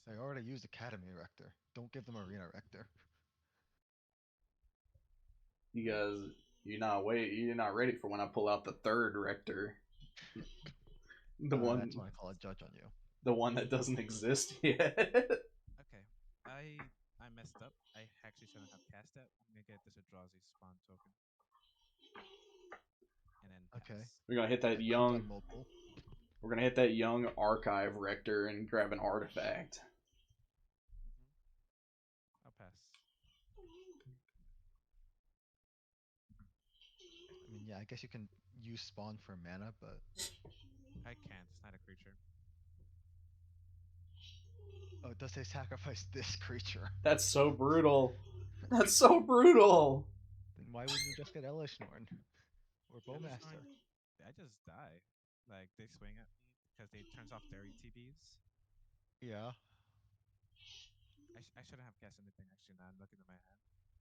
They already used Academy Rector. Don't give them Arena Rector. You guys, you're not ready for when I pull out the third Rector. The one. That's why I call a judge on you. The one that doesn't exist yet. Okay. I messed up. I actually shouldn't have cast that. I'm gonna get this Eldrazi spawn token. And then pass. We're gonna hit that young. We're gonna hit that young archive Rector and grab an artifact. I'll pass. I mean, yeah, I guess you can use spawn for mana, but I can't. It's not a creature. oh, it does say sacrifice this creature. That's so brutal. That's so brutal. Then why wouldn't you just get Elishnorn or Bowmaster? I just die. Like they swing at me because they turns off their ETBs. Yeah. I shouldn't have cast anything actually. Now I'm looking at my hand,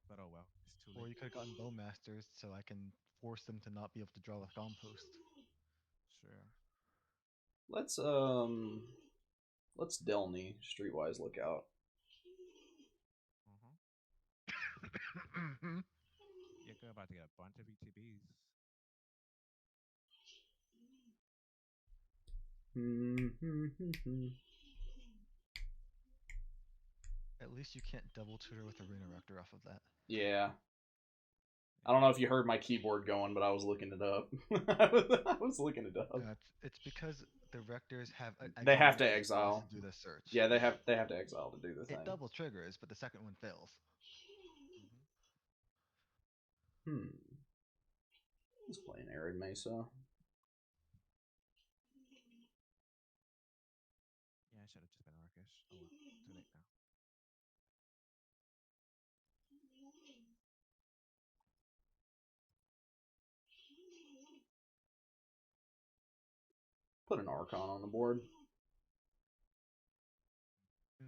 but oh well, it's too late. Or you could have gotten Bowmasters, so I can force them to not be able to draw the compost. Sure. Let's Delny Streetwise Lookout. You're about to get a bunch of ETBs. At least you can't double tutor with Arena Rector off of that. Yeah. I don't know if you heard my keyboard going, but I was looking it up. I was looking it up. It's because the Rectors have. They have to exile exile. to do the search. Yeah, they have to exile to do the thing. It double triggers, but the second one fails. Let's play an Arid Mesa. Yeah, I should have just been Orcish. Oh well, too late now. Put an Archon on the board. Yeah.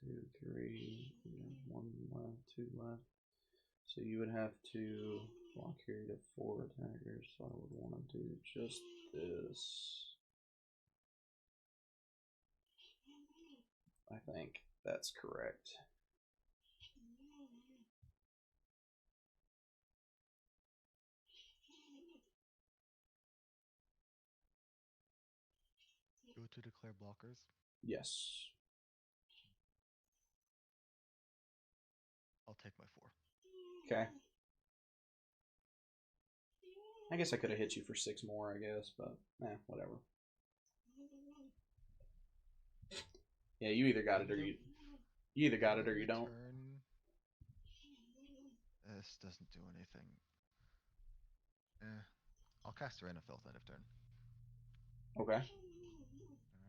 2, 3, 1 left, 2 left. So you would have to block here to 4 attackers. So I would want to do just this. I think that's correct. Go to declare blockers. Yes. I'll take my 4. Okay. I guess I could have hit you for 6 more, I guess, but whatever. Yeah, you either got it or you either got it or you don't. This doesn't do anything. I'll cast Arena Filth end of turn. Okay.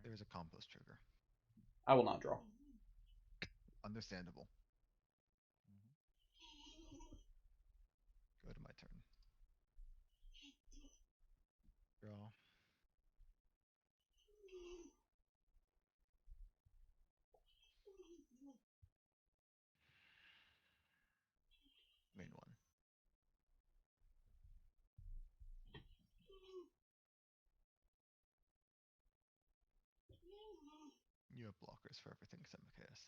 There is a compost trigger. I will not draw. Understandable. Go to my turn. Draw. Main one. You have blockers for everything except Chaos.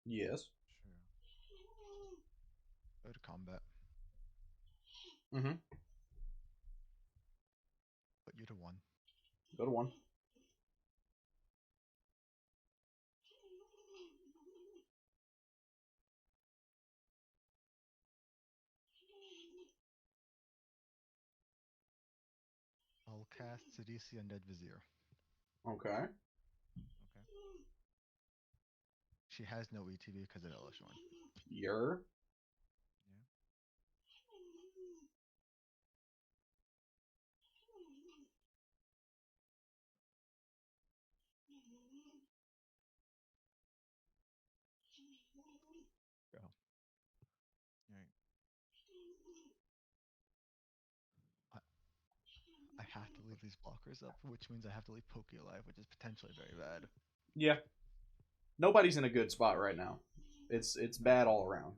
Yes. Sure. Go to combat. Mm-hmm. Put you to 1. Go to 1. I'll cast Sidisi Undead Vizier. Okay. She has no ETB because of Elishnorn. You're. Go. Alright. I have to leave these blockers up, which means I have to leave Pokey alive, which is potentially very bad. Yeah. Nobody's in a good spot right now. It's bad all around.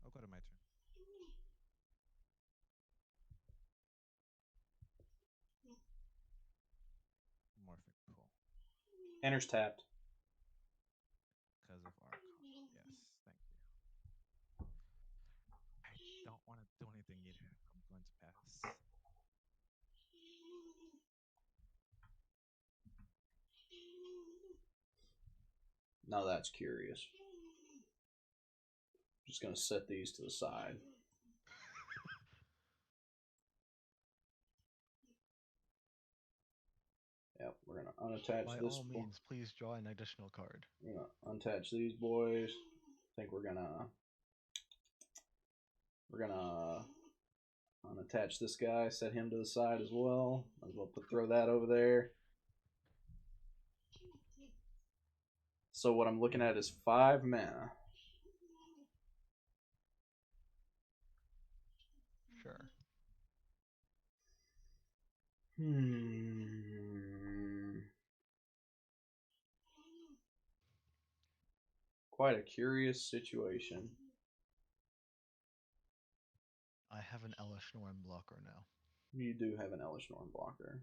I'll go to my turn. Morphic Pull. Enters tapped. Because of Archon. Yes, thank you. I don't want to do anything either. I'm going to pass. Now that's curious. Just gonna set these to the side. Yep, we're gonna unattach By this. all means, please draw an additional card. We're gonna unattach these boys. I think we're gonna unattach this guy, set him to the side as well. Might as well throw that over there. So what I'm looking at is 5 mana. Sure. quite a curious situation. I have an Elish Norn blocker now. You do have an Elish Norn blocker.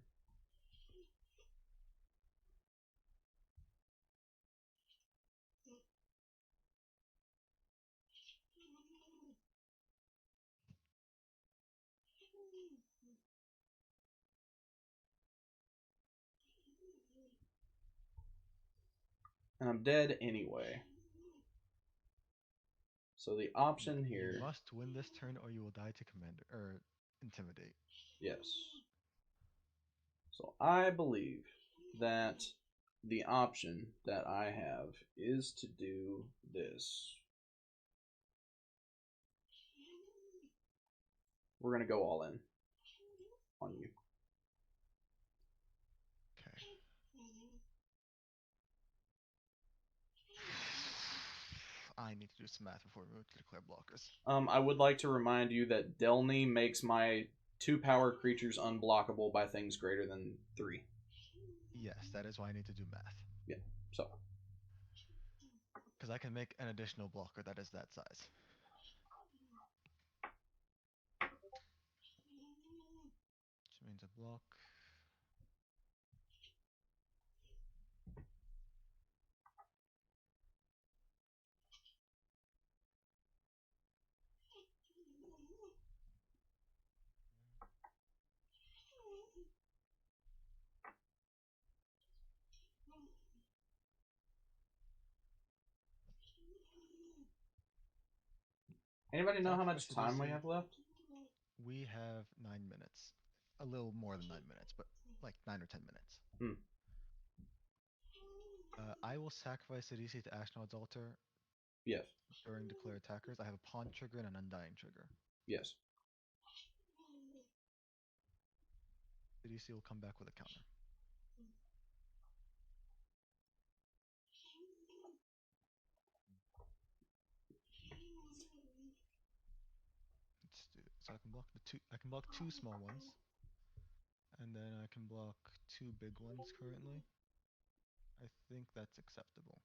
And I'm dead anyway. So the option here... You must win this turn or you will die to commander or intimidate. Yes. So I believe that the option that I have is to do this. We're going to go all in on you. Okay. I need to do some math before we move to declare blockers. I would like to remind you that Delny makes my 2-power creatures unblockable by things greater than 3. Yes, that is why I need to do math. Yeah, so. Because I can make an additional blocker that is that size. Which means a block. Anybody know how much time we have left? We have 9 minutes. A little more than 9 minutes, but like 9 or 10 minutes. Hmm. I will sacrifice Sidisi to Ashnod's Altar. Yes. During declare attackers. I have a pawn trigger and an undying trigger. Yes. Sidisi will come back with a counter. Let's do it. So I can block I can block 2 small ones. And then I can block 2 big ones currently. I think that's acceptable.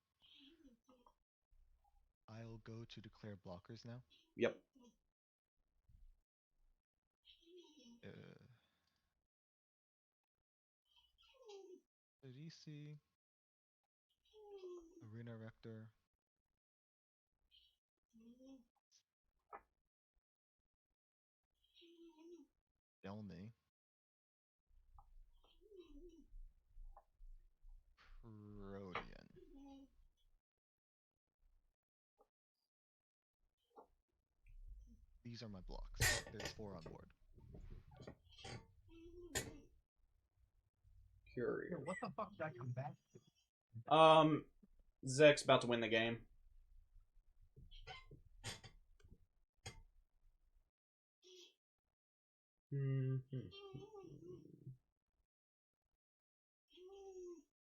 I'll go to declare blockers now. Yep. Sidisi. Arena Rector. Delny. Protean. These are my blocks. There's 4 on board. Curious. Yo, what the fuck did I come back to? Zek's about to win the game. Do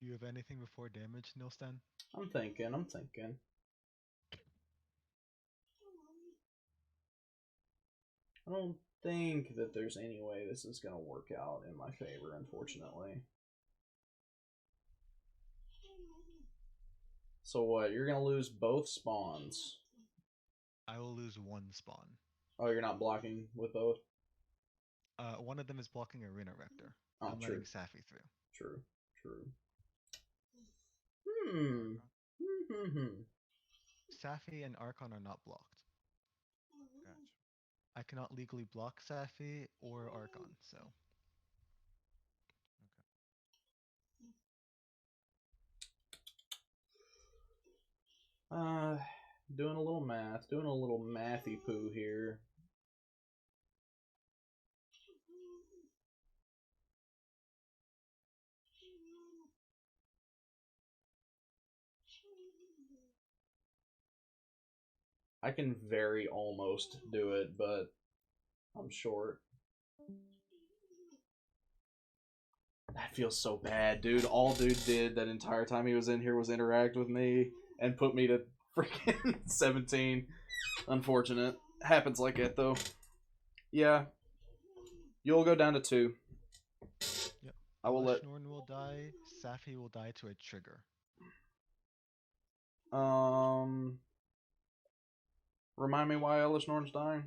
you have anything before damage, Nilstan? I'm thinking. I don't think that there's any way this is going to work out in my favor, unfortunately. So what? You're going to lose both spawns. I will lose 1 spawn. Oh, you're not blocking with both? One of them is blocking Arena Rector. Oh, I'm true. letting Safi through. True. Safi and Archon are not blocked. Gotcha. I cannot legally block Safi or Archon, so. Doing a little math. Doing a little mathy poo here. I can very almost do it, but I'm short. That feels so bad, dude. All dude did that entire time he was in here was interact with me and put me to freaking 17. Unfortunate. Happens like that, though. Yeah. You'll go down to 2. Yep. I will let... Norn will die. Safi will die to a trigger. Remind me why Elish Norn's dying.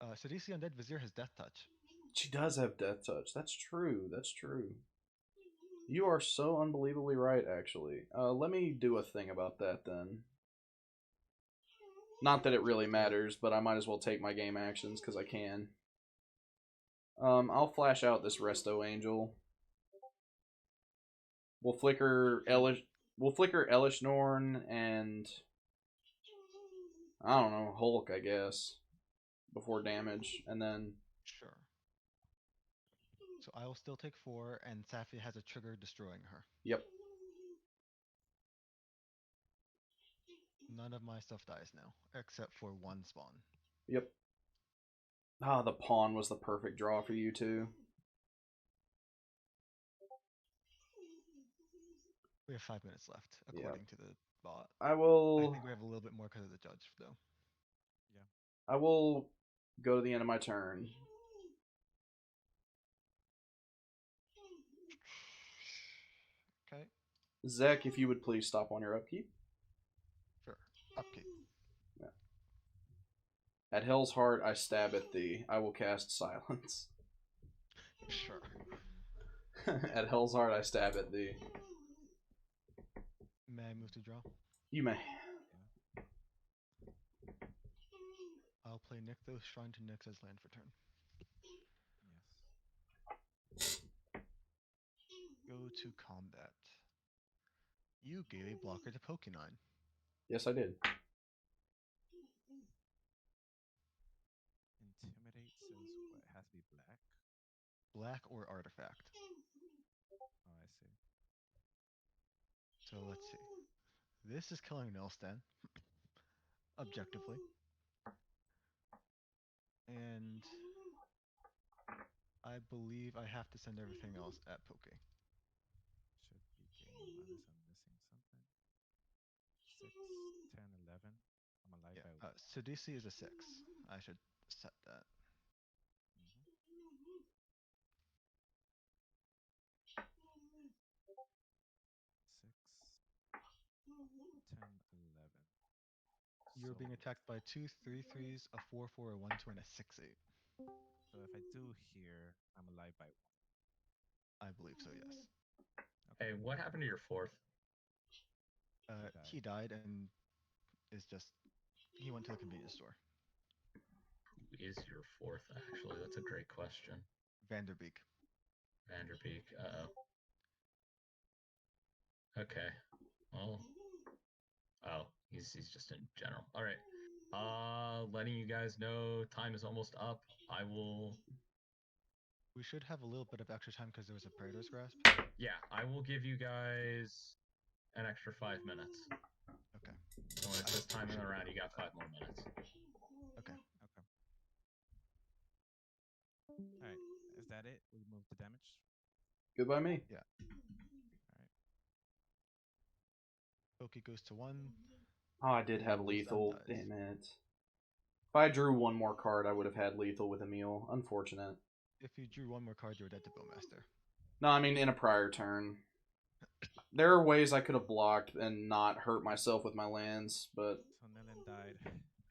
Sidisi Undead Vizier has Death Touch. She does have Death Touch. That's true. That's true. You are so unbelievably right, actually. Let me do a thing about that then. Not that it really matters, but I might as well take my game actions because I can. I'll flash out this Resto Angel. We'll flicker Elish Norn and I don't know, Hulk, I guess, before damage, and then Sure. So I will still take 4, and Safi has a trigger destroying her. Yep. None of my stuff dies now, except for 1 spawn. Yep. Ah, the pawn was the perfect draw for you too. We have 5 minutes left, according to the bot. I will. I think we have a little bit more because of the judge, though. Yeah. I will go to the end of my turn. Okay. Zek, if you would please stop on your upkeep. Sure. Upkeep. Yeah. At Hell's Heart, I stab at thee. I will cast Silence. Sure. At Hell's Heart, I stab at thee. May I move to draw? You may. I'll play Nykthos Shrine to Nyx as land for turn. Yes. Go to combat. You gave a blocker to Pokemon. Yes, I did. Intimidate says what? It has to be black? Black or artifact. Oh, I see. So let's see. This is killing Nelstan. Objectively. And I believe I have to send everything else at Poke. Should be game unless I'm missing something. 6, 10, 11. I'm alive Yeah. by Sidisi is a 6. I should set that. You're being attacked by 2 3/3s, a 4/4, a 1/2, and a 6/8. So if I do here, I'm alive by 1. I believe so, yes. Hey, what happened to your 4th? He died and is just... He went to the convenience store. Who is your 4th, actually? That's a great question. Vanderbeek. Vanderbeek, uh-oh. Okay. Well... Oh, he's just in general. Alright. Letting you guys know time is almost up. I will... We should have a little bit of extra time because there was a Praetor's Grasp. Yeah, I will give you guys an extra 5 minutes. Okay. So when it says time in the round, you got 5 more minutes. Okay. Okay. Alright, is that it? We move to damage? Good by me. Yeah. Poke goes to 1. Oh, I did have lethal. Damn it. If I drew one more card, I would have had lethal with Emil. Unfortunate. If you drew one more card, you're dead to Bowmaster. No, I mean in a prior turn. There are ways I could have blocked and not hurt myself with my lands, but So Nilin died.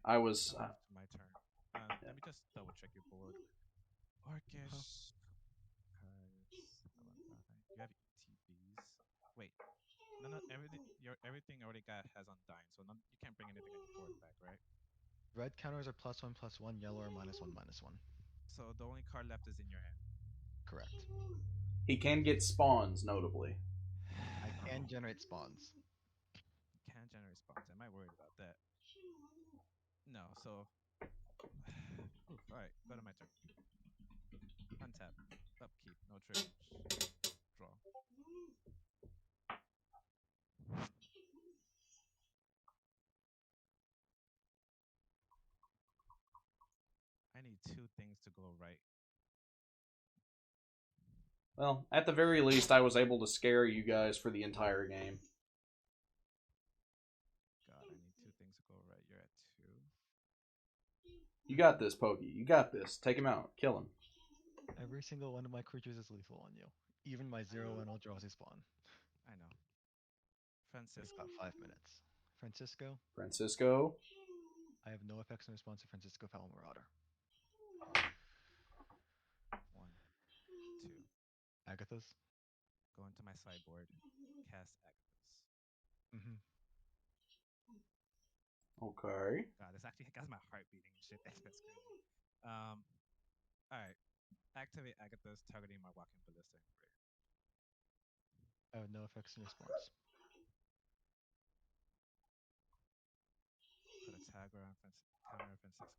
I was... my turn. Let me just double check your board. Orcish. You have ETBs. Wait. No, everything already has Undying, so you can't bring anything on your board back, right? Red counters are +1/+1, yellow are -1/-1. So the only card left is in your hand. Correct. He can get spawns, notably. I can generate spawns. Can generate spawns. Am I worried about that? No, so... Alright, go to my turn. Untap. Upkeep. No triggers. Draw. I need 2 things to go right. Well, at the very least, I was able to scare you guys for the entire game. God, I need 2 things to go right. You're at 2. You got this, Pokey. You got this. Take him out. Kill him. Every single one of my creatures is lethal on you. Even my 0 and all draws a spawn. I know. It's got 5 minutes. Francisco. Francisco. I have no effects in response to Francisco Foul Marauder. 1, 2. Agatha's. Go into my sideboard. Cast Agatha's. Mm-hmm. Okay. God, this actually got my heart beating and shit. That's crazy. Alright. Activate Agatha's, targeting my walking ballista and prayer. I have no effects in response. Put a tag around Francisco.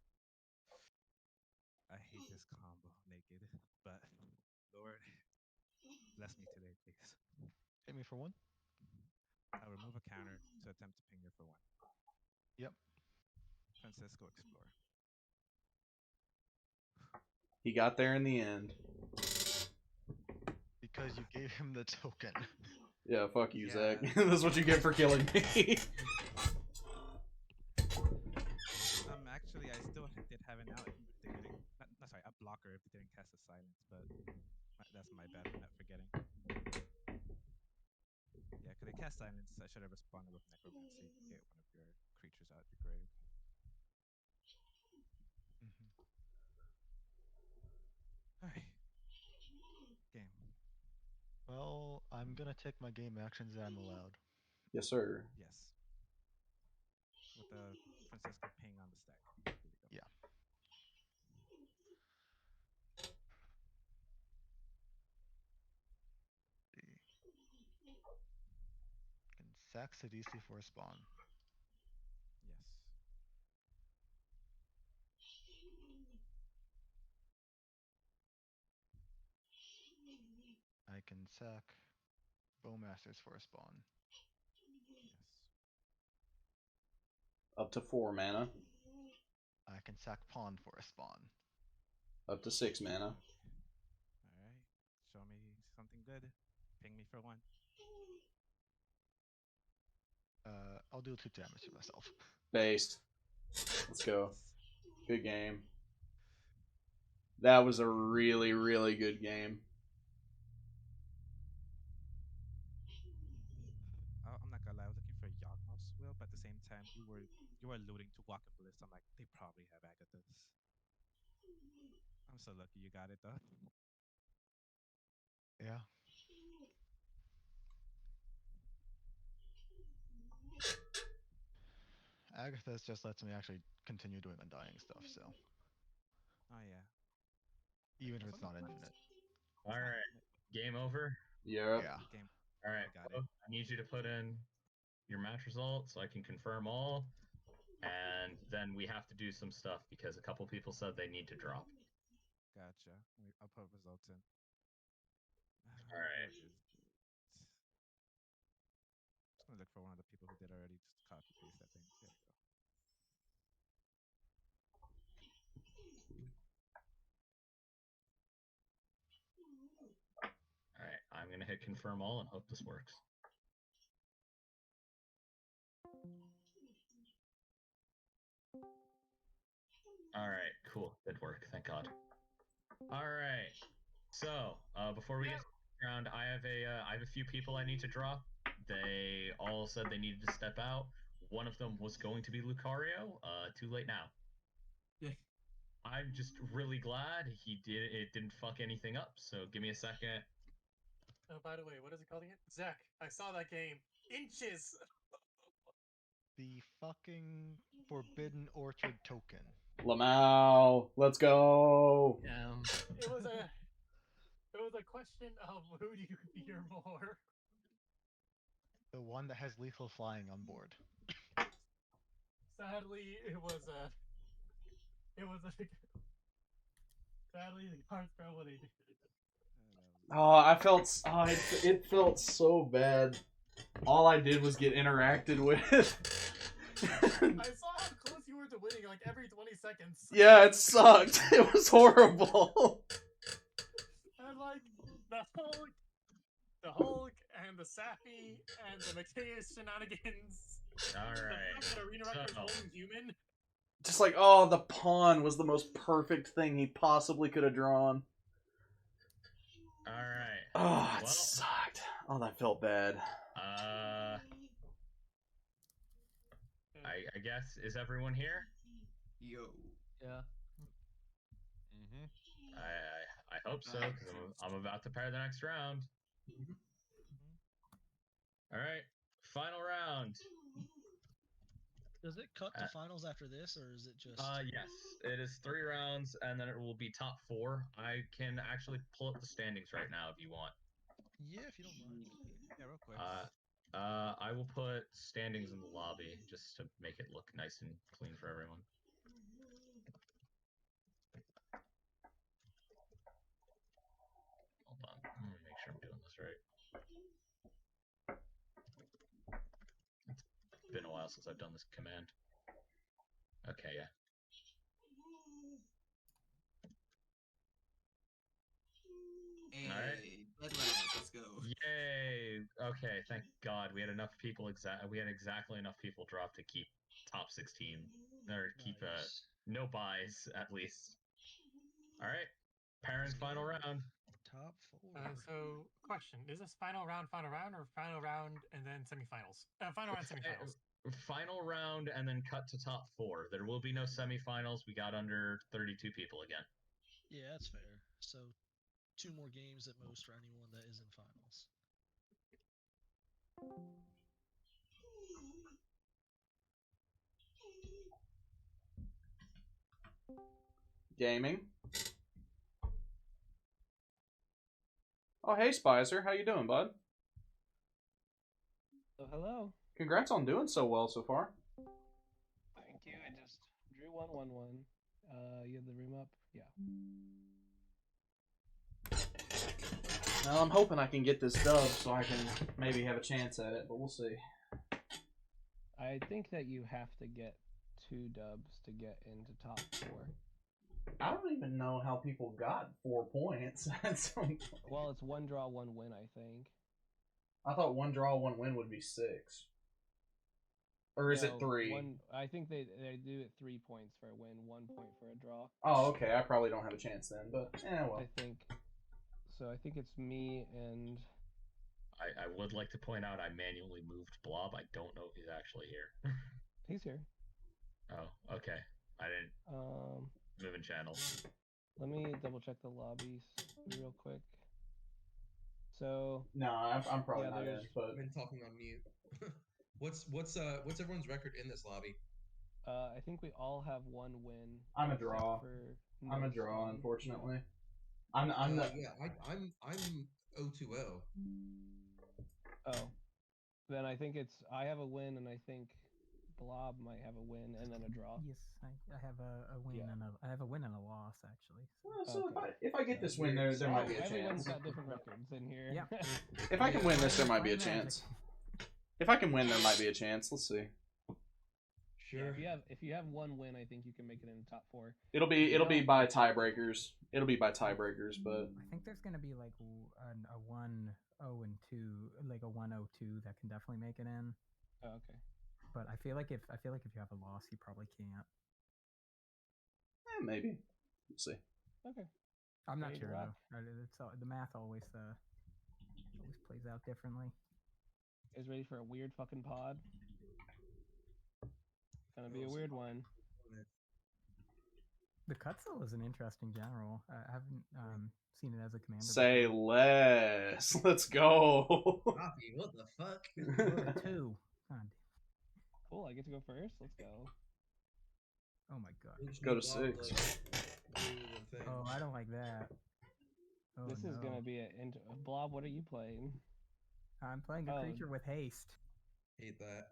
I hate this combo naked, but Lord, bless me today, please. Hit me for 1. I'll remove a counter to attempt to ping her for 1. Yep. Francisco Explorer. He got there in the end. Because you gave him the token. Yeah, fuck you, Yeah. Zach. That's what you get for killing me. Actually, I still did have an out if they didn't. Sorry, a blocker if they didn't cast a silence, but that's my bad for not forgetting. Yeah, because they cast silence, I should have responded with necromancy to get one of your creatures out of your grave. Alright. Game. Well, I'm gonna take my game actions that I'm allowed. Yes, sir. Yes. With the Francisco ping on the stack. Here we go. Yeah. Can sack Sidisi for a spawn. Yes. I can sack Bowmasters for a spawn. Yes. Up to 4 mana. I can sack Pawn for a spawn. Up to 6 mana. Alright. Show me something good. Ping me for 1. I'll do 2 damage to myself. Based. Let's go. Good game. That was a really, really good game. I'm not gonna lie, I was looking for Yawgmoth's Will, but at the same time, you were alluding to Walking Ballista. I'm like, they probably have Agatha's. I'm so lucky you got it though. Yeah. Agatha's just lets me actually continue doing undying stuff, so. Oh yeah. Even if it's not infinite. Alright. Game over? Yeah. Game. Alright. Got I need you to put in your match results so I can confirm all. And then we have to do some stuff because a couple people said they need to drop. Gotcha. I'll put results in. Alright. Just gonna look for one of the people who did already. Just copy paste that thing. There we go. Alright, I'm gonna hit confirm all and hope this works. Alright, cool. Good work, thank God. Alright. So, before we get around, I have a few people I need to drop. They all said they needed to step out. One of them was going to be Lucario. Too late now. Yeah. I'm just really glad it didn't fuck anything up, so give me a second. Oh, by the way, what is it called again? Zach, I saw that game. Inches! The fucking Forbidden Orchard token. Lamau, let's go. It was a question of who do you fear more? The one that has lethal flying on board. Sadly, sadly the cards fell when they did. It felt so bad. All I did was get interacted with. I saw how close you were to winning like every 20 seconds. Yeah, it sucked. It was horrible. And like the Hulk and the Sappy and the Mateus shenanigans. Alright. The Arena Rector's holding human. Just like, oh, the pawn was the most perfect thing he possibly could have drawn. Alright. Oh, it sucked. Oh, that felt bad. I guess, is everyone here? Yo. Yeah. Mm-hmm. I hope so, because I'm about to pair the next round. All right, final round. Does it cut to finals after this, or is it just? Yes, it is 3 rounds, and then it will be top 4. I can actually pull up the standings right now if you want. Yeah, if you don't mind. Yeah, real quick. I will put standings in the lobby just to make it look nice and clean for everyone. Hold on, I'm gonna make sure I'm doing this right. It's been a while since I've done this command. Okay, yeah. Hey, All right. let's go. Yay! Okay, thank God we had enough people. We had exactly enough people drop to keep top 16, or keep no buys at least. All right, Perrin, final round. Top 4. So, question: is this final round, or final round and then semifinals? Final round, semifinals. Final round and then cut to top 4. There will be no semifinals. We got under 32 people again. Yeah, that's fair. So, 2 more games at most for anyone that is in finals. Gaming. Oh, hey, Spicer. How you doing, bud? Oh, hello. Congrats on doing so well so far. Thank you. I just drew 1/1/1. You have the room up? Yeah. Well, I'm hoping I can get this dub so I can maybe have a chance at it, but we'll see. I think that you have to get 2 dubs to get into top 4. I don't even know how people got 4 points. Well, it's 1 draw, 1 win, I think. I thought 1 draw, 1 win would be 6. Or is it 3? I think they do it 3 points for a win, 1 point for a draw. Oh, okay. I probably don't have a chance then, but well. I think it's me and. I would like to point out I manually moved Blob. I don't know if he's actually here. He's here. Oh, okay. I didn't. Moving channels. Let me double check the lobbies real quick. So. No, I'm probably not in. But I've been talking on mute. What's everyone's record in this lobby? I think we all have 1 win. I'm a draw. I'm a draw, unfortunately. I'm not. Yeah, I'm 0-2-0. Oh, then I think I have a win, and I think Blob might have a win and then a draw. Yes, I have a win and I have a win and a loss actually. So if I get this win, there might be a Everyone's chance. got different records in here. Yeah. If I can win this, there might be a chance. If I can win, there might be a chance. Let's see. Sure. If you have 1 win, I think you can make it in the top 4. It'll be by tiebreakers. It'll be by tiebreakers, but I think there's gonna be like a 1-0-2, like a 1-0-2 that can definitely make it in. Oh, okay. But I feel like if you have a loss, you probably can't. Maybe. We'll see. Okay. I'm not Ready to sure rock? though. The math always plays out differently. You guys ready for a weird fucking pod? Gonna be a weird one. The Cutzel is an interesting general. I haven't seen it as a commander. Say less. Let's go. Coffee, what the fuck? 2. God. Cool, I get to go first. Let's go. Oh my god. Let's go to 6. Oh, I don't like that. Oh, This is gonna be a Blob. What are you playing? I'm playing a creature with haste. Hate that.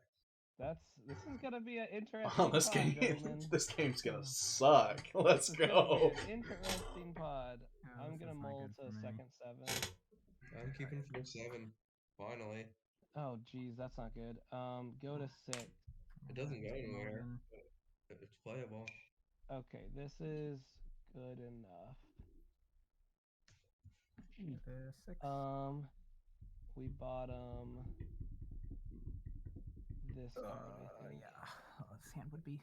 This is gonna be an interesting. Oh, this pod, game. gentlemen. This game's gonna suck. Let's This is gonna go. be an interesting pod. Oh, I'm this gonna is not mold good to for me. second 7. I'm keeping 4-7. Finally. Oh, geez, that's not good. Go to 6. It doesn't go anywhere. But it's playable. Okay, this is good enough. 6. We bottom this card, I think. Yeah. Oh, this hand would be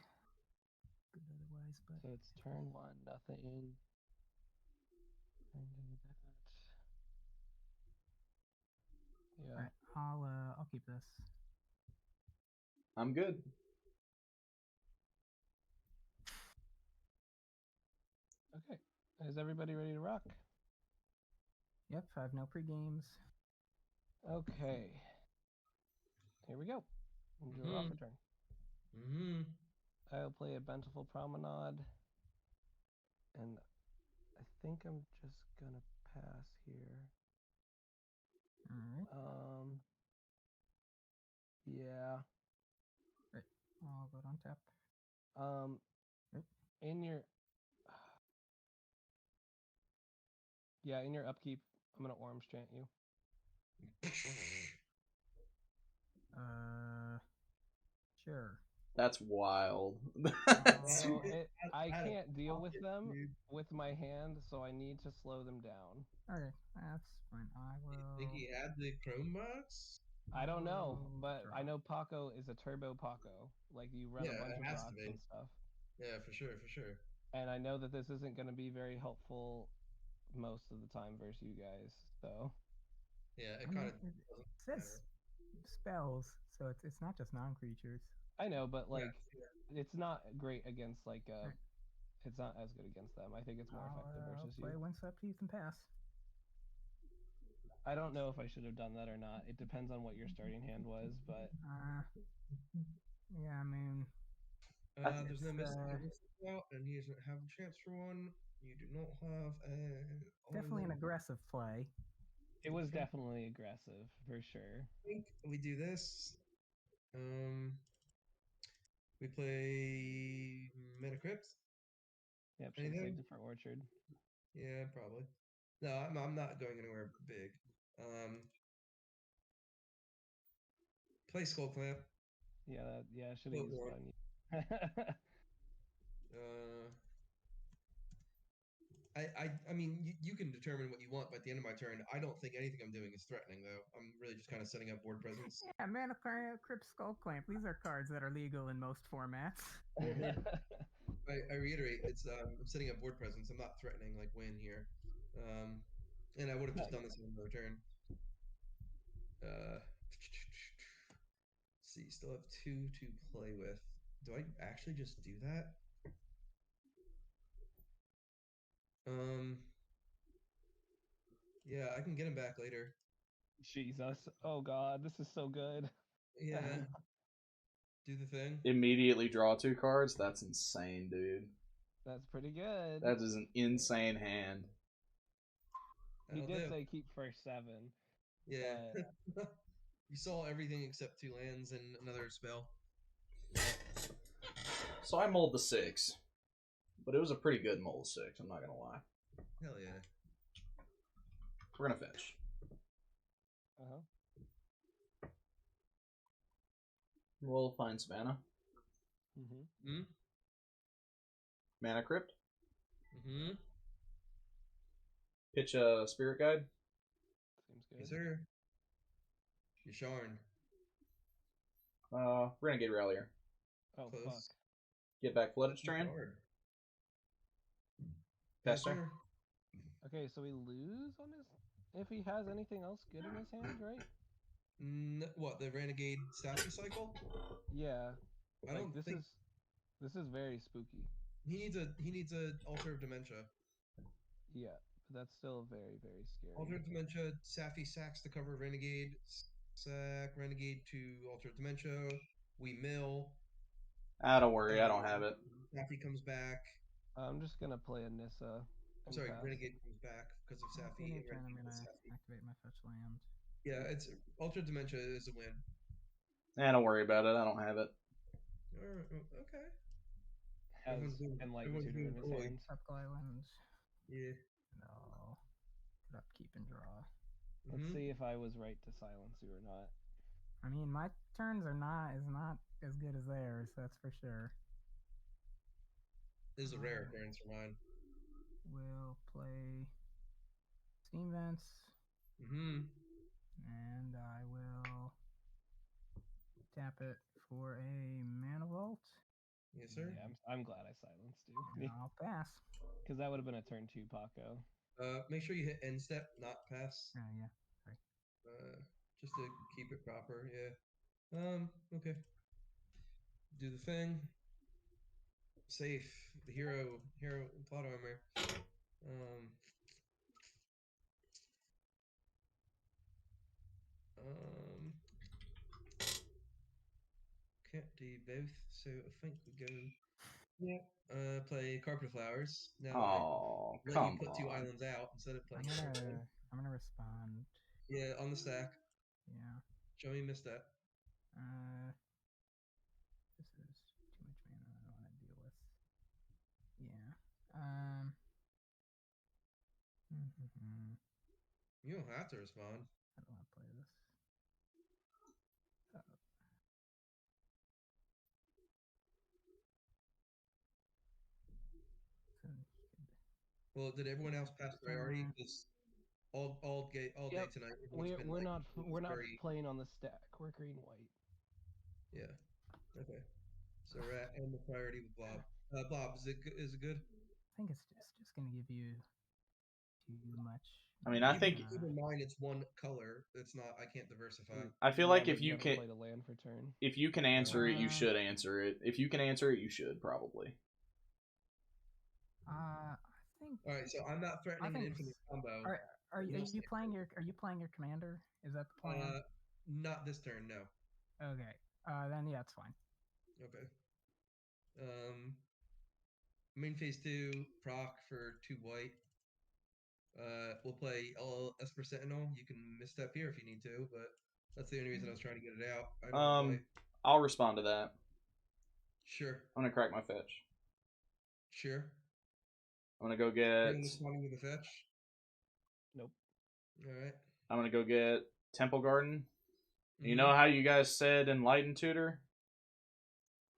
good otherwise, but So it's turn 1, nothing. And do that. Yeah. Alright, I'll keep this. I'm good. Okay. Is everybody ready to rock? Yep, I have no pre-games. Okay. Here we go. Draw Mhm. for turn. Mm-hmm. I'll play a Bountiful Promenade. And I think I'm just gonna pass here. Alright. Yeah. Right. I'll go on tap. In your yeah, in your upkeep, I'm gonna Orange Chant you. Sure. That's wild. So I can't deal with them with my hand, so I need to slow them down. Okay, that's fine. I will. Think he had the Chrome box? I don't know, but I know Paco is a turbo Paco. Like you run Yeah, a bunch it of has to rocks be. and stuff. Yeah, for sure, for sure. And I know that this isn't going to be very helpful most of the time versus you guys. So Yeah, it I mean, kind of it says spells, so it's not just non-creatures. I know, but like it's not great against like it's not as good against them. I think it's more effective I'll versus play you. Windswept Heath and pass. I don't know if I should have done that or not. It depends on what your starting hand was, but Yeah, I mean, there's no missing out, and he doesn't have a chance for one. You do not have a definitely an aggressive play. it was definitely aggressive for sure. I think we do this. We play Mana Crypt. Yep, should have Anything? saved it for Orchard. Yeah, probably. No, I'm not going anywhere big. Play Skull Clamp. Yeah, I should have used it on you. I mean, you can determine what you want, but at the end of my turn, I don't think anything I'm doing is threatening, though. I'm really just kind of setting up board presence. Yeah, Mana Crypt, Skull Clamp. These are cards that are legal in most formats. I reiterate, it's I'm setting up board presence. I'm not threatening like win here, and I would have just done this on another turn. Let's see, still have 2 to play with. Do I actually just do that? Yeah, I can get him back later. Jesus. Oh god, this is so good. Yeah. Do the thing. Immediately draw 2 cards? That's insane, dude. That's pretty good. That is an insane hand. He did say keep first 7. Yeah. You saw everything except 2 lands and another spell. So I mulled the 6. But it was a pretty good mull of 6, I'm not gonna lie. Hell yeah. We're gonna finish. We'll find Savannah. Mana Crypt. Pitch a Spirit Guide. Seems good. Yes, sir. Yasharn. Renegade Rallier. Oh, Close. fuck. Get back Flooded Strand. Pester. Okay, so we lose on his... If he has anything else good in his hand, right? What, the Renegade statue cycle? Yeah. I don't think... This is very spooky. He needs a Altar of Dementia. Yeah, but that's still very, very scary. Altar of Dementia, Safi sacks to cover Renegade, sack Renegade to Altar of Dementia, we mill. Don't worry, I don't have it. Safi comes back. I'm just gonna play a Nissa. I'm sorry, Renegade comes back because of Safi. I'm gonna activate my fetch land. Yeah, it's Altar of Dementia is a win. Don't worry about it, I don't have it. Okay. Has Enlightened Tutor in his hand. Tropical Islands. Yeah. No. Put upkeep and draw. Let's see if I was right to silence you or not. I mean, my turns are not as good as theirs, that's for sure. This is a rare occurrence for mine. We'll play Steam Vents. And I will tap it for a Mana Vault. Yes, sir. Yeah, I'm glad I silenced you. I'll pass. Because that would have been a turn 2, Paco. Make sure you hit end step, not pass. Yeah. Sorry. Just to keep it proper, yeah. Okay. Do the thing. safe. The hero plot armor. Um. Um. Can't do both, so I think we go. Yeah. Play Carpet of Flowers. Now that Oh, I let you come put 2 on. islands out instead of I'm playing your own thing. gonna respond. Yeah, on the stack. Yeah. Show me misstep. This is too much mana I don't want to deal with. Yeah. You don't have to respond. I don't want to play this. Well, did everyone else pass priority? This all day Yep. tonight. Everyone's been We're like, we're not very... playing on the stack. We're green white. Yeah. Okay. So we're at end of priority with Blob. Blob, is it good? I think it's just gonna give you too much. I mean, I think Keep in mind it's one color. It's not. I can't diversify. I feel like if you can, play the land for turn. if you can answer it, you should answer it. If you can answer it, you should probably. I think. All right, so I'm not threatening an infinite combo. Are you playing your commander? Is that the plan? Not this turn, no. Okay. Then yeah, it's fine. Okay. Main phase 2 proc for 2 white. We'll play Esper Sentinel. You can misstep here if you need to, but that's the only reason I was trying to get it out. I don't have white. I'll respond to that. Sure. I'm gonna crack my fetch. Sure. I'm gonna go get. Responding with the fetch. Nope. All right. I'm gonna go get Temple Garden. You know how you guys said Enlightened Tutor?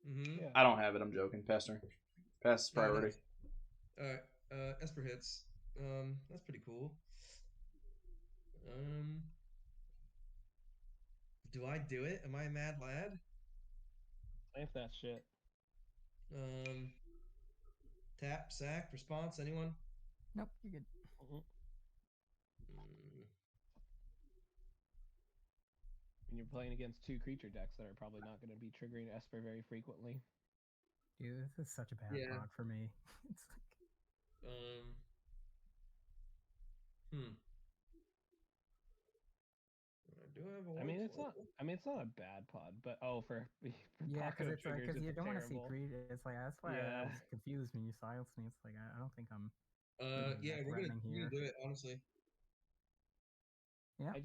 Yeah. I don't have it. I'm joking. Pester. Pass priority. All right. Esper hits. That's pretty cool. Do I do it? Am I a mad lad? If that shit. Tap, sack, response, anyone? Nope, you're good. When you're playing against 2 creature decks that are probably not going to be triggering Esper very frequently. Dude, this is such a bad prog for me. It's like... I mean, it's not. I mean, it's not a bad pod, but for yeah, because it's like because you don't want to see terrible. creed. It's like that's why I was confused when you silenced me. It's like I don't think I'm. Yeah, we're gonna do it honestly. Yeah. I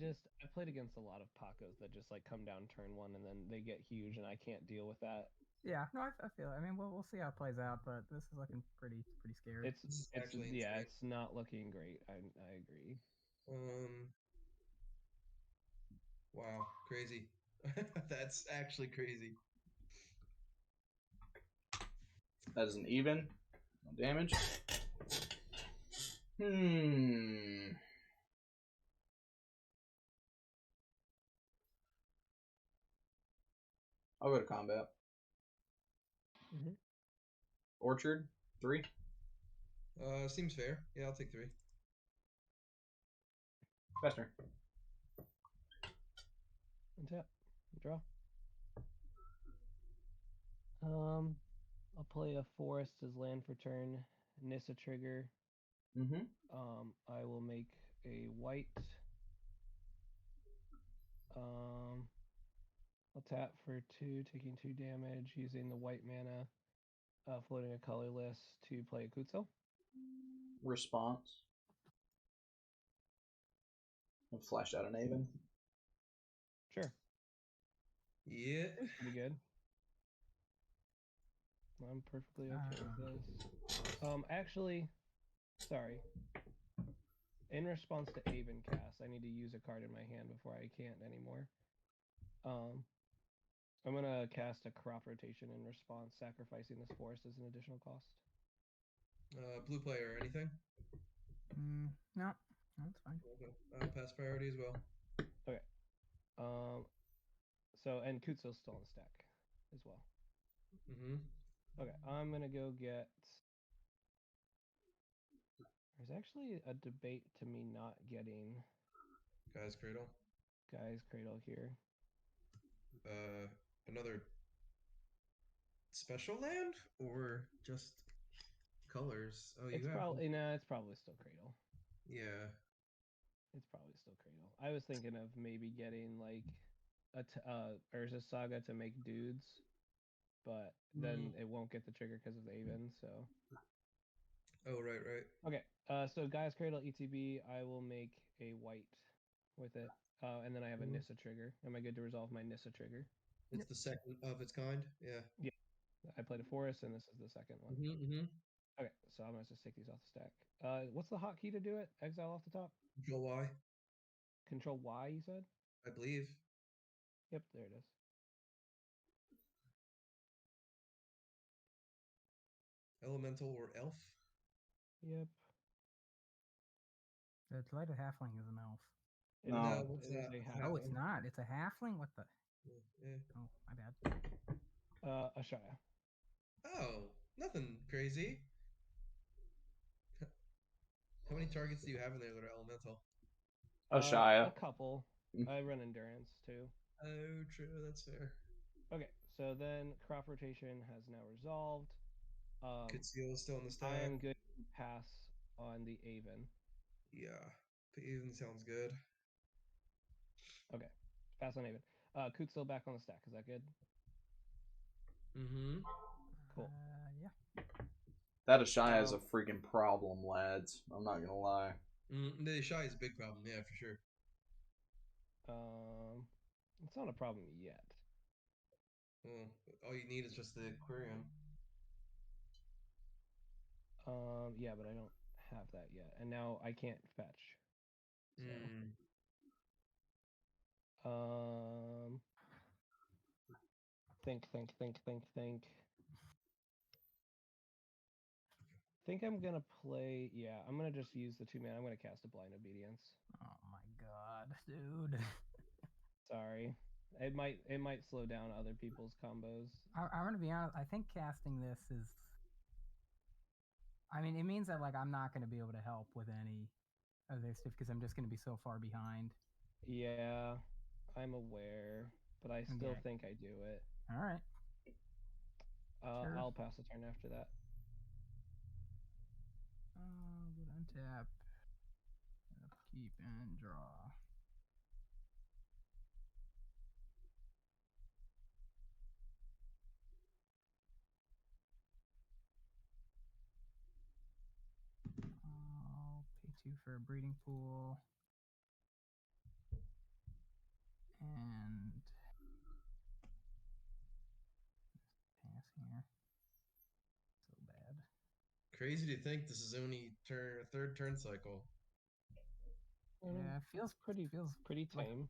played against a lot of Pacos that just like come down turn 1 and then they get huge, and I can't deal with that. Yeah, no, I feel it. I mean, we'll see how it plays out, but this is looking pretty scary. It's not looking great. I agree. Wow, crazy. That's actually crazy. That is an even. No damage. I'll go to combat. Orchard 3. Seems fair. Yeah, I'll take 3. Pester. Untap. Draw. I'll play a forest as land for turn. Nissa trigger. I will make a white. I'll tap for 2, taking 2 damage, using the white mana, floating a colorless to play a Kutzel. Response. I'll flash out an Aven. Sure. Yeah. It's pretty good. I'm perfectly okay with this. Actually, sorry. In response to Aven cast, I need to use a card in my hand before I can't anymore. I'm gonna cast a crop rotation in response, sacrificing this forest as an additional cost. Blue player, anything? No, that's fine. Okay. Pass priority as well. Okay. So and Kutzel's still on the stack as well. Okay, I'm gonna go get. There's actually a debate to me not getting Guy's Cradle here. Another special land or just colors? Oh, It's you have. probably no. It's probably still Cradle. Yeah. It's probably still Cradle. I was thinking of maybe getting like Urza Saga to make dudes, but then it won't get the trigger because of the Aven. So Oh, right. okay. So Gaia's Cradle ETB. I will make a white with it, and then I have a Nissa trigger. Am I good to resolve my Nissa trigger? It's the second of its kind. Yeah. Yeah. I played a forest, and this is the second one. Okay, so I'm gonna just take these off the stack. What's the hotkey to do it? Exile off the top. Control Y. Control Y, you said? I believe. Yep, there it is. Elemental or elf? Yep. The Delighted Halfling is an elf. No, what's that? Oh, it's not. It's a halfling? What the? Yeah. Oh, my bad. Ashaya. Oh, nothing crazy. How many targets do you have in there that are elemental? Ashaya. A couple. I run endurance too. Oh, true. That's fair. Okay, so then crop rotation has now resolved. Conceal is still on the stack. I am good to pass on the Aven. Yeah, Aven sounds good. Okay, pass on Aven. Coot's still back on the stack. Is that good? Mm-hmm. Cool. Yeah. That Ashaya is a freaking problem, lads. I'm not gonna lie. The Ashaya is a big problem. Yeah, for sure. It's not a problem yet. Well, all you need is just the Aquarium. Yeah, but I don't have that yet, and now I can't fetch. So. Think. Think I'm gonna play. Yeah, I'm gonna just use the 2-mana. I'm gonna cast a Blind Obedience. Oh my god, dude. Sorry, it might slow down other people's combos. I'm gonna be honest. I think casting this is. I mean, it means that like I'm not gonna be able to help with any of this stuff because I'm just gonna be so far behind. Yeah, I'm aware, but I still Okay. think I do it. All right. Sure. I'll pass the turn after that. Good untap. Upkeep and draw. I'll pay 2 for a breeding pool. And pass here. So bad. Crazy to think this is only third turn cycle. Yeah, it feels pretty tame.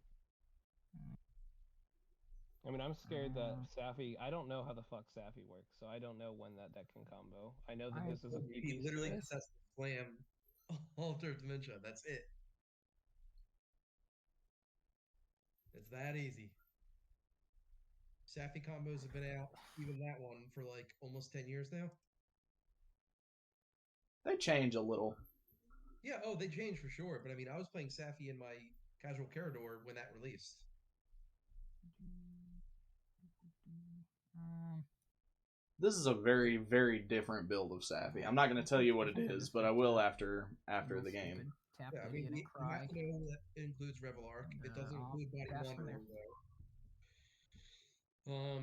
I mean, I'm scared that Safi. I don't know how the fuck Safi works, so I don't know when that deck can combo. I know that this is a He PP. literally just has to slam Altar of Dementia. That's it. It's that easy. Safi combos have been out, even that one, for like almost 10 years now. They change a little. Yeah, they changed for sure. But I mean, I was playing Safi in my casual Carador when that released. This is a very, very different build of Safi. I'm not going to tell you what it is, but I will after the game. Yeah, I mean, you have to know that it includes Rebel Arc. It doesn't include Body Wanderer, though.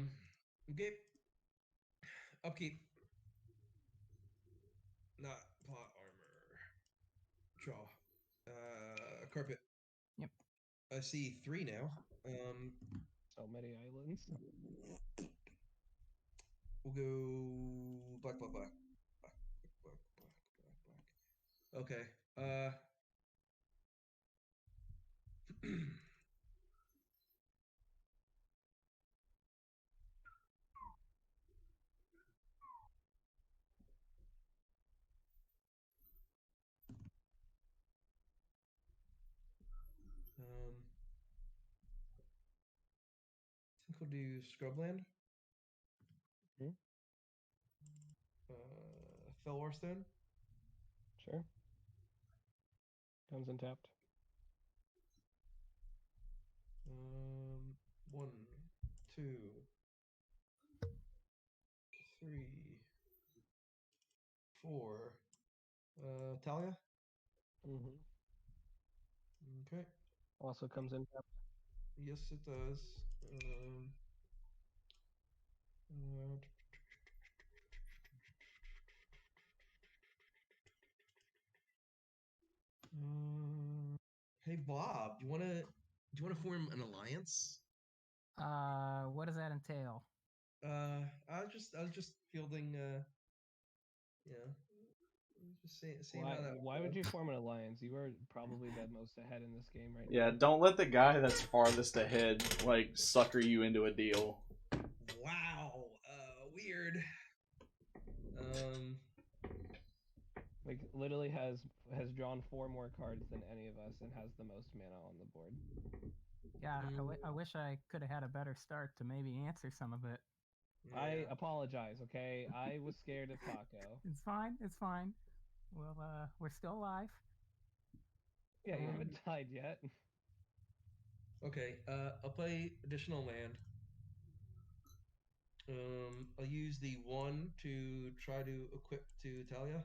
Okay. Upkeep. Not plot armor. Draw. Carpet. Yep. I see 3 now. So many islands. We'll go black. Okay. I think we'll do Scrubland. Felwar Stone. Sure. Comes untapped. 1, 2. 4. Talia? Mm-hmm. Okay. Also comes in. Yes, it does. Uh, hey Bob, do you wanna form an alliance? What does that entail? I was just fielding. You know, just seeing how that. Why would you form an alliance? You are probably the most ahead in this game right Yeah, now. don't let the guy that's farthest ahead like sucker you into a deal. Wow. Weird. Like literally has drawn 4 more cards than any of us and has the most mana on the board. Yeah, I wish I could have had a better start to maybe answer some of it. I apologize, okay? I was scared of Taco. It's fine. It's fine. Well, we're still alive. Yeah, you haven't died yet. Okay. I'll play additional land. I'll use the 1 to try to equip to Talia.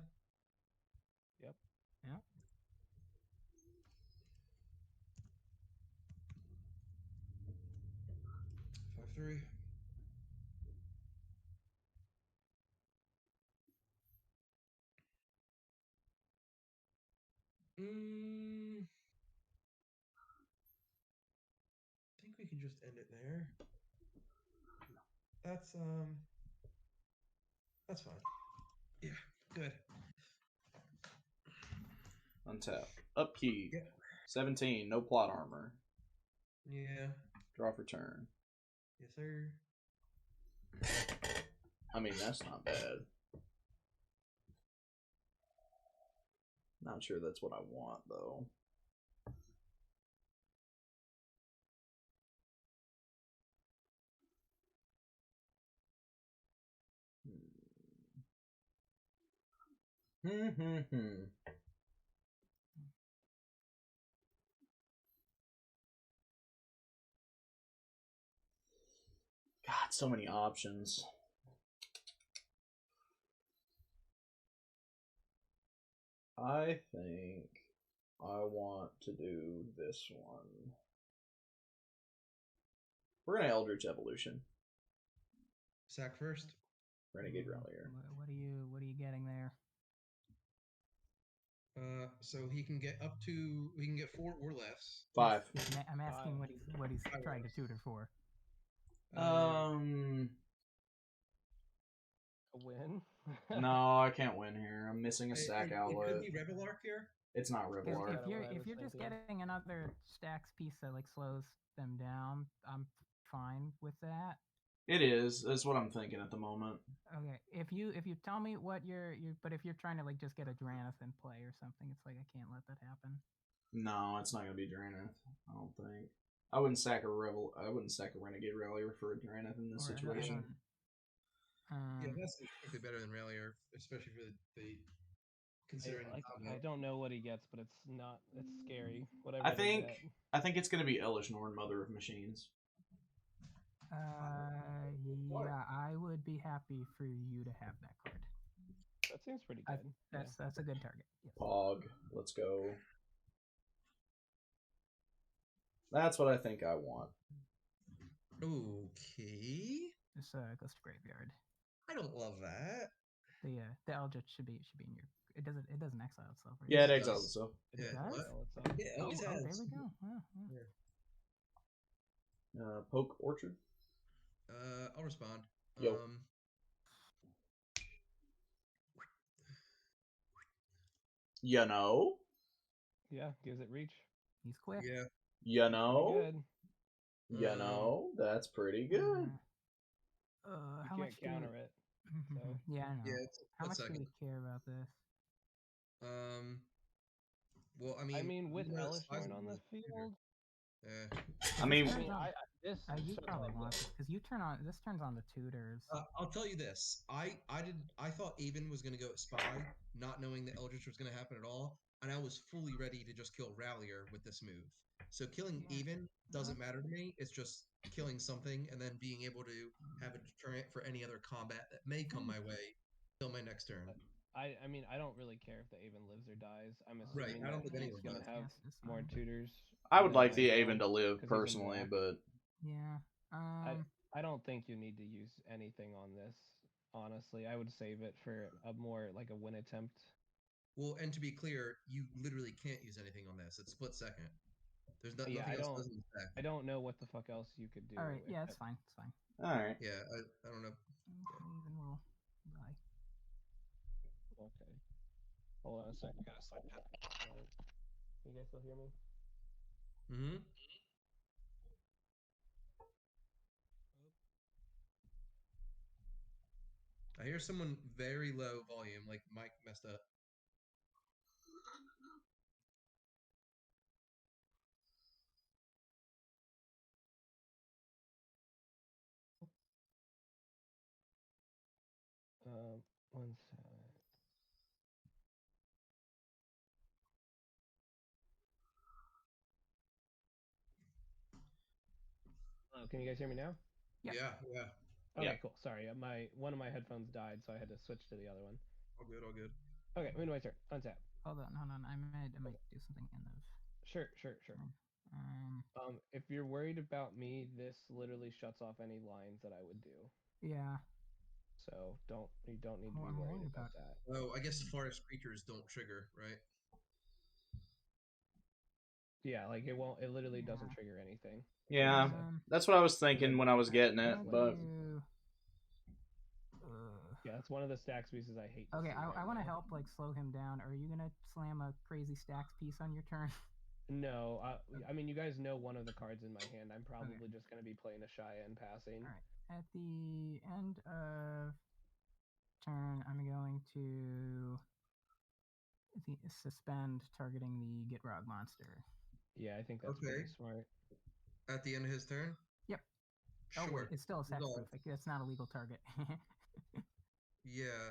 Yep. Yeah. 5/3. I think we can just end it there. That's fine. Yeah, good. Untap. Upkeep. Yeah. 17. No plot armor. Yeah. Draw for turn. Yes, sir. I mean, that's not bad. Not sure that's what I want, though. God, so many options. I think I want to do this one. We're gonna Eldritch Evolution. Sack first. Renegade Rallier. What are you getting there? So he can get 4 or less. 5. I'm asking what he's trying to tutor for. A win? No, I can't win here. I'm missing a stack It outlet. could be Revelark here. It's not Revelark. If you're just getting another stacks piece that like slows them down, I'm fine with that. It is. That's what I'm thinking at the moment. Okay, if you tell me what but if you're trying to like just get a Drannith in play or something, it's like I can't let that happen. No, it's not gonna be Drannith. I don't think. I wouldn't sack a Renegade Rallier for a Drannith in this situation. Yeah, that's strictly better than Rallier, especially for the considering. I don't know what he gets, but it's not. It's scary. Whatever. I think it's gonna be Elish Norn, Mother of Machines. Yeah, I would be happy for you to have that card. That seems pretty good. That's a good target. Yes. Pog, let's go. That's what I think I want. Okay. This goes to graveyard. I don't love that. The Eldritch should be in your. It doesn't exile itself. Right? Yeah, it exiles itself. Yeah. What? Yeah, it always has. There we go. Poke Orchard. I'll respond. Yo. You know? Yeah, gives it reach. He's quick. Yeah. You know? Good. You know? That's pretty good. How much counter it. So. Yeah, I know. Yeah, how much do we care about this? Well, I mean with Elish Norn on the field. Yeah. I mean, you probably want this because this turns on the tutors. I'll tell you this. I thought Aven was gonna go at Spy, not knowing that Eldritch was gonna happen at all, and I was fully ready to just kill Rallier with this move. So killing Aven doesn't matter to me. It's just killing something and then being able to have a deterrent for any other combat that may come my way till my next turn. I mean, I don't really care if the Aven lives or dies. I'm Right, assuming I don't that think he's anyone gonna does. have Yes, it's more fine. tutors. I would than like the Nigel, Aven to live 'cause he's in personally, black. but Yeah. I don't think you need to use anything on this. Honestly, I would save it for a more like a win attempt. Well, and to be clear, you literally can't use anything on this. It's split second. There's Yeah, nothing I else don't. does in the stack. I don't know what the fuck else you could do. All right. Yeah, if it's fine. It's fine. all right. Yeah, I don't know. Even will die. Okay. Hold on a second. I gotta slide pen. You guys still hear me? Mm-hmm. I hear someone very low volume, like Mike messed up. One sec. Oh, can you guys hear me now? Yep. Yeah. Okay, Yeah. cool. Sorry, one of my headphones died, so I had to switch to the other one. All good, all good. Okay, move to my turn. Untap. Hold on. I might do something in those. Sure. If you're worried about me, this literally shuts off any lines that I would do. Yeah. So you don't need to Well, be I'm worried worried about about- that. Oh, I guess forest creatures don't trigger, right? Yeah, like it won't. It literally doesn't trigger anything. Yeah, that's what I was thinking when I was getting it, but yeah, it's one of the stacks pieces I hate. to Okay, see I right want to now. help like slow him down. Are you gonna slam a crazy stacks piece on your turn? No, I mean you guys know one of the cards in my hand. I'm probably just gonna be playing a Cheyenne passing. All right. At the end of turn, I'm going to suspend targeting the Gitrog monster. Yeah, I think that's pretty smart. At the end of his turn? Yep. Sure. Oh wait, it's still a sex Resolve. proof. Like, that's not a legal target. Yeah.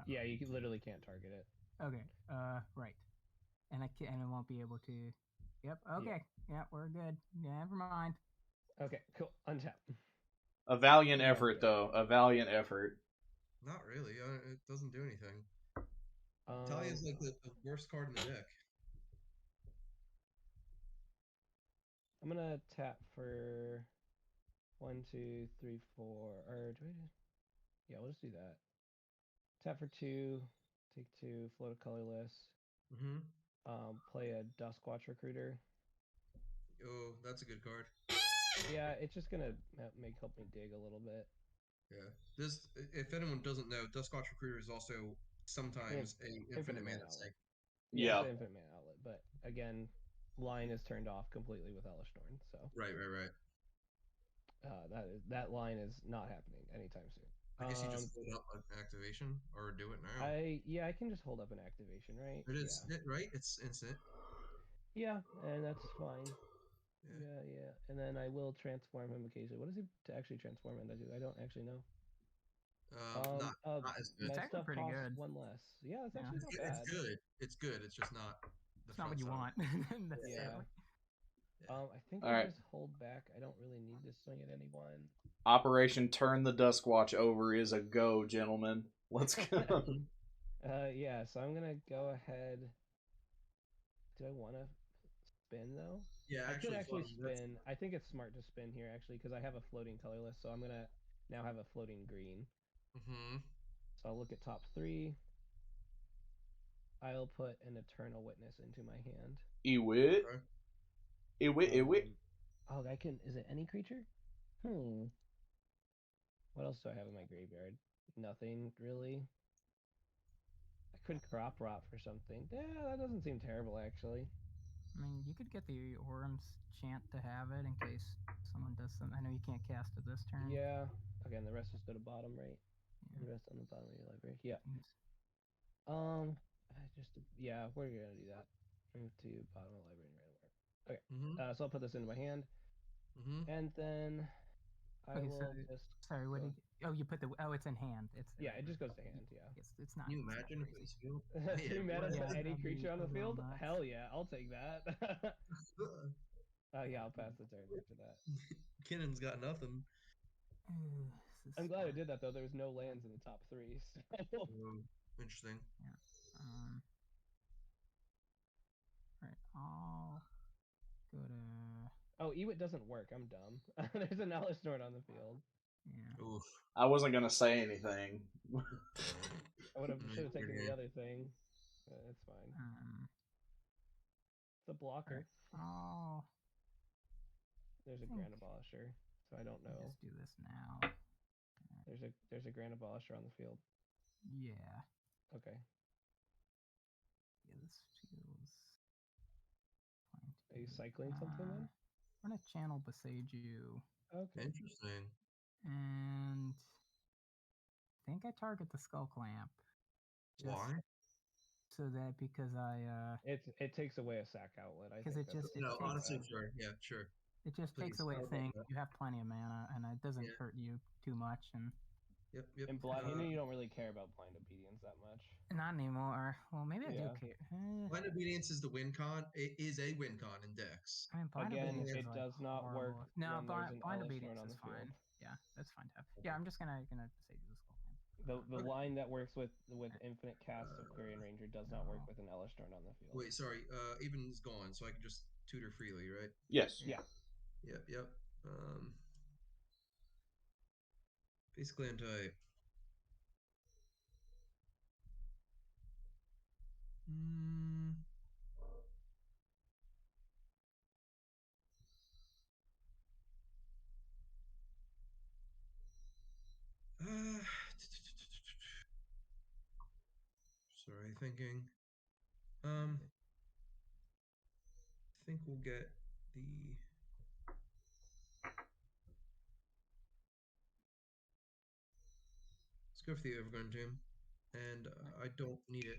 Yeah, you literally can't target it. Okay. Right. And I won't be able to. Yep. Okay. Yeah, we're good. Never mind. Okay, cool. Untap. a valiant effort, though. A valiant effort. Not really. It doesn't do anything. Talia's like the worst card in the deck. I'm gonna tap for 1, 2, 3, 4. Or do I? Yeah, we'll just do that. Tap for 2. Take 2. Float a colorless. Mm-hmm. Play a Duskwatch Recruiter. Oh, that's a good card. Yeah, it's just gonna help me dig a little bit. Yeah. This, if anyone doesn't know, Duskwatch Recruiter is also sometimes a infinite mana outlet. sink. Yeah, it's an infinite mana outlet, but again, line is turned off completely with Elesh Norn, so Right. that line is not happening anytime soon. I guess you just hold up an activation or do it now. I can just hold up an activation, right? It is right. It's instant. Yeah, and that's fine. Yeah. And then I will transform him occasionally. What does he actually transform into? I don't actually know. Not as good. It's actually pretty costs good. 1 less. Yeah, it's actually not bad. It's good. It's good. It's just not. It's not what you want. Yeah. I think All I right. just hold back. I don't really need to swing at anyone. Operation Turn the Duskwatch Over is a go, gentlemen. Let's go. Yeah, so I'm gonna go ahead. Do I want to spin though? Yeah, I could actually fun. spin. I think it's smart to spin here actually because I have a floating colorless, so I'm gonna now have a floating green. Mm-hmm. So I'll look at top 3. I'll put an Eternal Witness into my hand. Ewit. Ewit. Oh, I can. Is it any creature? What else do I have in my graveyard? Nothing really. I could crop rot for something. Yeah, that doesn't seem terrible actually. I mean, you could get the Orum's chant to have it in case someone does something. I know you can't cast it this turn. Yeah. Again, the rest just go to bottom right. The rest on the bottom of your library. Yeah. We're gonna do that. Move to bottom of the library and random work. Okay. So I'll put this into my hand, and then I will just. Sorry, what did you? Oh, you put the. Oh, it's in hand. It's. Yeah, it just goes to hand. Yeah. It's not. Can you imagine if it's field? Two mana to any that'd creature be on the a little field? nuts. Hell yeah, I'll take that. Yeah, I'll pass the turn after that. Kinnon's got nothing. I'm glad I did that though. There was no lands in the top 3. So. Interesting. Yeah. Alright, I'll go to. Oh, Ewit doesn't work. I'm dumb. There's an Alistorn on the field. Yeah. Oof. I wasn't gonna say anything. I should have Weird taken the game. other thing. But it's fine. It's a blocker. Oh. There's a think- Grand Abolisher, so I don't know. Just do this now. There's a Grand Abolisher on the field. Yeah. Okay. Yeah, this feels. Are you cycling something then? I'm gonna channel Beseiju. Okay. Interesting. And I think I target the Skull Clamp. Why? So that because it takes away a sack outlet. I 'Cause think it just- that's it No, takes- honestly, sure. Yeah, sure. it just takes Please, away I a love thing. that. You have plenty of mana, and it doesn't Yeah. hurt you too much. And Yep, yep. In blind, you don't really care about blind obedience that much. not anymore. Well, maybe I Yeah. do care. Blind Obedience is the win con. It is a win con in Dex. I mean, blind Again, obedience is it like does not work horrible. No, when there's blind, an blind Alistorn obedience on is the field. fine. Yeah, that's fine to have. Yeah, I'm just gonna say do the Skull Clamp. The line that works with infinite cast of Quirion Ranger does not work with an Alistorn on the field. Wait, sorry. Even is gone, so I can just tutor freely, right? Yes. Yeah. Yep. Basically, I'm tight. Sorry, thinking. I think we'll get the. Let's go for the Overgrown Tomb, and I don't need it.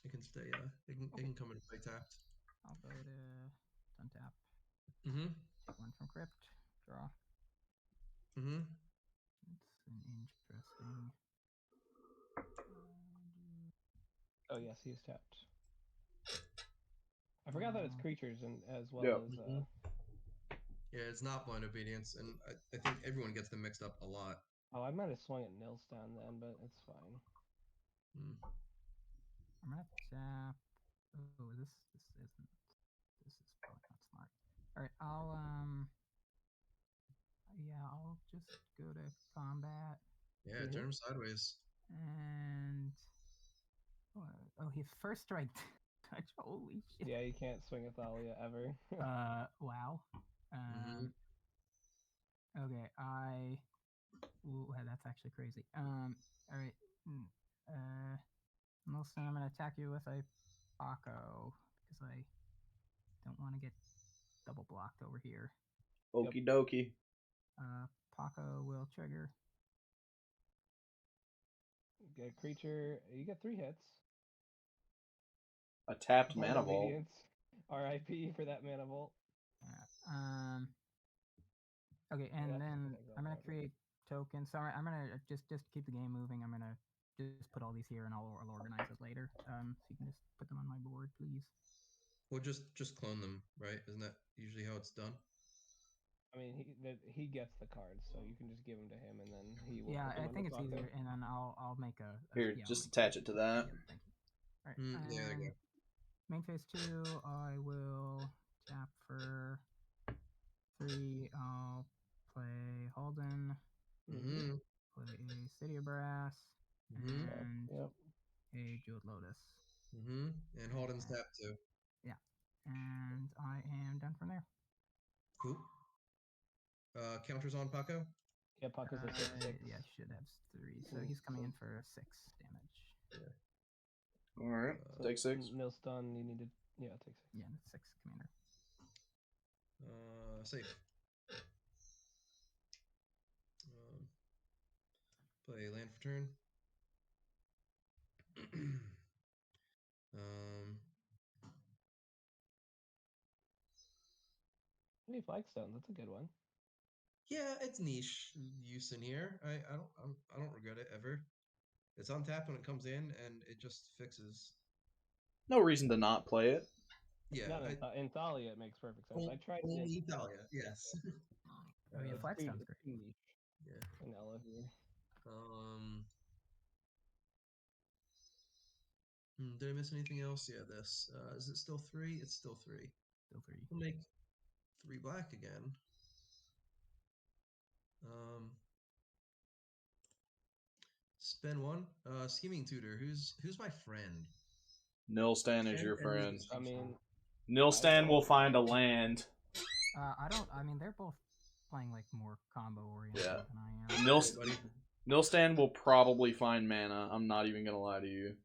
It can stay. It can come and play tapped. I'll go to untap. Mm-hmm. Take one from Crypt. Draw. Mm-hmm. It's an interesting. Oh yes, he is tapped. I forgot that it's creatures and as well Yep. as. Yeah, it's not Blind Obedience, and I think everyone gets them mixed up a lot. Oh, I might have swung at Nilsdown then, but it's fine. I'm gonna tap. Oh, this isn't. This is probably not smart. All right, I'll just go to combat. Yeah, turn him sideways. And oh, his first strike touch. Holy shit. Yeah, you can't swing a Thalia ever. Wow. Okay, ooh, that's actually crazy. All right. Mostly I'm gonna attack you with a Paco because I don't want to get double blocked over here. Okie dokie. Paco will trigger. Get a creature. You get 3 hits. A tapped Blind mana vault. Obedience. RIP for that mana vault. Okay, and that's then what I got I'm gonna out of it. create tokens. So I'm gonna just keep the game moving. I'm gonna just put all these here, and I'll organize it later. So you can just put them on my board, please. Well, just clone them, right? Isn't that usually how it's done? I mean, he gets the cards, so you can just give them to him, and then he will. Yeah, put them I on think the it's Paco. easier, and then I'll make a Here, yeah, just I'll make attach it to that. Yeah, thank you. All right. Yeah, there you go. Main phase 2, I will tap for 3. I'll play Halden. Mm-hmm. Play a City of Brass. Mm-hmm. And Yep. a Jeweled Lotus. Mm-hmm. And Halden's tap too. Yeah. And I am done from there. Cool. Counters on Paco? Yeah, Paco's a 6/6. Yeah, should have 3. So he's coming in for 6 damage. Yeah. All right. Take 6. Nilsdown, you need to. Yeah, take 6. Yeah, 6 commander. Safe. Play land for turn. Hey, Flagstone, that's a good one. Yeah, it's niche use in here. I don't regret it ever. It's untapped when it comes in, and it just fixes. No reason to not play it. Yeah, Not in Thalia, it makes perfect sense. I tried it. only Thalia, yes. Oh yeah, Flagstone's great. Yeah. An Ella here. Did I miss anything else? Yeah, this. Is it still 3? It's still 3. Still 3. We'll make 3 black again. Spend 1. Scheming Tutor. Who's my friend? Nilstan is your And friend. I mean, Nilstan will find a land. I don't. I mean, they're both playing like more combo oriented Yeah. than I am. Nilstan will probably find mana. I'm not even gonna lie to you.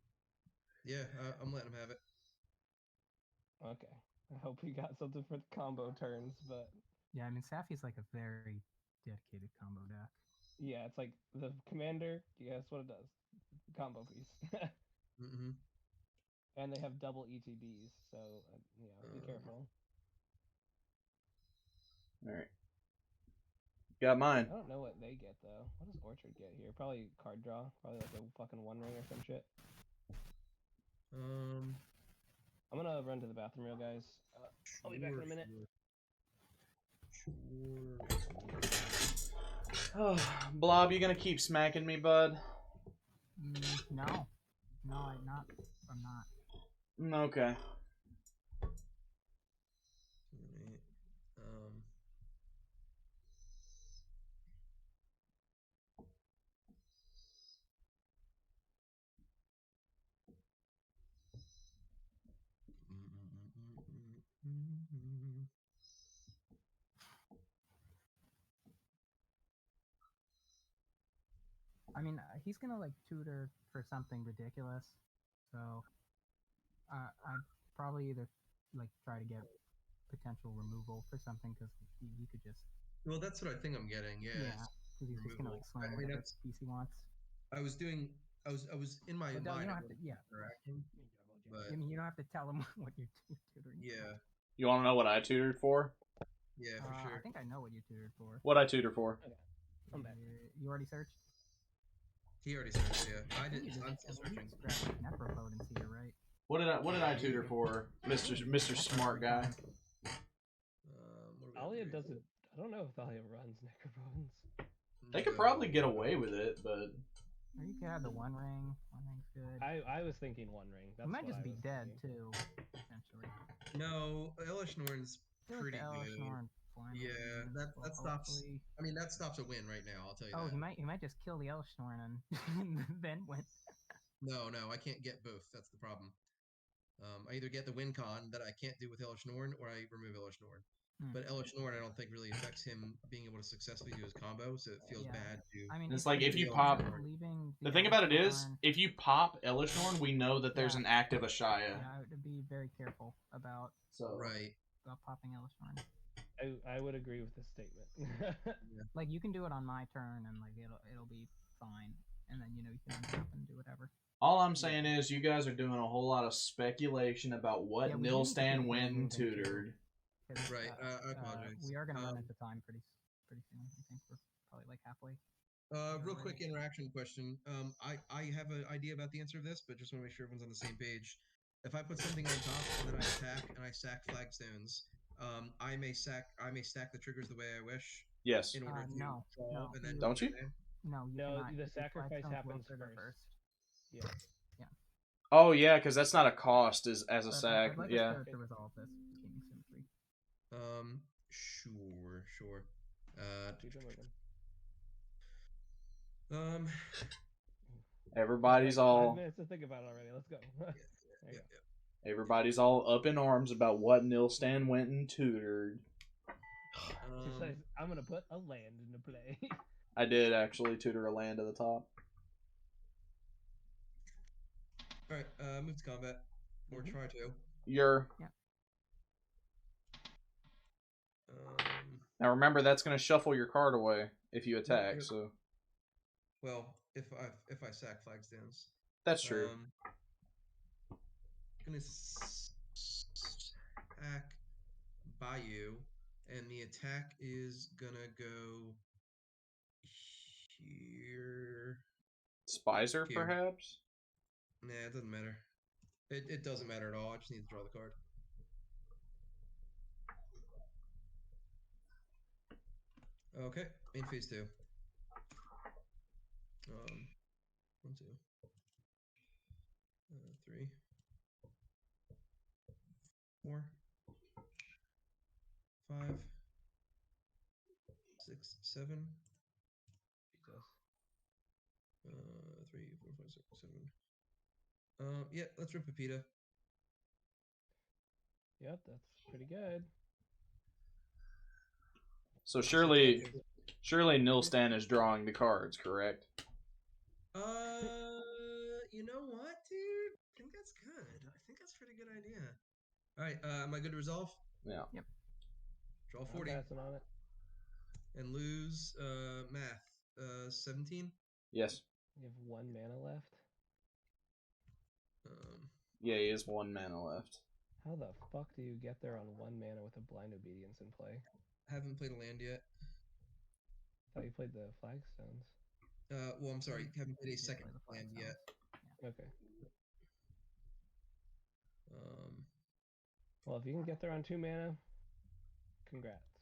Yeah, I'm letting him have it. Okay. I hope we got something for the combo turns, but Yeah, I mean, Safi's like a very dedicated combo deck. yeah, it's like the commander. Guess what it does? Combo piece. Mm-hmm. And they have double ETBs, so be careful. All right. Got mine. I don't know what they get though. What does Orchard get here? Probably card draw. Probably like a fucking One Ring or some shit. I'm gonna run to the bathroom, real guys. I'll be back in a minute. Blob, you gonna keep smacking me, bud? No, I'm not. Okay. I mean, he's gonna like tutor for something ridiculous, so I'd probably either like try to get potential removal for something because he could just. Well, that's what I think I'm getting. Yeah. Because he's just gonna like slam whatever piece he wants. I was in my But mind. you don't have to, interacting, but I mean, you don't have to tell him what you're tutoring. yeah. You want to know what I tutored for? Yeah, for sure. I think I know what you tutored for. What I tutor for? Okay. I'm back. You already searched? He already searched. Yeah, I did. I'm still searching. Necropode and see you're right. What did I tutor for, Mr. Smart Guy? Thalia doesn't. I don't know if Thalia runs Necrobones. They could probably get away with it, but. Or you could have the One Ring. One Ring's good. I was thinking One Ring. That's He might what just I be was dead thinking. too, essentially. No, Elish Norn's I feel like pretty the Elish good. Norn flying Yeah, wins, that well, stops. hopefully. I mean, that stops a win right now. I'll tell you Oh, that. he might just kill the Elish Norn and then win. No, I can't get both. That's the problem. I either get the win con that I can't do with Elish Norn, or I remove Elish Norn. But Elish Norn, I don't think really affects him being able to successfully do his combo, so it feels bad to. I mean, It's like if you pop. The thing about it is, if you pop Elishnorn, we know that there's an active Ashaya. Yeah, I would be very careful about about popping Elish Norn. I would agree with this statement. Like you can do it on my turn, and like it'll be fine, and then you can untap and do whatever. All I'm saying is, you guys are doing a whole lot of speculation about what we do need to Nilstan keep went and moving, too. tutored. Right, I apologize. We are gonna run into time pretty soon. I think we're probably like halfway. Real quick interaction question. I have an idea about the answer of this, but just want to make sure everyone's on the same page. If I put something on top and then I attack and I sack flagstones, I may stack the triggers the way I wish. Yes. In order to No, and then Don't you? No, No, cannot. the sacrifice Flagstones will happens trigger first. Yeah. Oh yeah, because that's not a cost as a But sack. I'd like Yeah. us to resolve this gaming symmetry. Sure. Keep it moving. Everybody's 5 all. minutes to think about it already. Let's go. Everybody's all up in arms about what Nilstan went and tutored. He says, I'm gonna put a land into play. I did actually tutor a land to the top. All right, move to combat or try to. You're. Now remember, that's going to shuffle your card away if you attack. So. Well, if I sack flagstones. That's true. Gonna sack Bayou, and the attack is gonna go here. Spicer, Here. perhaps? Nah, it doesn't matter. It doesn't matter at all. I just need to draw the card. Okay, main phase 2. 1, 2, 3. 4, 5, 6, 7. Jesus. 3, 4, 5, 6, 7. Yeah, let's rip Pepita. Yep, that's pretty good. So surely Nilstan is drawing the cards, correct? You know what, dude? I think that's good. I think that's a pretty good idea. All right, am I good to resolve? Yeah. Yep. Draw I'm 40 passing on it. and lose math. 17. Yes. You have 1 mana left. Yeah, he has 1 mana left. How the fuck do you get there on 1 mana with a Blind Obedience in play? Haven't played a land yet. I thought you played the Flagstones. Well, I'm sorry, haven't played a Yeah, second play the land Flagstones. yet. Okay. Um, Well, if you can get there on 2 mana, congrats.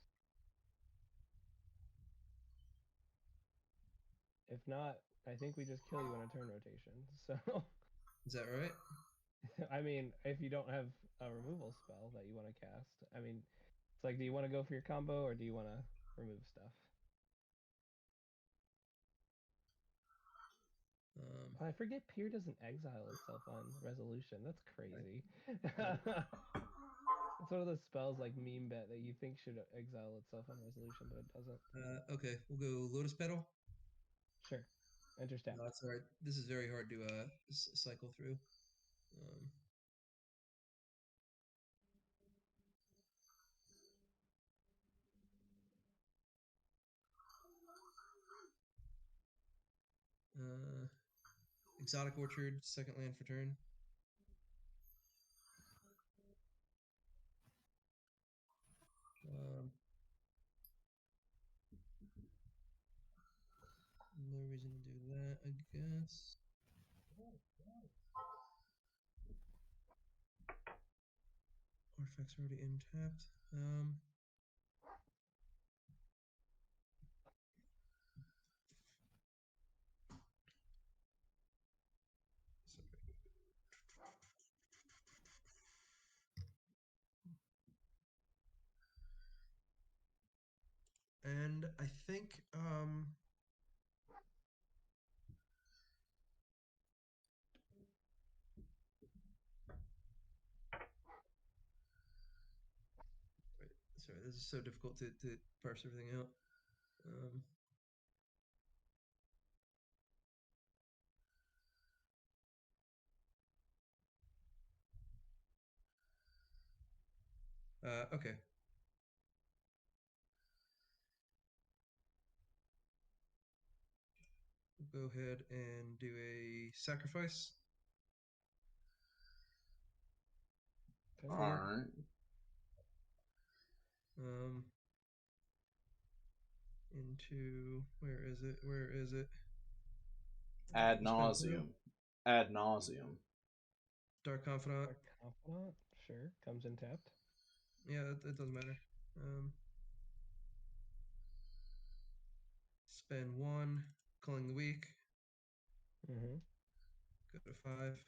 If not, I think we just kill you in a turn rotation. So, is that right? I mean, if you don't have a removal spell that you want to cast, I mean, it's like, do you want to go for your combo or do you want to remove stuff? I forget Pier doesn't exile itself on resolution. That's crazy. It's one of those spells like Meme Bet that you think should exile itself on resolution, but it doesn't. Okay, we'll go Lotus Petal. Sure. Enter step. No, that's all right. This is very hard to cycle through. Exotic Orchard, second land for turn. No reason to do that, I guess. Artifacts already untapped. And I think sorry, this is so difficult to parse everything out. Okay. We'll go ahead and do a sacrifice. Okay. All right. Into where is it? Where is it? Ad Spend nauseum. Ad nauseum. Dark Confidant. Dark Confidant, sure, comes in tapped. Yeah, that doesn't matter. Spend 1, Culling the Weak. Mm-hmm. Go to 5.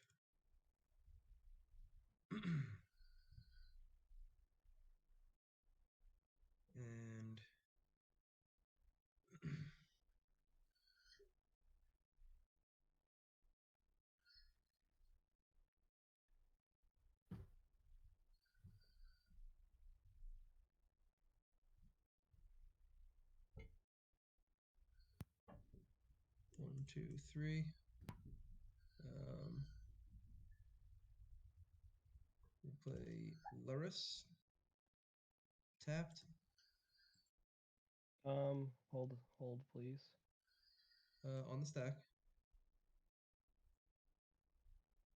And 1, 2, 3. We'll play Luris. Tapped. Hold, please. On the stack.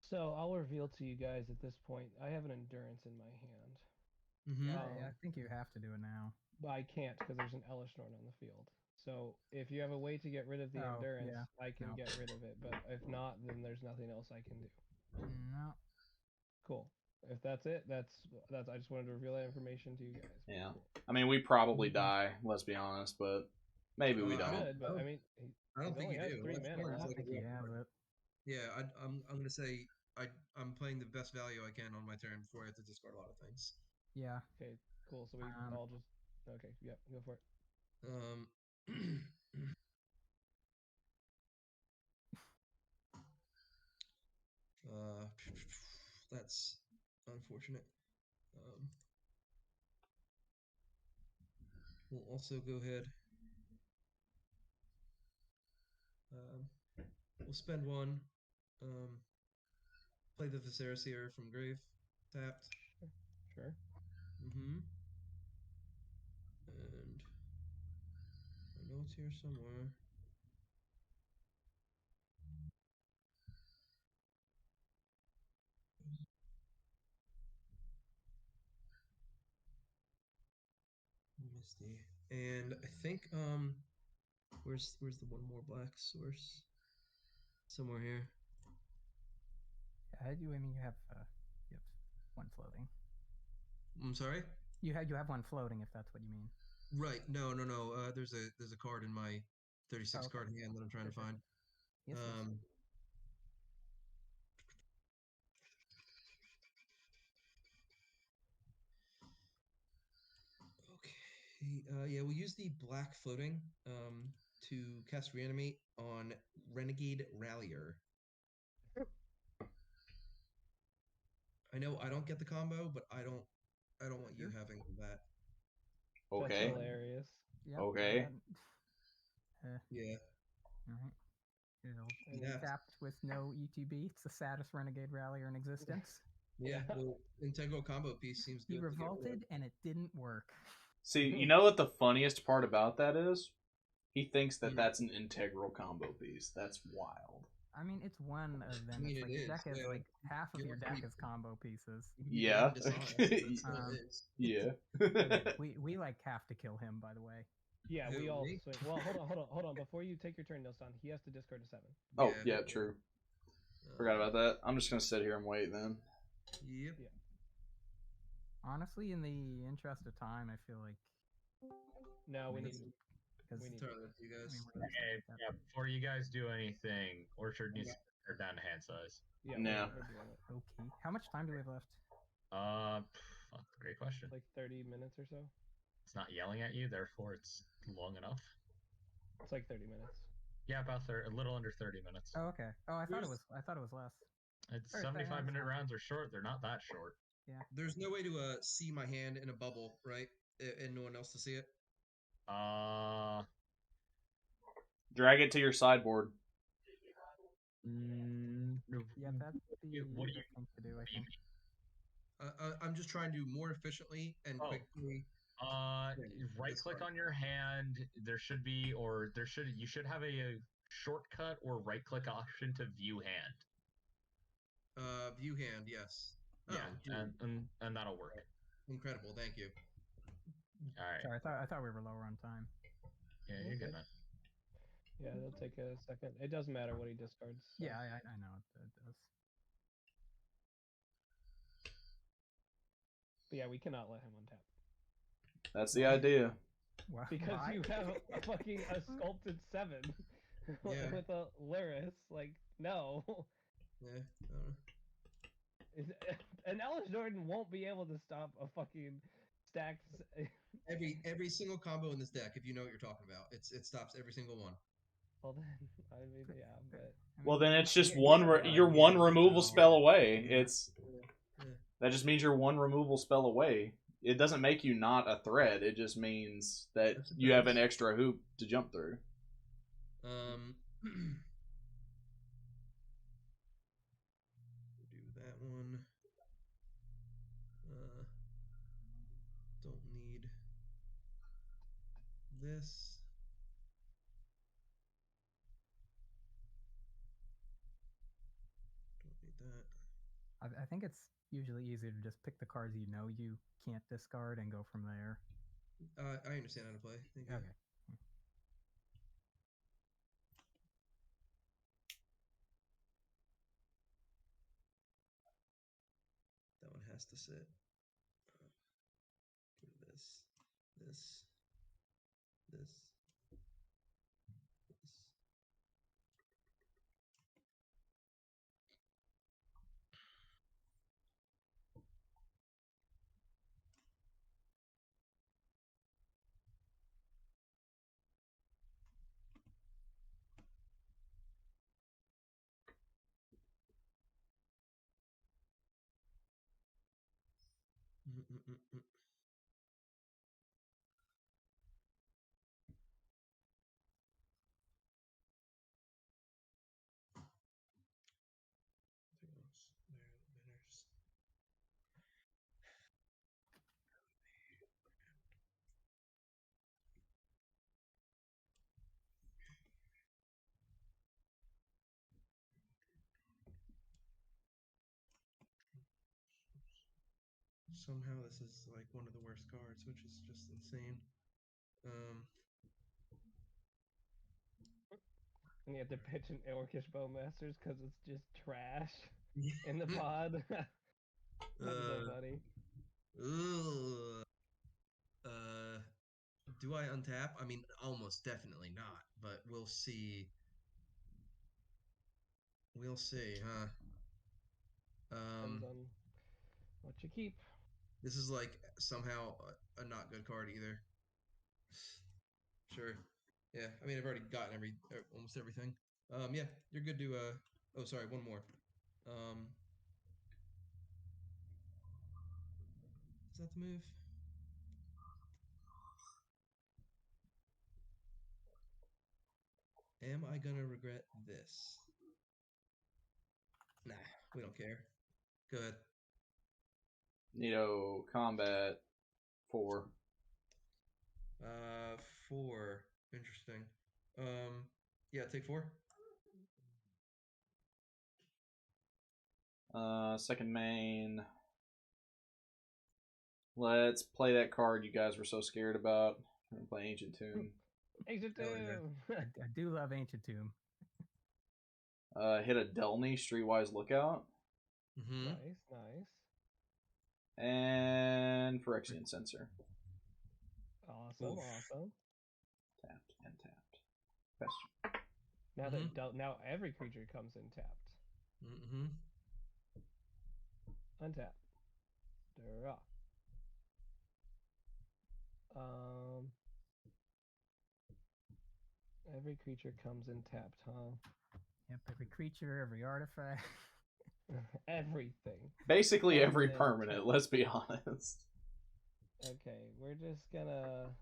So I'll reveal to you guys at this point, I have an endurance in my hand. Yeah, I think you have to do it now. But I can't because there's an Elesh Norn on the field. So if you have a way to get rid of the endurance, yeah. I can get rid of it. But if not, then there's nothing else I can do. No. Cool. If that's it, that's. I just wanted to reveal that information to you guys. Yeah. Cool. I mean, we probably die, let's be honest, but maybe we don't. Should, but I mean, I don't think only you has do. 3 mana I don't left. think you have it. Yeah, I'm gonna say I'm playing the best value I can on my turn before I have to discard a lot of things. Yeah. Okay, cool. So we all just okay. Yep, go for it. That's unfortunate. We'll also go ahead. We'll spend one. Play the Viserys here from grave, tapped. Sure. And I know it's here somewhere. Misty. And I think where's the one more black source? Somewhere here. I mean, you have one floating. I'm sorry? You have one floating, if that's what you mean. Right. No. There's a card in my 36 card hand that I'm trying to find. Yes, Okay. Yeah, we'll use the black floating to cast Reanimate on Renegade Rallier. I know I don't get the combo, but I don't want you having that. Okay. That's hilarious. Yep, okay. Yeah. Alright. Tapped with no ETB. It's the saddest Renegade Rallier in existence. Yeah. Well, integral combo piece seems good. He revolted and it didn't work. See, you know what the funniest part about that is? He thinks that that's an integral combo piece. That's wild. I mean, it's one of them. I mean, it's like it your is, deck is yeah. like half of You're your pretty- deck is combo pieces. Yeah. Yeah. we like have to kill him, by the way. Yeah, we Who, all me? swing. Well, hold on. Before you take your turn, Nilsson, he has to discard a 7. Oh, yeah, true. Forgot about that. I'm just gonna sit here and wait then. Yep. Yeah. Honestly, in the interest of time, I feel like No, we need. because Entirely up to you guys. Okay, yeah, before you guys do anything, Orchard needs to cut down to hand size. Yeah. No. We're doing it. Okay. How much time do we have left? Great question. Like 30 minutes or so. It's not yelling at you, therefore it's long enough. It's like 30 minutes. Yeah, about a little under 30 minutes. Oh, okay. Oh, I thought it was less. It's Alright, 75-minute rounds are short. They're not that short. Yeah. There's no way to see my hand in a bubble, right? And no one else to see it. Drag it to your sideboard. Yeah, that'd be What do you the thing to do, I think. I'm just trying to more efficiently and quickly. Right click on your hand. You should have a shortcut or right click option to view hand. View hand, yes. Yeah, and that'll work. Incredible, thank you. All right. Sorry, I thought we were lower on time. Yeah, you're good, man. Yeah, it'll take a second. It doesn't matter what he discards. So. Yeah, I know it does. But yeah, we cannot let him untap. That's the idea. Because Why? you have a fucking sculpted 7 Yeah. with a Lyris. Like, no. Yeah. And Ellis Jordan won't be able to stop a fucking stacked. Every single combo in this deck, if you know what you're talking about, it stops every single one. Well then, I mean, yeah, but. Well, then it's just you're one removal spell away. That just means you're one removal spell away. It doesn't make you not a threat. It just means that you have an extra hoop to jump through. Do that one. Don't need this. Don't need that. I think it's usually easier to just pick the cards you know you can't discard and go from there. I understand how to play. Thank you. Okay. That one has to sit. This, this, this, this. Somehow this is like one of the worst cards, which is just insane. And you have to pitch an Orcish Bowmasters because it's just trash in the pod. That's so funny. Ugh. Do I untap? I mean, almost definitely not, but we'll see. We'll see, huh? Depends on what you keep. This is like somehow a not good card either. Sure. Yeah, I mean, I've already gotten almost everything. Yeah, you're good to, oh, sorry, one more. Is that the move? Am I gonna regret this? Nah, we don't care. Go ahead. Nito, combat 4. 4. Interesting. Yeah, take 4. Second main. Let's play that card you guys were so scared about. We're gonna play Ancient Tomb. Ancient Tomb! I do love Ancient Tomb. Hit a Delny, Streetwise Lookout. Nice, nice. And Phyrexian Censor. Awesome, awesome. Tapped and tapped. Question. Now that now every creature comes in tapped. Untap. Draw. Every creature comes in tapped, huh? Yep, every creature, every artifact. Everything. Basically every permanent, let's be honest. Okay, we're just gonna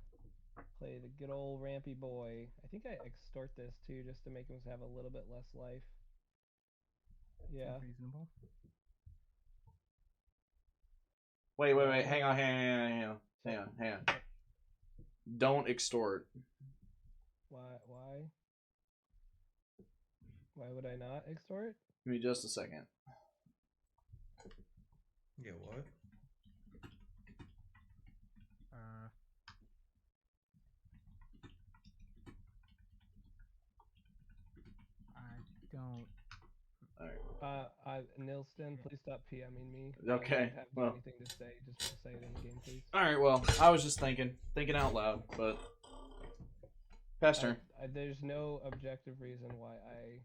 play the good old Rampy Boy. I think I extort this too, just to make him have a little bit less life. Yeah. Reasonable. Wait. Hang on. Don't extort. Why? Why would I not extort? Give me just a second. Yeah, what? I don't. Nilston, please stop PMing me. Okay, I don't have well. anything to say. Just say it in the game, please. Alright, well, I was just thinking out loud, but pass turn. There's no objective reason why I.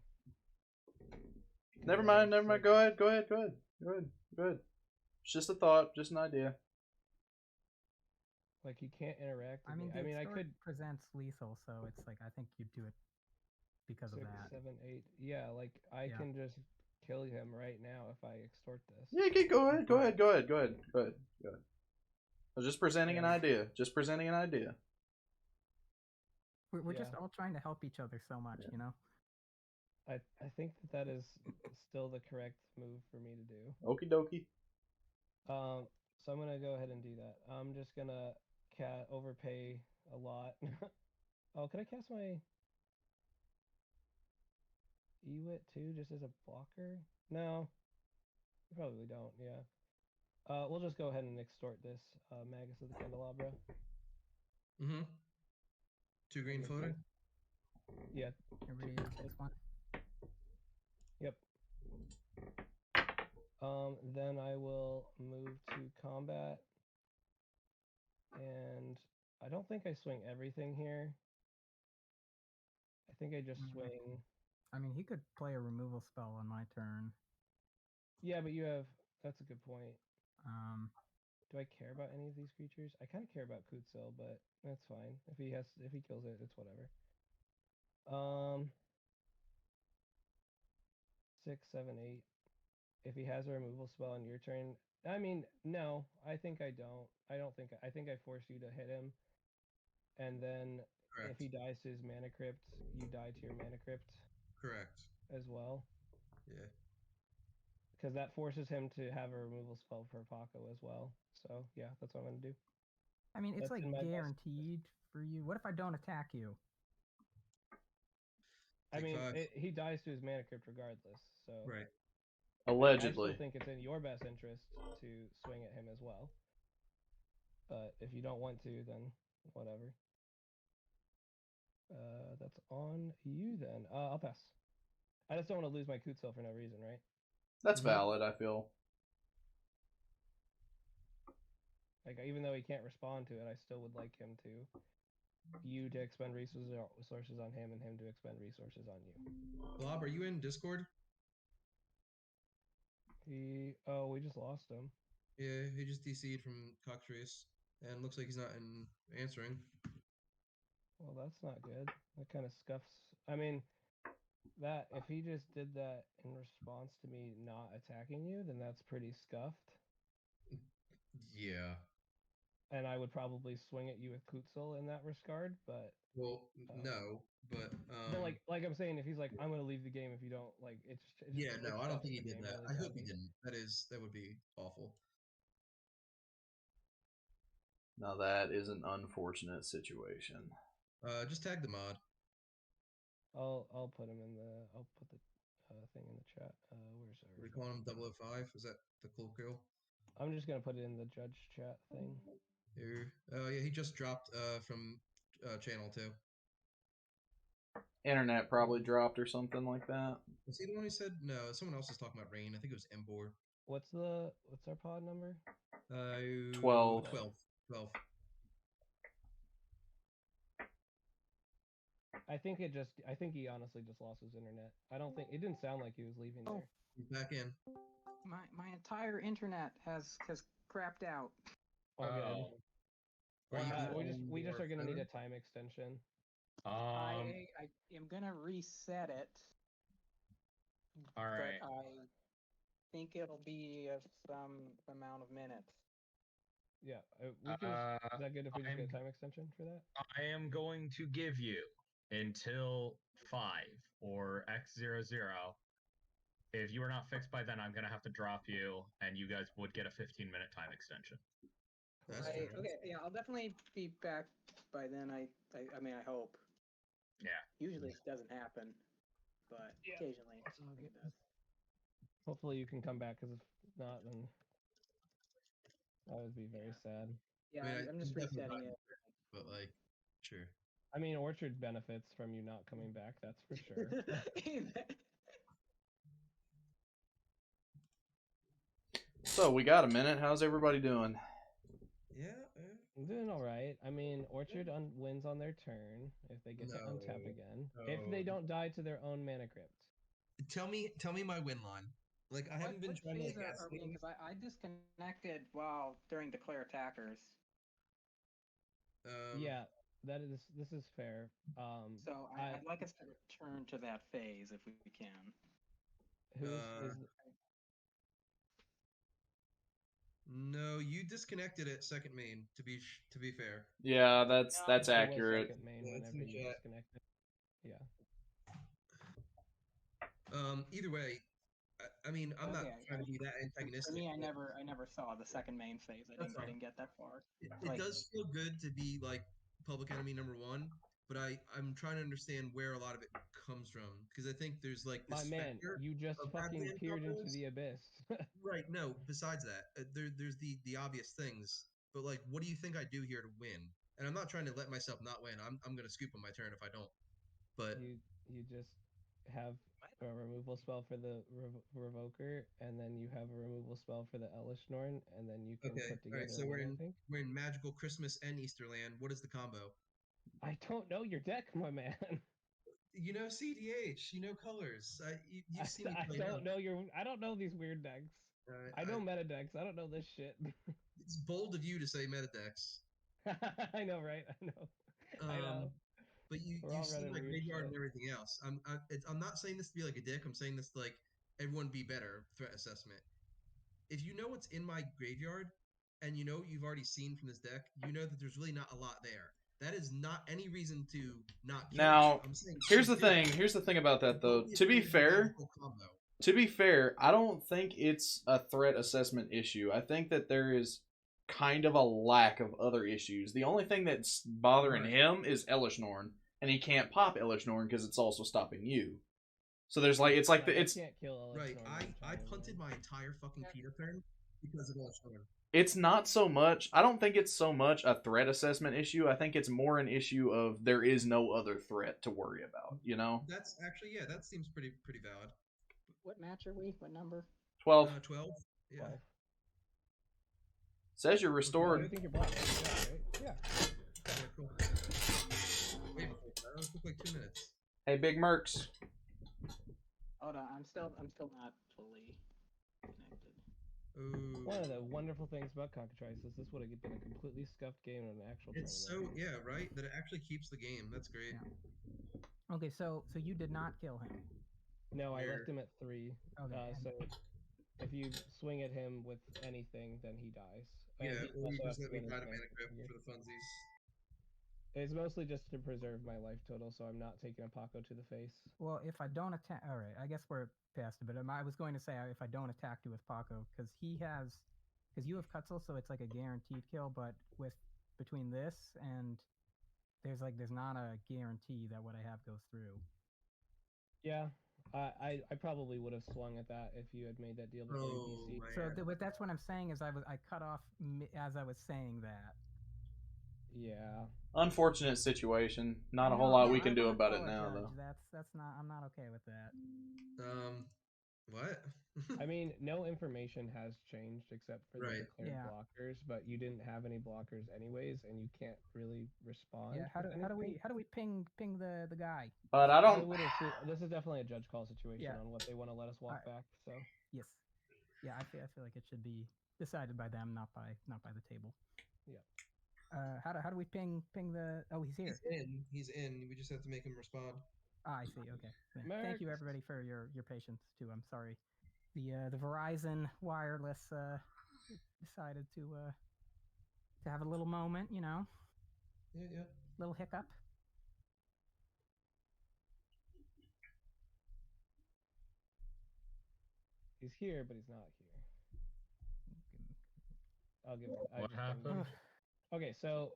Never mind. Go ahead. It's just a thought, just an idea. Like, he can't interact with I mean, me. I could presents lethal, so it's like I think you'd do it because of 6, that. 7, 8. Yeah, like I can just kill him right now if I extort this. Yeah, okay, go ahead. I was just presenting an idea. We're just all trying to help each other so much, you know? I think that is still the correct move for me to do. Okie dokie. So I'm gonna go ahead and do that. I'm just gonna overpay a lot. Oh, can I cast my Ewit too, just as a blocker? No, you probably don't. Yeah. We'll just go ahead and extort this Magus of the Candelabra. 2 green floater. Yeah. Everybody takes one. Yep. Then I will move to combat, and I don't think I swing everything here. I think I just swing. I mean, he could play a removal spell on my turn. Yeah, but that's a good point. Do I care about any of these creatures? I kind of care about Kutzil, but that's fine. If he kills it, it's whatever. 6, 7, 8. if he has a removal spell on your turn, I mean, no, I think I don't. I think I force you to hit him, and then if Correct. he dies to his mana crypt, you die to your mana crypt Correct. as well. Yeah. Because that forces him to have a removal spell for Paco as well. So yeah, that's what I'm gonna do. I mean, it's That's like in my best guaranteed for you. What if I don't attack you? I Take mean, 5. he dies to his mana crypt regardless. So Right. I Allegedly. still think it's in your best interest to swing at him as well. But if you don't want to, then whatever. That's on you then. I'll pass. I just don't want to lose my Kutzil for no reason, right? That's valid, I feel. Like, even though he can't respond to it, I still would like him to. You to expend resources on him, and him to expend resources on you. Blob, are you in Discord? Oh, we just lost him. Yeah, he just DC'd from Cockatrice, and looks like he's not in answering. Well, that's not good. That kind of scuffs. I mean, that if he just did that in response to me not attacking you, then that's pretty scuffed. Yeah. And I would probably swing at you with Kutzil in that regard, but Well, no, but like I'm saying, if he's like, I'm gonna leave the game if you don't like, yeah, no, I don't think he the did game that. really I hope he badly. didn't. That would be awful. Now that is an unfortunate situation. Just tag the mod. I'll put him in the thing in the chat. Where's our? We call him 005. Is that the cool kill? I'm just gonna put it in the judge chat thing. Here. Oh yeah, he just dropped from channel 2. Internet probably dropped or something like that. Was he the one who said no? Someone else was talking about rain. I think it was Embor. What's our pod number? 12. 12. I think he honestly just lost his internet. I don't think it didn't sound like he was leaving there. He's back in. My entire internet has crapped out. Oh, good. We just are gonna need a better? time extension. I am gonna reset it. All right. But I think it'll be some amount of minutes. Yeah, we can. Is that good if we just get a time extension for that? I am going to give you until 5 or X00. If you are not fixed by then, I'm going to have to drop you, and you guys would get a 15-minute time extension. Okay, yeah, I'll definitely be back by then. I mean, I hope. Yeah. Usually it doesn't happen, but occasionally it does. Hopefully you can come back, because if not, then that would be very sad. Yeah, I mean, I'm just definitely resetting not- it. But like, sure. I mean, Orchard benefits from you not coming back. That's for sure. So we got a minute. How's everybody doing? Yeah. I'm doing all right. I mean, Orchard wins on their turn if they get to untap again. If they don't die to their own mana crypt. Tell me my win line. Like I haven't been trying to like Are we in? Because I disconnected during declare attackers. Yeah, this is fair. So I'd like us to return to that phase if we can. No, you disconnected at second main. To be fair. Yeah, that's accurate. Second main Yeah, it's in whenever the you chat. disconnected. Yeah. Either way, I mean, I'm not Okay, trying to be that For antagonistic. me, I but never saw the second main phase. I didn't get that far. It Like, does feel good to be like public enemy number 1, but I'm trying to understand where a lot of it comes from because I think there's like this. My man, you just fucking peered into the abyss. Right. No. Besides that, there's the obvious things. But like, what do you think I do here to win? And I'm not trying to let myself not win. I'm gonna scoop on my turn if I don't. But you just have a removal spell for the Revoker, and then you have a removal spell for the Elishnorn, and then you can okay. put All together. right. So a we're win, in we're in Magical Christmas and Easterland. What is the combo? I don't know your deck, my man. You know CDH. You know colors. You've seen me play. I don't know these weird decks. I know meta decks. I don't know this shit. It's bold of you to say meta decks. I know, right? I know. I know. But you've seen like graveyard and everything else. I'm not saying this to be like a dick. I'm saying this to like everyone be better threat assessment. If you know what's in my graveyard, and you know what you've already seen from this deck, you know that there's really not a lot there. That is not any reason to not kill Now, it. I'm saying here's the do it. thing. Here's the thing about that, though. Don't be To be afraid to fair, have a full combo. I don't think it's a threat assessment issue. I think that there is kind of a lack of other issues. The only thing that's bothering Right. him is Elishnorn, and he can't pop Elishnorn because it's also stopping you. So there's like it's like Yeah, the, I it's can't kill Ellis Right. Norman I China, punted man. my entire fucking Peter turn because of Elishnorn. it's not so much. I don't think it's so much a threat assessment issue. I think it's more an issue of there is no other threat to worry about. You know, That's actually that seems pretty valid. What match are we? What number? 12 12. Yeah. 12. says you're I restored. think you're blocked. Yeah, right? Yeah, cool. Wait, that took like 2 minutes. Hey, Big Mercs. Hold on, I'm still not fully connected. Ooh. One of the wonderful things about Cockatrice is this would have been a completely scuffed game in an actual It's tournament. so right that it actually keeps the game. That's great. Okay, so you did not kill him. No, I Here. left him at 3. Okay, So if you swing at him with anything, then he dies. And Yeah, he or you also just has let me to buy the win mana his grip next for the funsies. It's mostly just to preserve my life total, so I'm not taking a Paco to the face. Well, if I don't attack, all right, I guess we're past it. But I was going to say if I don't attack you with Paco, because you have Cutzel, so it's like a guaranteed kill. But between this and there's not a guarantee that what I have goes through. Yeah, I probably would have swung at that if you had made that deal before you DC. So but that's what I'm saying is I cut off as I was saying that. Yeah. Unfortunate situation. Not a whole No, lot no, we I can do won't about it now, apologize. though. That's not. I'm not okay with that. What? I mean, no information has changed except for the Right. declared blockers, but you didn't have any blockers anyways, and you can't really respond. Yeah. How do we ping the guy? But I don't. This is definitely a judge call situation Yeah. on what they want to let us walk back. So Yes. Yeah, I feel like it should be decided by them, not by the table. Yeah. How do we ping the? Oh, he's here. He's in. We just have to make him respond. Ah, I see. Okay. Yeah. Thank you everybody for your patience too. I'm sorry. The Verizon wireless decided to have a little moment, you know. Yeah. Little hiccup. he's here, but he's not here. I'll give him. What happened? Okay, so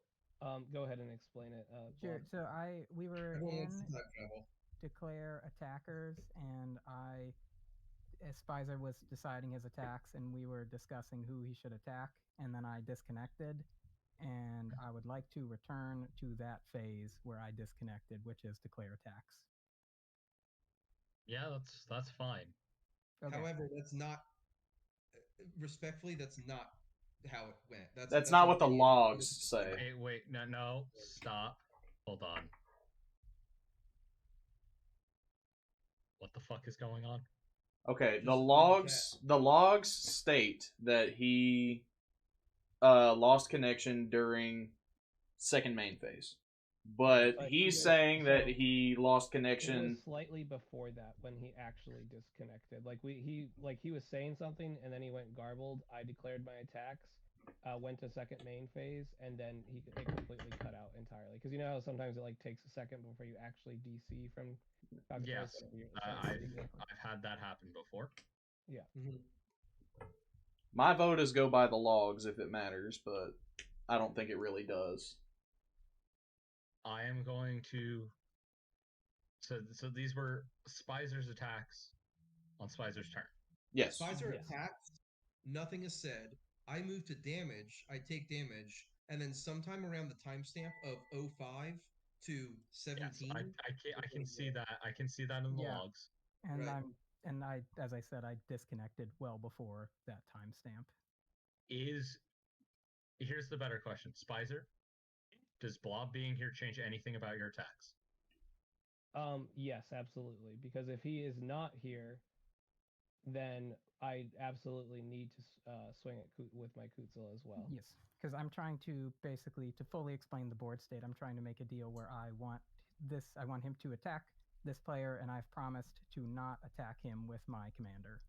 go ahead and explain it. Sure. Bob. So we were Everyone in wants to time travel. declare attackers, and Spicer was deciding his attacks, and we were discussing who he should attack, and then I disconnected, and I would like to return to that phase where I disconnected, which is declare attacks. Yeah, that's fine. Okay. However, that's not. Respectfully, that's not how it went. That's not what the logs say. Wait, no, stop. Hold on. What the fuck is going on? Okay, the logs state that he lost connection during second main phase, but he's saying that he lost It connection. was slightly before that when he actually disconnected. He was saying something and then he went garbled. I declared my attacks, went to second main phase, and then it completely cut out entirely. Because you know how sometimes it takes a second before you actually DC from. Yes, I've had that happen before. Yeah. My vote is go by the logs if it matters, but I don't think it really does. I am going to. So these were Spicer's attacks on Spicer's turn. Yes. Spicer attacks. Nothing is said. I move to damage. I take damage, and then sometime around the timestamp of 05 to 17. Yes, I can see that. I can see that in the logs. And Right. I as I said, I disconnected well before that timestamp. Here's the better question, Spicer. Does Blob being here change anything about your attacks? Yes, absolutely. Because if he is not here, then I absolutely need to swing it with my Kutzel as well. Yes, because I'm trying to basically to fully explain the board state. I'm trying to make a deal where I want him to attack this player, and I've promised to not attack him with my commander.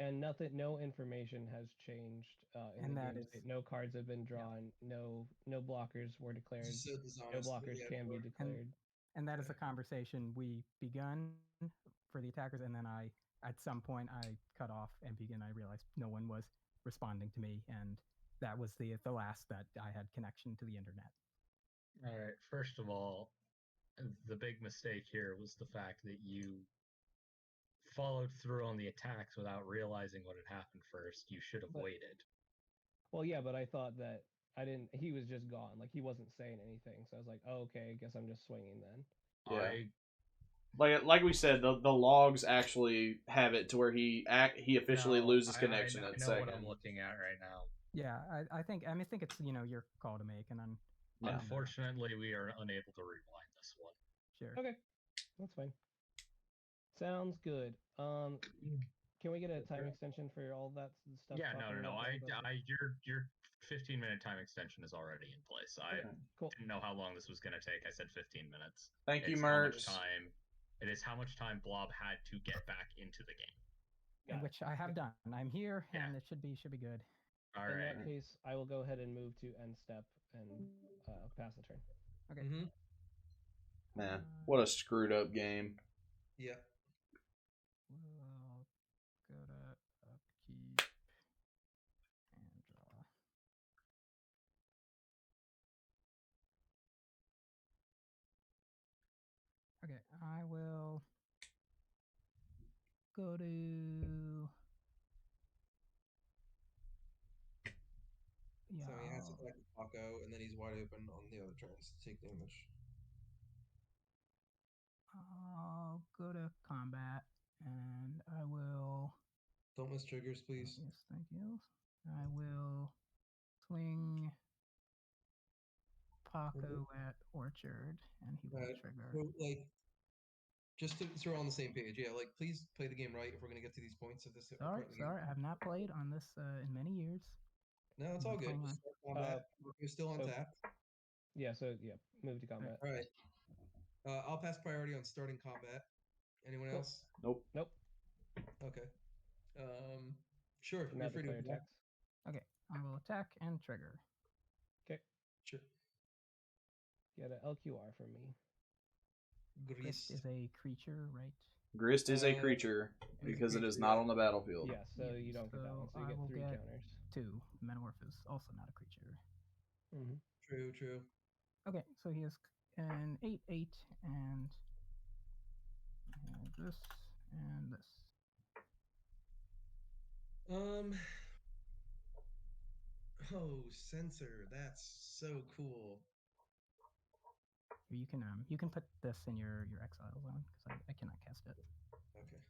And no information has changed in And the that game is- state. No cards have been drawn. No blockers were declared. Just so No dishonest, but blockers yeah, can be sure. declared. And that is a conversation we begun for the attackers, and then at some point, I cut off MPG, and I realized no one was responding to me, and that was the last that I had connection to the internet. All right. First of all, the big mistake here was the fact that you followed through on the attacks without realizing what had happened first. You should have waited. Well, yeah, but I thought that I didn't. He was just gone. Like he wasn't saying anything. So I was like, oh, okay, I guess I'm just swinging then. Yeah. Like we said, the logs actually have it to where he officially loses connection I at know second. what I'm looking at right now. Yeah, I think it's your call to make, and then Unfortunately, we are unable to rewind this one. Sure. Okay, that's fine. Sounds good. Can we get a time extension for all that stuff? Yeah, talking no. about Your 15-minute time extension is already in place. I didn't know how long this was going to take. I said 15 minutes. Thank you, It's how much Mertz. time. It is how much time Blob had to get back into the game. which I have done. I'm here, and it should be good. All In right. that case, I will go ahead and move to end step and pass the turn. Okay. Man, what a screwed up game. Yeah. We'll go to upkeep and draw. Okay, I will go to. Yeah. So he has to attack with Paco, and then he's wide open on the other turns to take damage. I'll go to combat, and I will. Don't miss triggers, please. Yes, thank you. I will swing Paco at Orchard, and he will trigger. So, like, just so we're on the same page, yeah. Like, please play the game right if we're gonna get to these points of this. Sorry, point in the game. I have not played on this in many years. No, it's all good. Just start combat. We're still on tap. Yeah, so move to combat. All right. I'll pass priority on starting combat. Anyone Cool. else? Nope. Okay. Sure. Now You're free to declare attack. attacks. Okay, I will attack and trigger. Okay. Sure. Get an LQR from me. Grist is a creature, right? Grist is a creature because it is not on the battlefield. Yeah, so you don't get that one. So you I get will 3 get counters. 2. Metamorphosis, also not a creature. Mm-hmm. True. Okay, so he has an 8/8 and this and this. Oh, sensor. That's so cool. You can put this in your exile zone because I cannot cast it. Okay.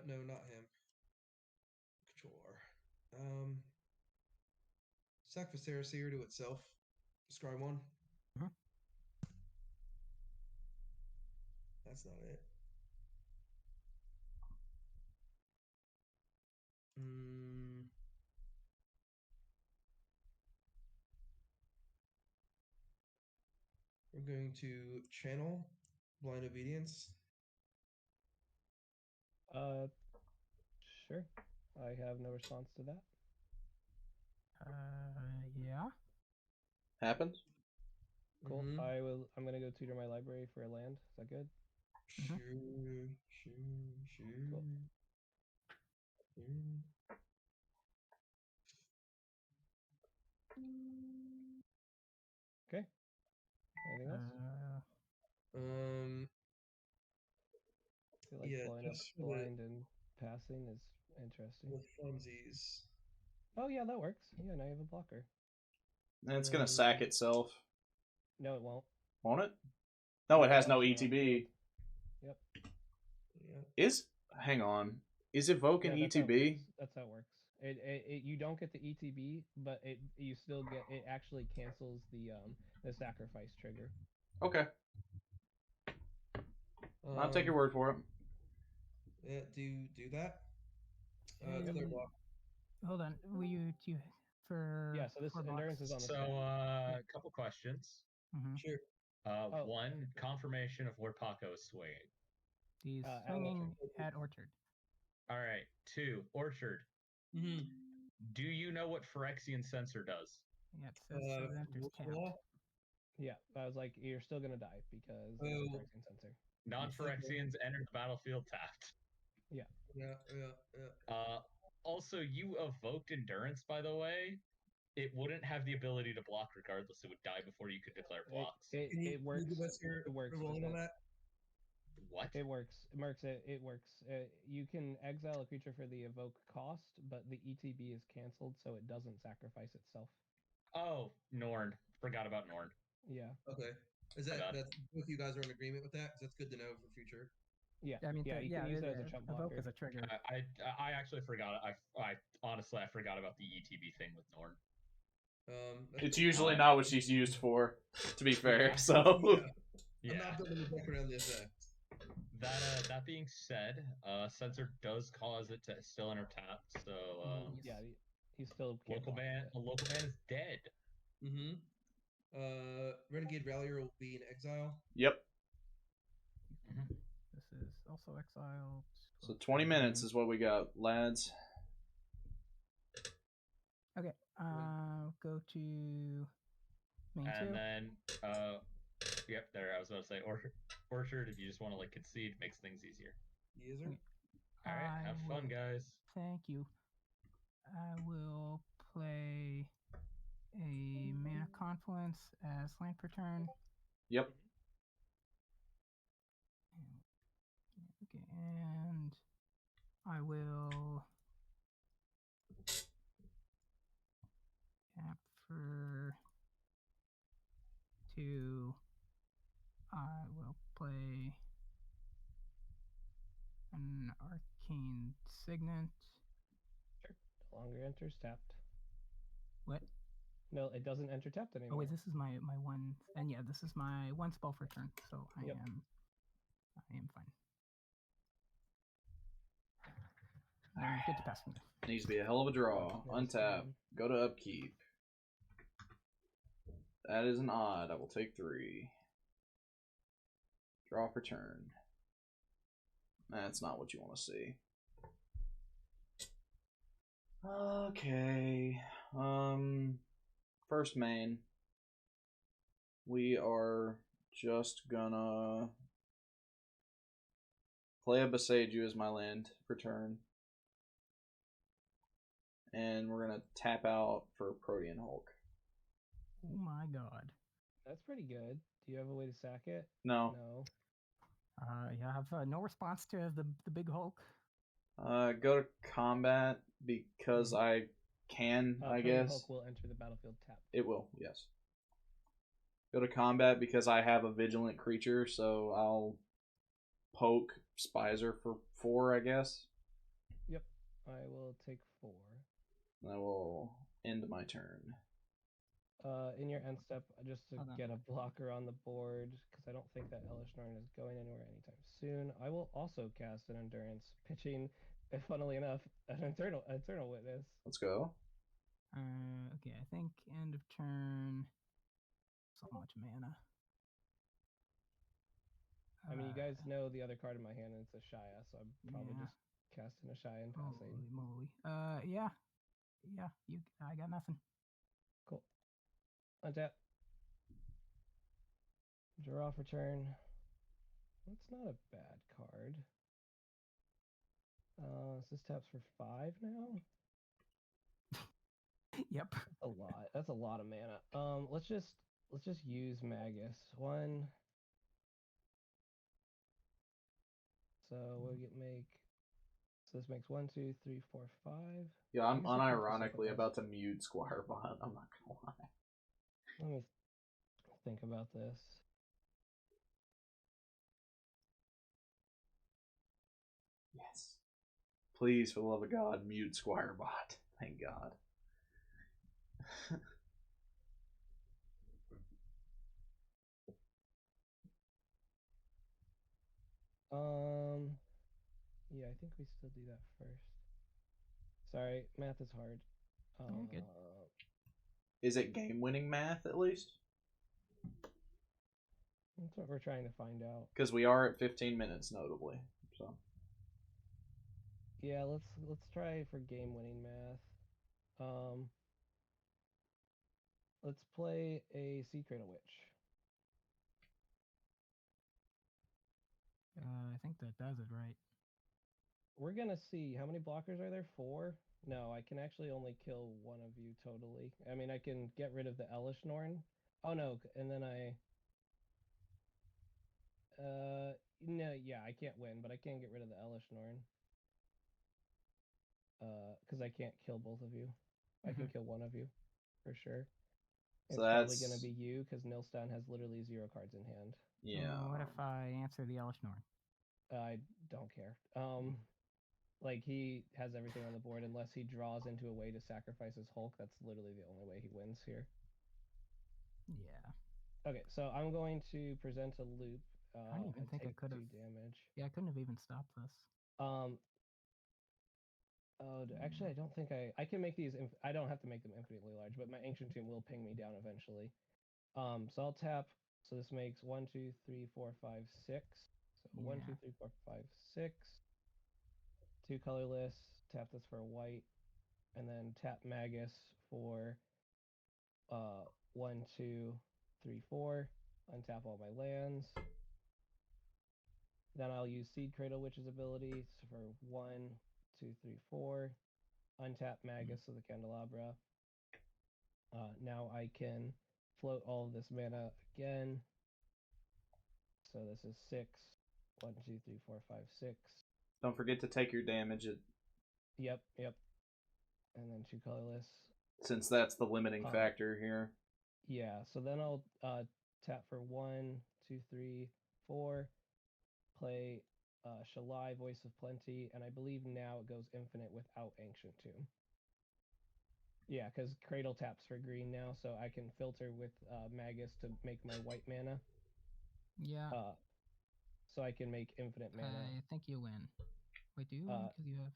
No, not him. Control R. Sack Viscera Seer to itself. Scry 1. That's not it. We're going to channel Blind Obedience. Sure. I have no response to that. Yeah. Happens. Cool. I'm gonna go tutor my library for a land. Is that good? Sure. Cool. Okay. Anything else? I feel like blowing up just for blind and passing is interesting. the funsies. Oh yeah, that works. Yeah, now you have a blocker. And it's gonna sack itself. No, it won't. Won't it? No, it has no ETB. Yep. Hang on. Is Evoke an Yeah, ETB? That's how it works. It you don't get the ETB, but you still get it. Actually cancels the sacrifice trigger. Okay. I'll take your word for it. Yeah, do that. It's their block. Hold on. Will you for Yeah, so this for endurance box. is on the So, screen. a couple questions. Mhm. Sure. Oh. One, confirmation of where Paco is swinging. He's at swinging at Orchard. All right. Two, Orchard. Mm-hmm. Do you know what Phyrexian Sensor does? Yeah, it says it enters tapped. Yeah, I was like, you're still gonna die because there's a Phyrexian sensor. Non-Phyrexians enter the battlefield tapped. Yeah. Yeah. Also, you evoked Endurance, by the way. It wouldn't have the ability to block regardless. It would die before you could declare blocks. It works. Can you give us your It works. ruling on that? What? It works. Mercs, it works. You can exile a creature for the evoke cost, but the ETB is canceled, so it doesn't sacrifice itself. Oh, Norn. Forgot about Norn. Yeah. Okay. Is that's both you guys are in agreement with that? 'Cause that's good to know for future. Yeah. I mean, yeah, you can use it as a chump evoke blocker. as a trigger. I actually forgot. I honestly I forgot about the ETB thing with Norn. It's usually not what she's used for, to be fair. So I'm not building a book around this. That being said, Sensor does cause it to still enter tapped. So yeah, he's still local ban. A local ban is dead. Mm-hmm. Renegade Valier will be in exile. Yep. This is also exiled. So 20 minutes is what we got, lads. Okay. Go to main And two. then, yep, there. I was about to say Orchard. If you just want to like concede, makes things easier. Yes, sir. All right, have fun, guys. Thank you. I will play a Mana Confluence as land per turn. Yep. Okay, and I will tap for 2. I will play an Arcane Signet. Sure. No longer enters tapped. What? No, it doesn't enter tapped anymore. Oh wait, this is my one, and yeah, this is my one spell for turn, so I am fine. Good to pass from there. Needs to be a hell of a draw. Untap. Go to upkeep. That is an odd. I will take 3. Draw for turn. That's not what you want to see. Okay. First main. We are just gonna play a Beseiju as my land for turn. And we're gonna tap out for Protean Hulk. Oh my god. That's pretty good. Do you have a way to sack it? No. No. You have no response to the big Hulk. Go to combat because I can, I Protean guess. Hulk will enter the battlefield tapped. It will, yes. Go to combat because I have a vigilant creature, so I'll poke Spizer for 4, I guess. Yep. I will take 4. And I will end my turn. In your end step, just to Hold on. get a blocker on the board, because I don't think that Elish Norn is going anywhere anytime soon. I will also cast an Endurance, pitching, funnily enough, an Eternal Witness. Let's go. Okay, I think end of turn. So much mana. I mean, you guys know the other card in my hand, and it's a Shia, so I'm probably Yeah. just casting a Shia and passing. Holy moly. Yeah. I got nothing. Cool. Untap. Draw for turn. That's not a bad card. This taps for 5 now. Yep. That's a lot. That's a lot of mana. Let's just use Magus. 1. So we'll make. So this makes 1, 2, 3, 4, 5. Yeah, I'm I guess I can just unironically sacrifice. about to mute Squirebot. I'm not gonna lie. Let me think about this. Yes. Please, for the love of God, mute Squirebot. Thank God. Yeah, I think we still do that first. Sorry, math is hard. You're good. Is it game-winning math at least? That's what we're trying to find out. Because we are at 15 minutes, notably. So Yeah, let's try for game-winning math. Let's play a Sea Cradle Witch. I think that does it, right? We're gonna see how many blockers are there. 4? No, I can actually only kill one of you totally. I mean, I can get rid of the Elish Norn. Oh no, and then no, yeah, I can't win, but I can get rid of the Elish Norn. Because I can't kill both of you. I can kill one of you, for sure. It's So probably that's- gonna be you, because Nilstan has literally 0 cards in hand. yeah. What if I answer the Elish Norn? I don't care. Like, he has everything on the board unless he draws into a way to sacrifice his Hulk. That's literally the only way he wins here. Yeah. Okay, so I'm going to present a loop. I don't even and think I take could 2 have. damage. Yeah, I couldn't have even stopped this. Actually, I don't think I can make these. I don't have to make them infinitely large, but my Ancient Tomb will ping me down eventually. So I'll tap. So this makes 1, 2, 3, 4, 5, 6. So 1, 2, Yeah. 3, 4, 5, 6. 2 colorless. Tap this for a white, and then tap Magus for 1, 2, 3, 4. Untap all my lands. Then I'll use Seed Cradle Witch's ability for 1, 2, 3, 4. Untap Magus of the Candelabra. Now I can float all of this mana again. So this is 6. 1, 2, 3, 4, 5, 6. Don't forget to take your damage Yep. And then 2 colorless. since that's the limiting factor here. Yeah, so then I'll tap for 1, 2, 3, 4. Play Shalai, Voice of Plenty, and I believe now it goes infinite without Ancient Tomb. Yeah, because Cradle taps for green now, so I can filter with Magus to make my white mana. Yeah. So I can make infinite mana. I think you win. Wait, do you win? Because you have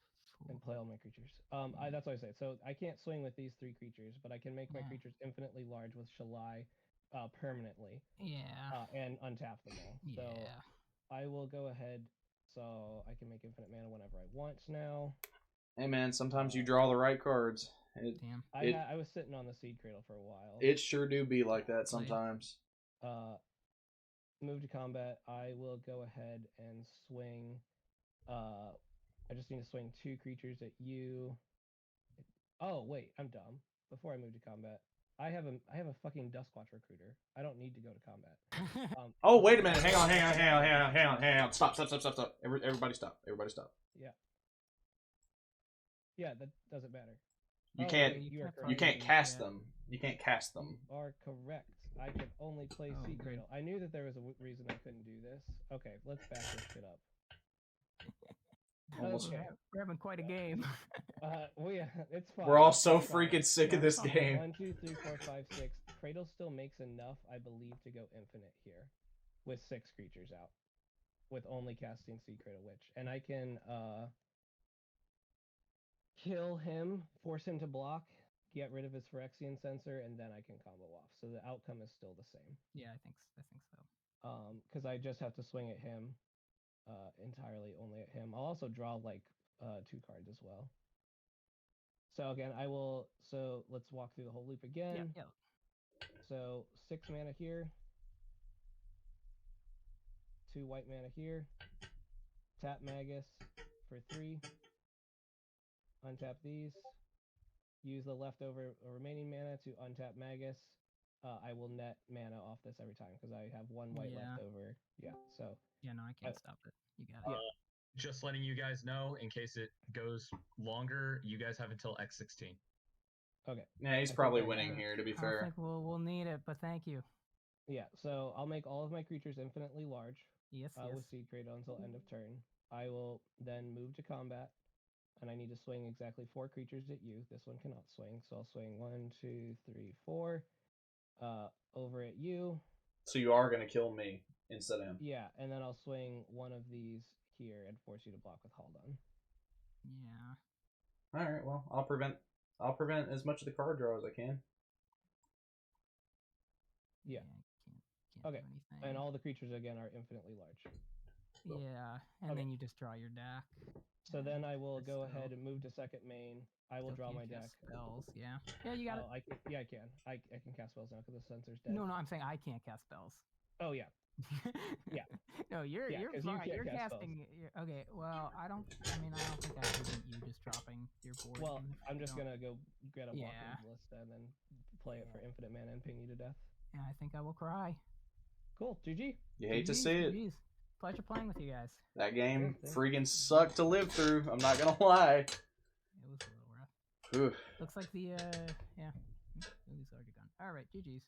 4. And play all my creatures. That's what I say. So I can't swing with these 3 creatures, but I can make my creatures infinitely large with Shalai permanently. Yeah. And untap them all. So Yeah. I will go ahead, so I can make infinite mana whenever I want now. Hey man, sometimes you draw the right cards. Damn. I was sitting on the Seed Cradle for a while. It sure do be like that sometimes. Move to combat. I will go ahead and swing. I just need to swing 2 creatures at you. Oh wait, I'm dumb. Before I move to combat, I have a fucking Duskwatch Recruiter. I don't need to go to combat. Oh wait a minute! Hang on! Stop! Everybody stop! Yeah. Yeah, that doesn't matter. You Oh, can't. wait, you are You can't correct. cast them. You can't cast them. You are correct. I can only play Oh, Sea good. Cradle. I knew that there was a reason I couldn't do this. Okay, let's back this shit up. Almost. Okay. We're having quite a game. Well, yeah, it's fine. We're all so It's fine. freaking sick of this game. 1, 2, 3, 4, 5, 6. Cradle still makes enough, I believe, to go infinite here, with 6 creatures out, with only casting Sea Cradle Witch, and I can kill him, force him to block, get rid of his Phyrexian Sensor, and then I can combo off. So the outcome is still the same. Yeah, I think so. Because I just have to swing at him, entirely only at him. I'll also draw like 2 cards as well. So again, so let's walk through the whole loop again. Yeah. So 6 mana here, 2 white mana here, tap Magus for 3, untap these, use the leftover remaining mana to untap Magus. I will net mana off this every time because I have 1 white left over. Yeah, so. Yeah, no, I can't stop it. You got it. Just letting you guys know, in case it goes longer, you guys have until X16. Okay. Yeah, he's probably winning here, to be I fair. think we'll need it, but thank you. Yeah, so I'll make all of my creatures infinitely large. Yes. With Seed Cradle until end of turn. I will then move to combat, and I need to swing exactly 4 creatures at you. This one cannot swing, so I'll swing 1, 2, 3, 4 over at you. So you are gonna kill me instead of him. Yeah, and then I'll swing one of these here and force you to block with Haldon. Yeah. All right. Well, I'll prevent as much of the card draw as I can. Yeah. Can't Okay. do anything. And all the creatures again are infinitely large. Cool. Yeah, and Okay. then you just draw your deck. So then I will But go still- ahead and move to second main. I will still draw can't my deck. cast spells. Yeah. Yeah, you got it. Oh, I can, yeah, I can. I can cast spells now because the sensor's dead. No, I'm saying I can't cast spells. Oh yeah. Yeah. No, you're Yeah, you're 'cause you fine. can't You're cast spells. casting. Okay. Well, I don't think I prevent you just dropping your board. Well, even if I'm you just don't. gonna go get a Yeah. blocking list and then play it for infinite mana and ping you to death. And I think I will cry. Cool. GG. You hate to GGs, see it. GGs. Pleasure playing with you guys. That game Yeah, freaking sucked to live through. I'm not gonna lie. It was a little rough. Oof. Looks like the yeah, movie's already gone. All right, GGs.